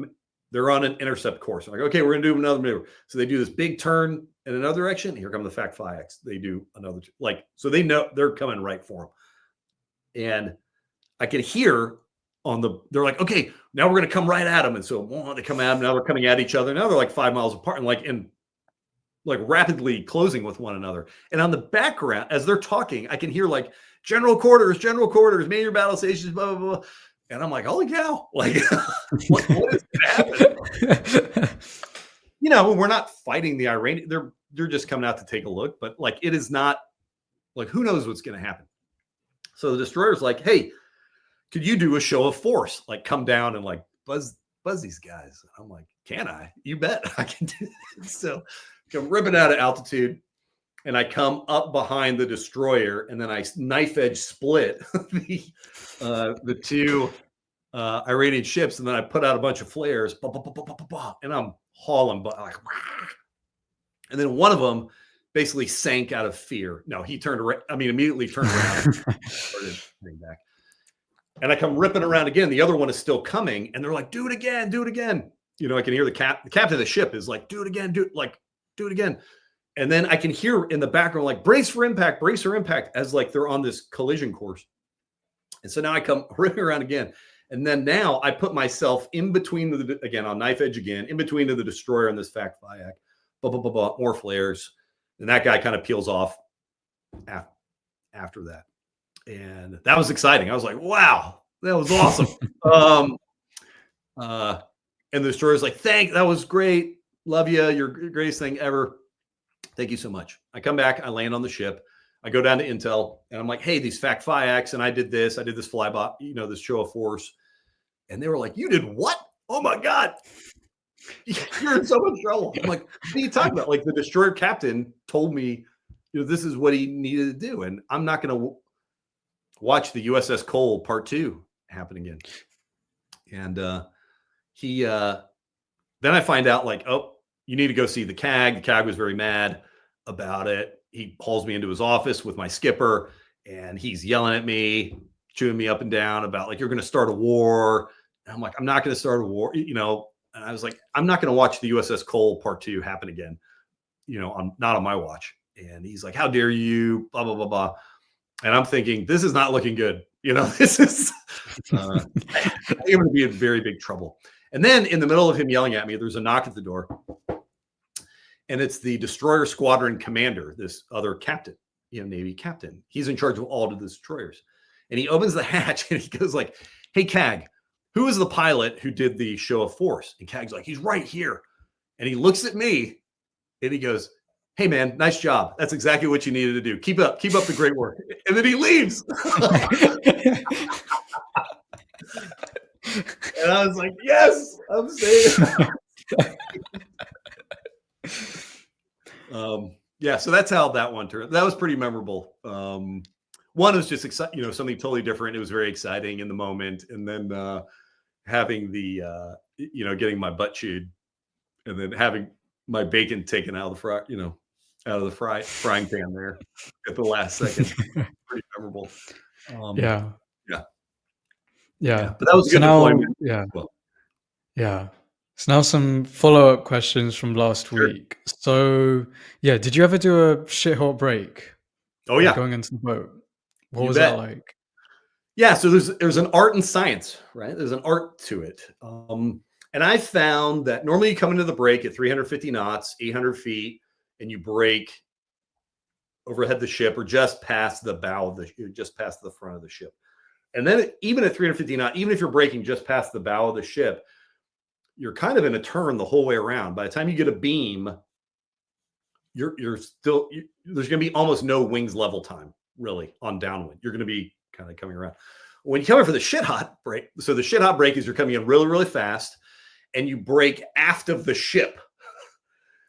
on an intercept course. I'm like, okay, we're going to do another maneuver. So they do this big turn in another direction. Here come the FAC-FIACs. They do another, so they know they're coming right for them. And I could hear they're like, okay, now we're going to come right at them. And so they come at them. Now they're coming at each other. Now they're like 5 miles apart. And like rapidly closing with one another. And on the background, as they're talking, I can hear like general quarters, major battle stations, blah, blah, blah. And I'm like, holy cow, like what is happening? You know, we're not fighting the Iranian. They're just coming out to take a look, but like it is not like who knows what's going to happen. So the destroyer's like, hey, could you do a show of force? Like come down and like buzz these guys. I'm like, can I? You bet I can do it. So come ripping out of altitude, and I come up behind the destroyer, and then I knife edge split the two Iranian ships, and then I put out a bunch of flares, and I'm hauling, but like, and then one of them basically sank out of fear. No, he turned around. I mean, immediately turned around, and started heading back. And I come ripping around again. The other one is still coming, and they're like, "Do it again, do it again." You know, I can hear the captain of the ship is like, "Do it again, do it again." And then I can hear in the background like, brace for impact, as like they're on this collision course. And so now I come ripping around again. And then now I put myself in between again on knife edge again, in between the destroyer and this FAC FIAC, more flares. And that guy kind of peels off after that. And that was exciting. I was like, wow, that was awesome. And the destroyer's like, that was great. Love you. You're the greatest thing ever. Thank you so much. I come back, I land on the ship. I go down to Intel and I'm like, hey, these FAC FIACs, and I did this flyby, you know, this show of force. And they were like, you did what? Oh my God. You're in so much trouble. I'm like, what are you talking about? Like the destroyer captain told me, you know, this is what he needed to do. And I'm not going to watch the USS Cole Part 2 happen again. And then I find out like, oh, you need to go see the CAG. The CAG was very mad about it. He hauls me into his office with my skipper, and he's yelling at me, chewing me up and down about like, you're going to start a war. And I'm like, I'm not going to start a war, you know. And I was like, I'm not going to watch the USS Cole Part 2 happen again, you know, not on my watch. And he's like, how dare you, blah, blah, blah, blah. And I'm thinking, this is not looking good. You know, this is, I'm going to be in very big trouble. And then in the middle of him yelling at me, there's a knock at the door. And it's the destroyer squadron commander, this other captain, you know, Navy captain. He's in charge of all of the destroyers. And he opens the hatch and he goes like, hey, CAG, who is the pilot who did the show of force? And CAG's like, he's right here. And he looks at me and he goes, hey, man, nice job. That's exactly what you needed to do. Keep up the great work. And then he leaves. And I was like, yes, I'm saying. Yeah, so that's how that one turned. That was pretty memorable. One was just exciting, you know, something totally different. It was very exciting in the moment. And then having the, you know, getting my butt chewed, and then having my bacon taken out of the fry, you know, out of the frying pan there at the last second. Pretty memorable.
Yeah.
But that was a good deployment.
Yeah. So now some follow-up questions from last week. So yeah, did you ever do a shit-hot break?
Oh yeah.
Going into the boat. What was that like?
Yeah, so there's an art and science, right? There's an art to it. And I found that normally you come into the break at 350 knots, 800 feet, and you break overhead the ship or just past the bow of just past the front of the ship. And then even at 350 knots, even if you're breaking just past the bow of the ship, you're kind of in a turn the whole way around. By the time you get a beam, you're still, there's going to be almost no wings level time really on downwind. You're going to be kind of coming around. When you come in for the shit hot break, so the shit hot break is you're coming in really, really fast and you break aft of the ship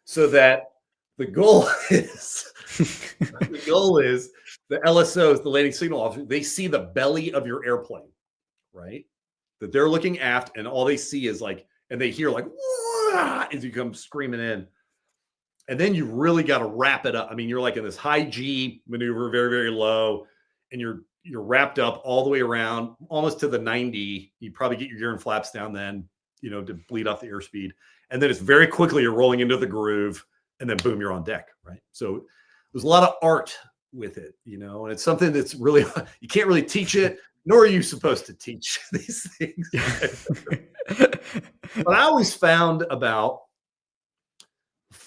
so that the goal is the LSOs, the landing signal officer, they see the belly of your airplane, right? That they're looking aft and all they see is like, and they hear like, as you come screaming in. And then you really got to wrap it up. I mean, you're like in this high G maneuver, very, very low, and you're wrapped up all the way around, almost to the 90. You probably get your gear and flaps down then, you know, to bleed off the airspeed. And then it's very quickly you're rolling into the groove, and then boom, you're on deck, right? So there's a lot of art with it, you know, and it's something that's really, you can't really teach it, nor are you supposed to teach these things. But I always found about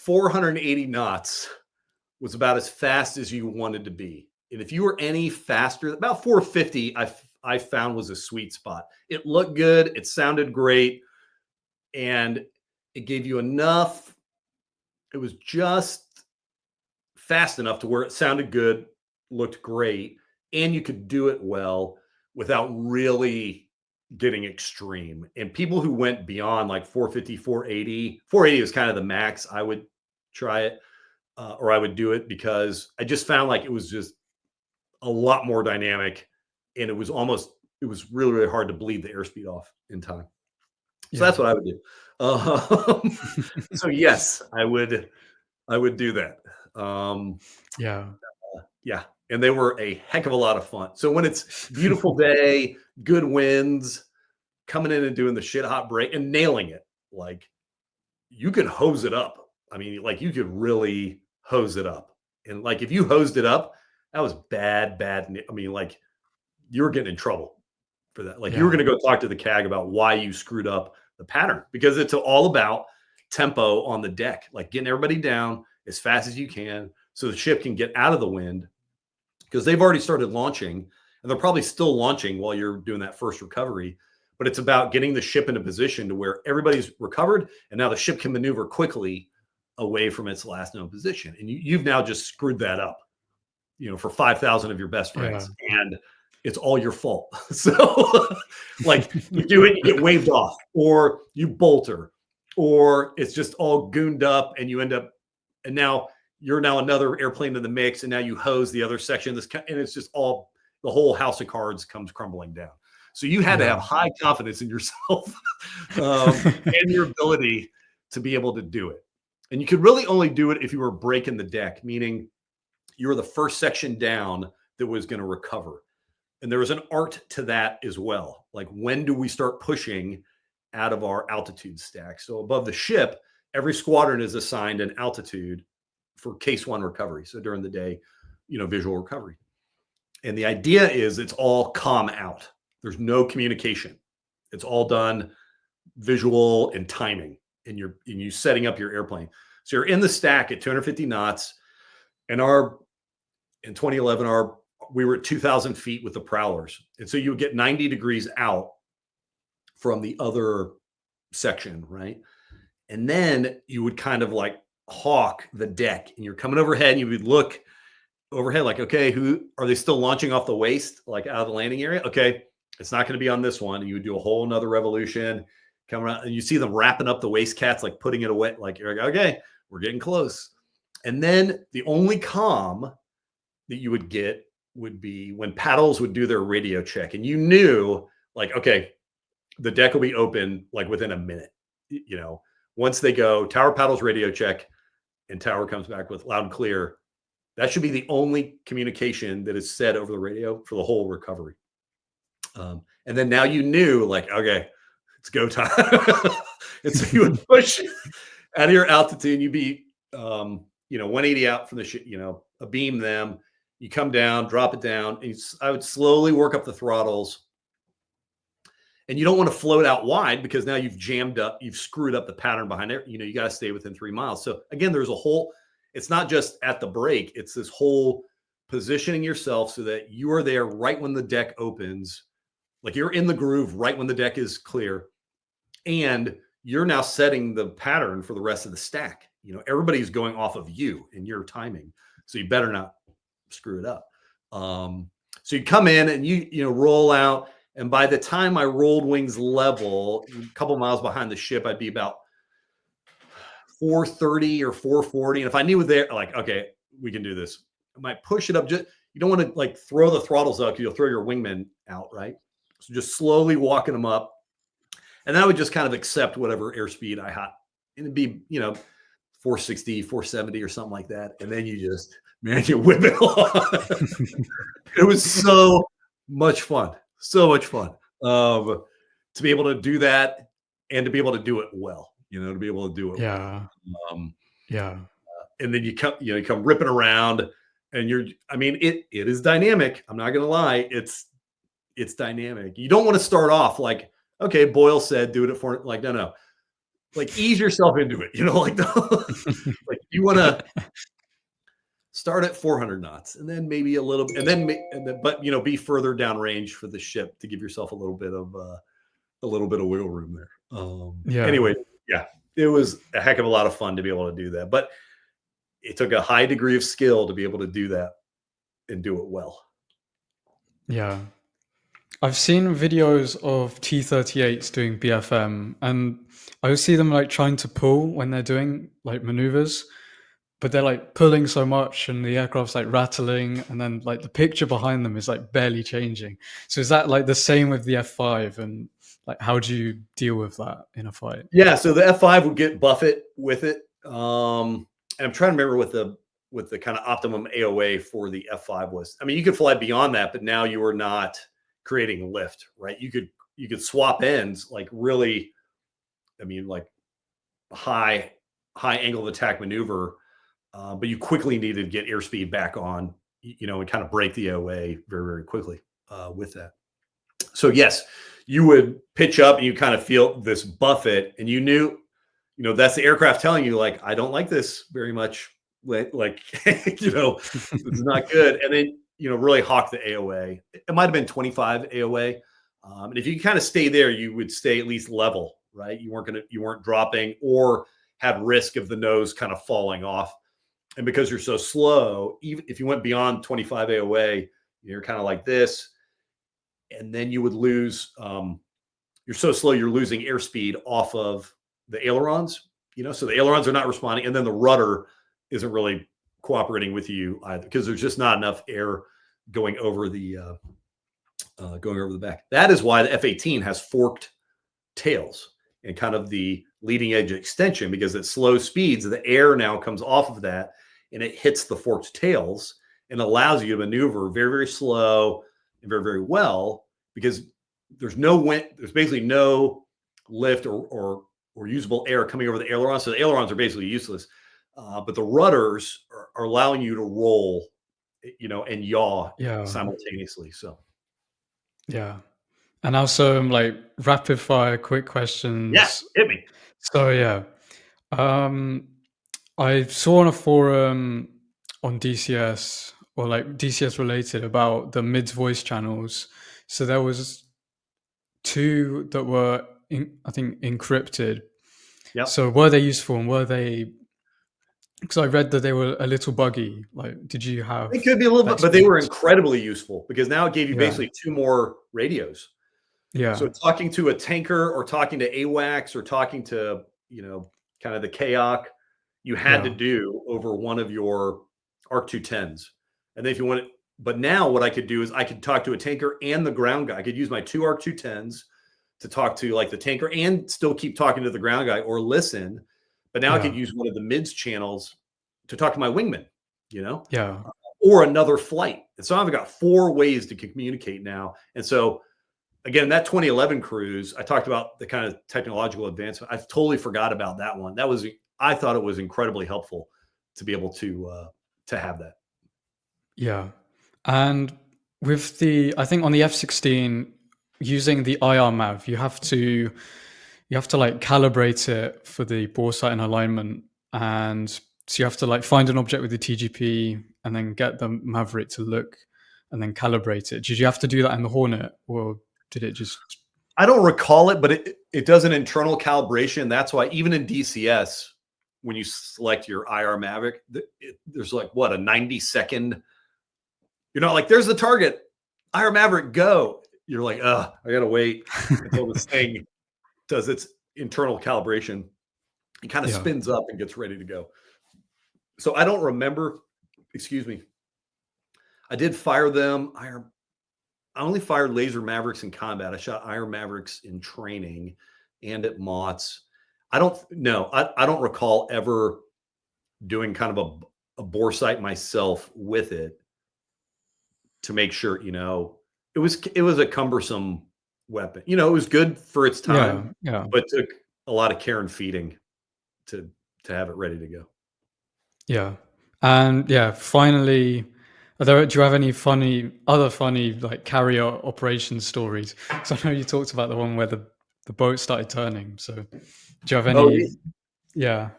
480 knots was about as fast as you wanted to be. And if you were any faster, about 450, I found was a sweet spot. It looked good. It sounded great. And it gave you enough. It was just fast enough to where it sounded good, looked great, and you could do it well without really getting extreme. And people who went beyond like 450, 480 is kind of the max. I would try it or I would do it because I just found like it was just a lot more dynamic, and it was really, really hard to bleed the airspeed off in time. So that's what I would do. So yes, I would do that. Yeah. And they were a heck of a lot of fun. So when it's beautiful day, good winds, coming in and doing the shit hot break and nailing it, like you could hose it up. I mean, like you could really hose it up. And like if you hosed it up, that was bad. I mean, like you were getting in trouble for that. Like you were going to go talk to the CAG about why you screwed up the pattern, because it's all about tempo on the deck, like getting everybody down as fast as you can so the ship can get out of the wind, because they've already started launching and they're probably still launching while you're doing that first recovery. But it's about getting the ship into position to where everybody's recovered and now the ship can maneuver quickly away from its last known position. And you've now just screwed that up, for 5,000 of your best friends. And it's all your fault. So like you do it, you get waved off, or you bolter, or it's just all gooned up and you end up, and now you're another airplane in the mix, and now you hose the other section. And it's just all, the whole house of cards comes crumbling down. So you had to have high confidence in yourself and your ability to be able to do it. And you could really only do it if you were breaking the deck, meaning you were the first section down that was going to recover. And there was an art to that as well. Like, when do we start pushing out of our altitude stack? So above the ship, every squadron is assigned an altitude for case one recovery. So during the day, visual recovery. And the idea is it's all comm out. There's no communication. It's all done visual and timing, and you setting up your airplane. So you're in the stack at 250 knots, and in 2011, we were at 2,000 feet with the prowlers. And so you would get 90 degrees out from the other section, right? And then you would kind of like hawk the deck, and you're coming overhead, and you would look overhead like, okay, who are they still launching off the waist, like out of the landing area? Okay, it's not going to be on this one. And you would do a whole nother revolution, come around, and you see them wrapping up the waist cats, like putting it away. Like, you're like, okay, we're getting close. And then the only comm that you would get would be when paddles would do their radio check, and you knew like, okay, the deck will be open like within a minute. Once they go tower paddles radio check, and tower comes back with loud and clear, that should be the only communication that is said over the radio for the whole recovery. And then now you knew like, okay, it's go time. And so you would push out of your altitude, and you'd be 180 out from the ship, beam them. You come down, drop it down. And I would slowly work up the throttles. And you don't want to float out wide, because now you've screwed up the pattern behind it. You got to stay within 3 miles. So again, it's not just at the break. It's this whole positioning yourself so that you are there right when the deck opens. Like, you're in the groove right when the deck is clear. And you're now setting the pattern for the rest of the stack. Everybody's going off of you and your timing. So you better not screw it up. So you come in and you roll out. And by the time I rolled wings level, a couple miles behind the ship, I'd be about 430 or 440. And if I knew there, like, okay, we can do this, I might push it up. You don't want to like throw the throttles up, because you'll throw your wingmen out, right? So just slowly walking them up. And then I would just kind of accept whatever airspeed I had. And it'd be, 460, 470 or something like that. And then you whip it along. It was so much fun. So much fun to be able to do that, and to be able to do it well, to be able to do it.
Yeah.
Well. And then you come ripping around, and it is dynamic. I'm not going to lie. It's dynamic. You don't want to start off like, okay, Boyle said, do it for like, no. Like, ease yourself into it, like You want to start at 400 knots, and then maybe a little, but be further downrange for the ship to give yourself a little bit of wiggle room there.
Yeah.
Anyway, yeah, it was a heck of a lot of fun to be able to do that, but it took a high degree of skill to be able to do that and do it well.
Yeah. I've seen videos of T-38s doing BFM, and I see them like trying to pull when they're doing like maneuvers, but they're like pulling so much and the aircraft's like rattling, and then like the picture behind them is like barely changing. So is that like the same with the F5, and like how do you deal with that in a fight?
Yeah, so the F5 would get buffet with it. And I'm trying to remember what the kind of optimum AOA for the F5 was. I mean, you could fly beyond that, but now you are not creating lift, right? You could swap ends like really, I mean, like high angle of attack maneuver, but you quickly needed to get airspeed back on, and kind of break the AOA very, very quickly with that. So yes, you would pitch up and you kind of feel this buffet, and you knew, that's the aircraft telling you, like, I don't like this very much. Like, this is not good. And then, really hawk the AOA. It might have been 25 AOA. And if you kind of stay there, you would stay at least level, right? You weren't dropping or had risk of the nose kind of falling off. And because you're so slow, even if you went beyond 25 AOA, you're kind of like this. And then you would lose, you're so slow, you're losing airspeed off of the ailerons, so the ailerons are not responding. And then the rudder isn't really cooperating with you either, because there's just not enough air going over the back. That is why the F-18 has forked tails and kind of the leading edge extension, because at slow speeds, the air now comes off of that and it hits the forked tails and allows you to maneuver very, very slow and very, very well, because there's no wind, there's basically no lift or usable air coming over the ailerons. So the ailerons are basically useless. But the rudders are allowing you to roll, and yaw simultaneously. So,
yeah. And also, like rapid fire, quick questions.
yeah, hit me.
So yeah, I saw on a forum on DCS, or like DCS related, about the mids voice channels. So there was two that were, I think, encrypted.
Yeah.
So were they useful, and were they? Because I read that they were a little buggy. Like, did you have?
It could be a little bit, but they were incredibly useful, because now it gave you basically two more radios.
Yeah.
So talking to a tanker or talking to AWACS or talking to, kind of the KAOC, you had to do over one of your ARC-210s. And then if you want it, but now what I could do is I could talk to a tanker and the ground guy. I could use my two ARC-210s to talk to like the tanker and still keep talking to the ground guy or listen. But now I could use one of the mids channels to talk to my wingman, or another flight. And so I've got four ways to communicate now. And so again, that 2011 cruise, I talked about the kind of technological advancement. I totally forgot about that one. I thought it was incredibly helpful to be able to have that.
Yeah. And with I think on the F-16, using the IR MAV, you have to like calibrate it for the boresight and alignment. And so you have to like find an object with the TGP and then get the Maverick to look and then calibrate it. Did you have to do that in the Hornet, or did it just?
I don't recall it, but it does an internal calibration. That's why even in DCS, when you select your IR Maverick, there's like a 90-second. You're not like, there's the target, IR Maverick, go. You're like, I gotta wait until this thing does its internal calibration. It kind of spins up and gets ready to go. So I don't remember. Excuse me. I did fire them. I only fired laser Mavericks in combat. I shot IR Mavericks in training and at MOTS. I don't recall ever doing kind of a boresight myself with it to make sure, it was a cumbersome weapon. It was good for its time, but took a lot of care and feeding to have it ready to go.
Yeah. And finally, do you have any other funny like carrier operation stories? So I know you talked about the one where the boat started turning. So do you have any?
Yeah.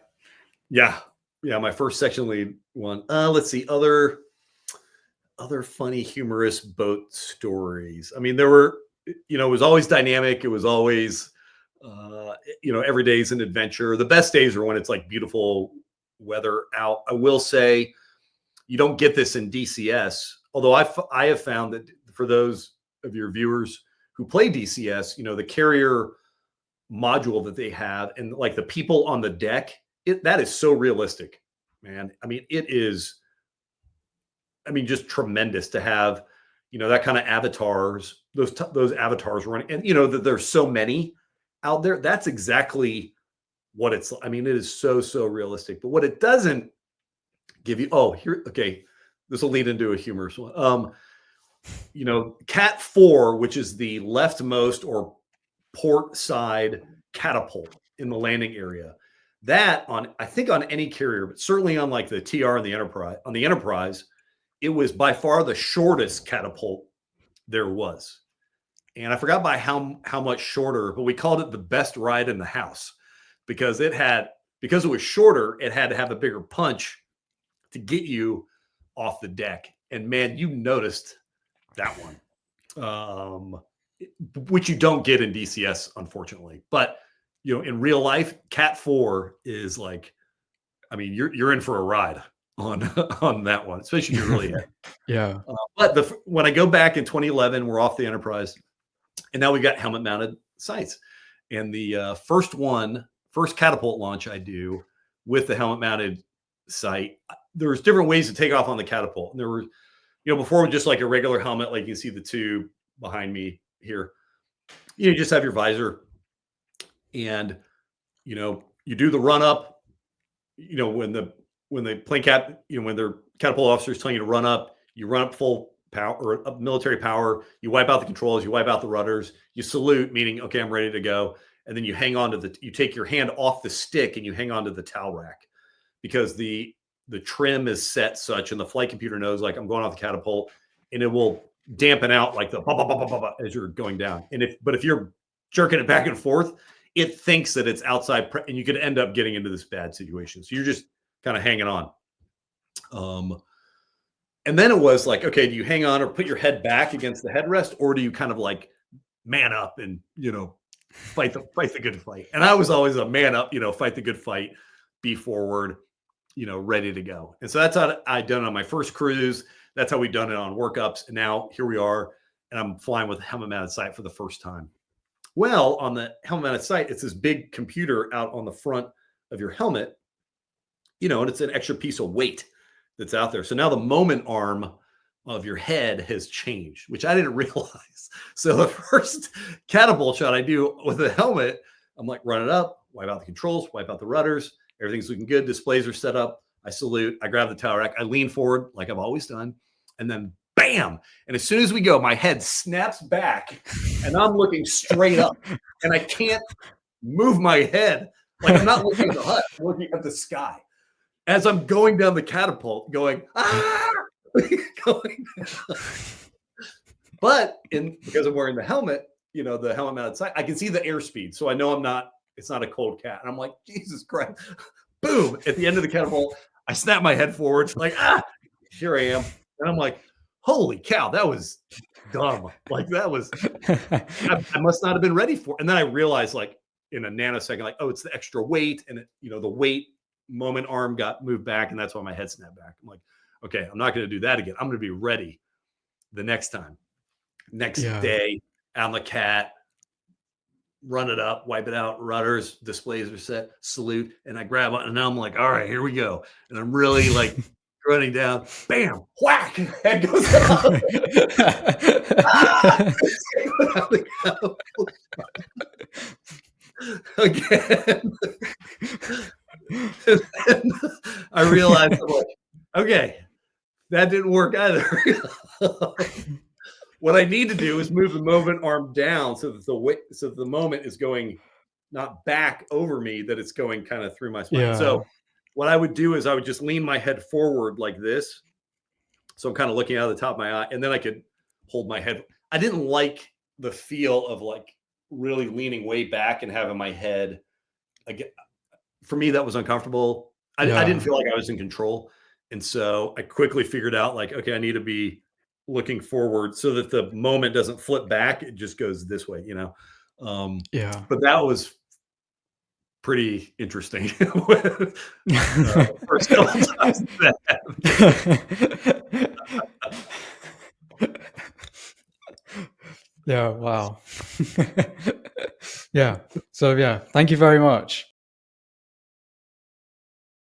yeah, my first section lead one. Let's see, other funny, humorous boat stories. I mean, there were, it was always dynamic. It was always, every day is an adventure. The best days are when it's like beautiful weather out. I will say, you don't get this in DCS, although I have found that for those of your viewers who play DCS, the carrier module that they have and like the people on the deck, that is so realistic, man. I mean, it is, just tremendous to have, that kind of avatars, those avatars running, and that there's so many out there. That's exactly what it's. I mean, it is so realistic. But what it doesn't give you, okay, this will lead into a humorous one. Cat 4, which is the leftmost or port side catapult in the landing area, that I think on any carrier, but certainly on like the TR and the Enterprise, it was by far the shortest catapult there was. And I forgot by how much shorter, but we called it the best ride in the house because it was shorter, it had to have a bigger punch to get you off the deck. And man, you noticed that one, which you don't get in DCS, unfortunately. But in real life, Cat 4 is like, I mean, you're in for a ride on that one, especially if you're really heavy.
Yeah.
But when I go back in 2011, we're off the Enterprise, and now we got helmet mounted sights. And the first catapult launch I do with the helmet mounted sight, there's different ways to take off on the catapult. And there were, before just like a regular helmet, like you see the tube behind me here, you just have your visor, and you do the run up. When the plane cap, when their catapult officer is telling you to run up, you run up full power or up military power. You wipe out the controls, you wipe out the rudders, you salute, meaning okay, I'm ready to go, and then you hang on to you take your hand off the stick and you hang on to the towel rack because the trim is set such, and the flight computer knows like I'm going off the catapult, and it will dampen out like the bah, bah, bah, bah, bah, bah, as you're going down. And if you're jerking it back and forth, it thinks that it's outside, and you could end up getting into this bad situation. So you're just kind of hanging on. And then it was like, okay, do you hang on or put your head back against the headrest, or do you kind of like man up and fight the good fight? And I was always a man up, fight the good fight, be forward, ready to go. And so that's how I done it on my first cruise. That's how we've done it on workups. And now here we are, and I'm flying with a helmet mounted sight for the first time. Well, on the helmet mounted sight, it's this big computer out on the front of your helmet, and it's an extra piece of weight that's out there. So now the moment arm of your head has changed, which I didn't realize. So the first catapult shot I do with the helmet, I'm like, run it up, wipe out the controls, wipe out the rudders. Everything's looking good. Displays are set up. I salute. I grab the tower rack. I lean forward like I've always done. And then bam. And as soon as we go, my head snaps back and I'm looking straight up. And I can't move my head. Like I'm not looking at the HUD. I'm looking at the sky. As I'm going down the catapult, going, ah! Going but because I'm wearing the helmet, the helmet mounted sight, I can see the airspeed. So I know it's not a cold cat. And I'm like, Jesus Christ. Boom. At the end of the catapult, I snap my head forward, like, here I am. And I'm like, holy cow, that was dumb. Like that was, I must not have been ready for it. And then I realized like in a nanosecond, like, oh, it's the extra weight. And the weight moment arm got moved back. And that's why my head snapped back. I'm like, okay, I'm not going to do that again. I'm going to be ready the next time. Next day, on the cat, run it up, wipe it out, rudders, displays are set, salute, and I grab it, and now I'm like, all right, here we go. And I'm really like running down, bam, whack, head goes up. Again. And then I realized, I'm like, okay, that didn't work either. What I need to do is move the moment arm down so that the moment is going not back over me, that it's going kind of through my spine. Yeah. So what I would do is I would just lean my head forward like this. So I'm kind of looking out of the top of my eye, and then I could hold my head. I didn't like the feel of like really leaning way back and having my head again. For me, that was uncomfortable. I didn't
Yeah.
feel like I was in control. And so I quickly figured out like, okay, I need to be looking forward so that the moment doesn't flip back. It just goes this way, you know?
Yeah.
But that was pretty interesting. First couple times that
Yeah, wow. Yeah. So, yeah, thank you very much.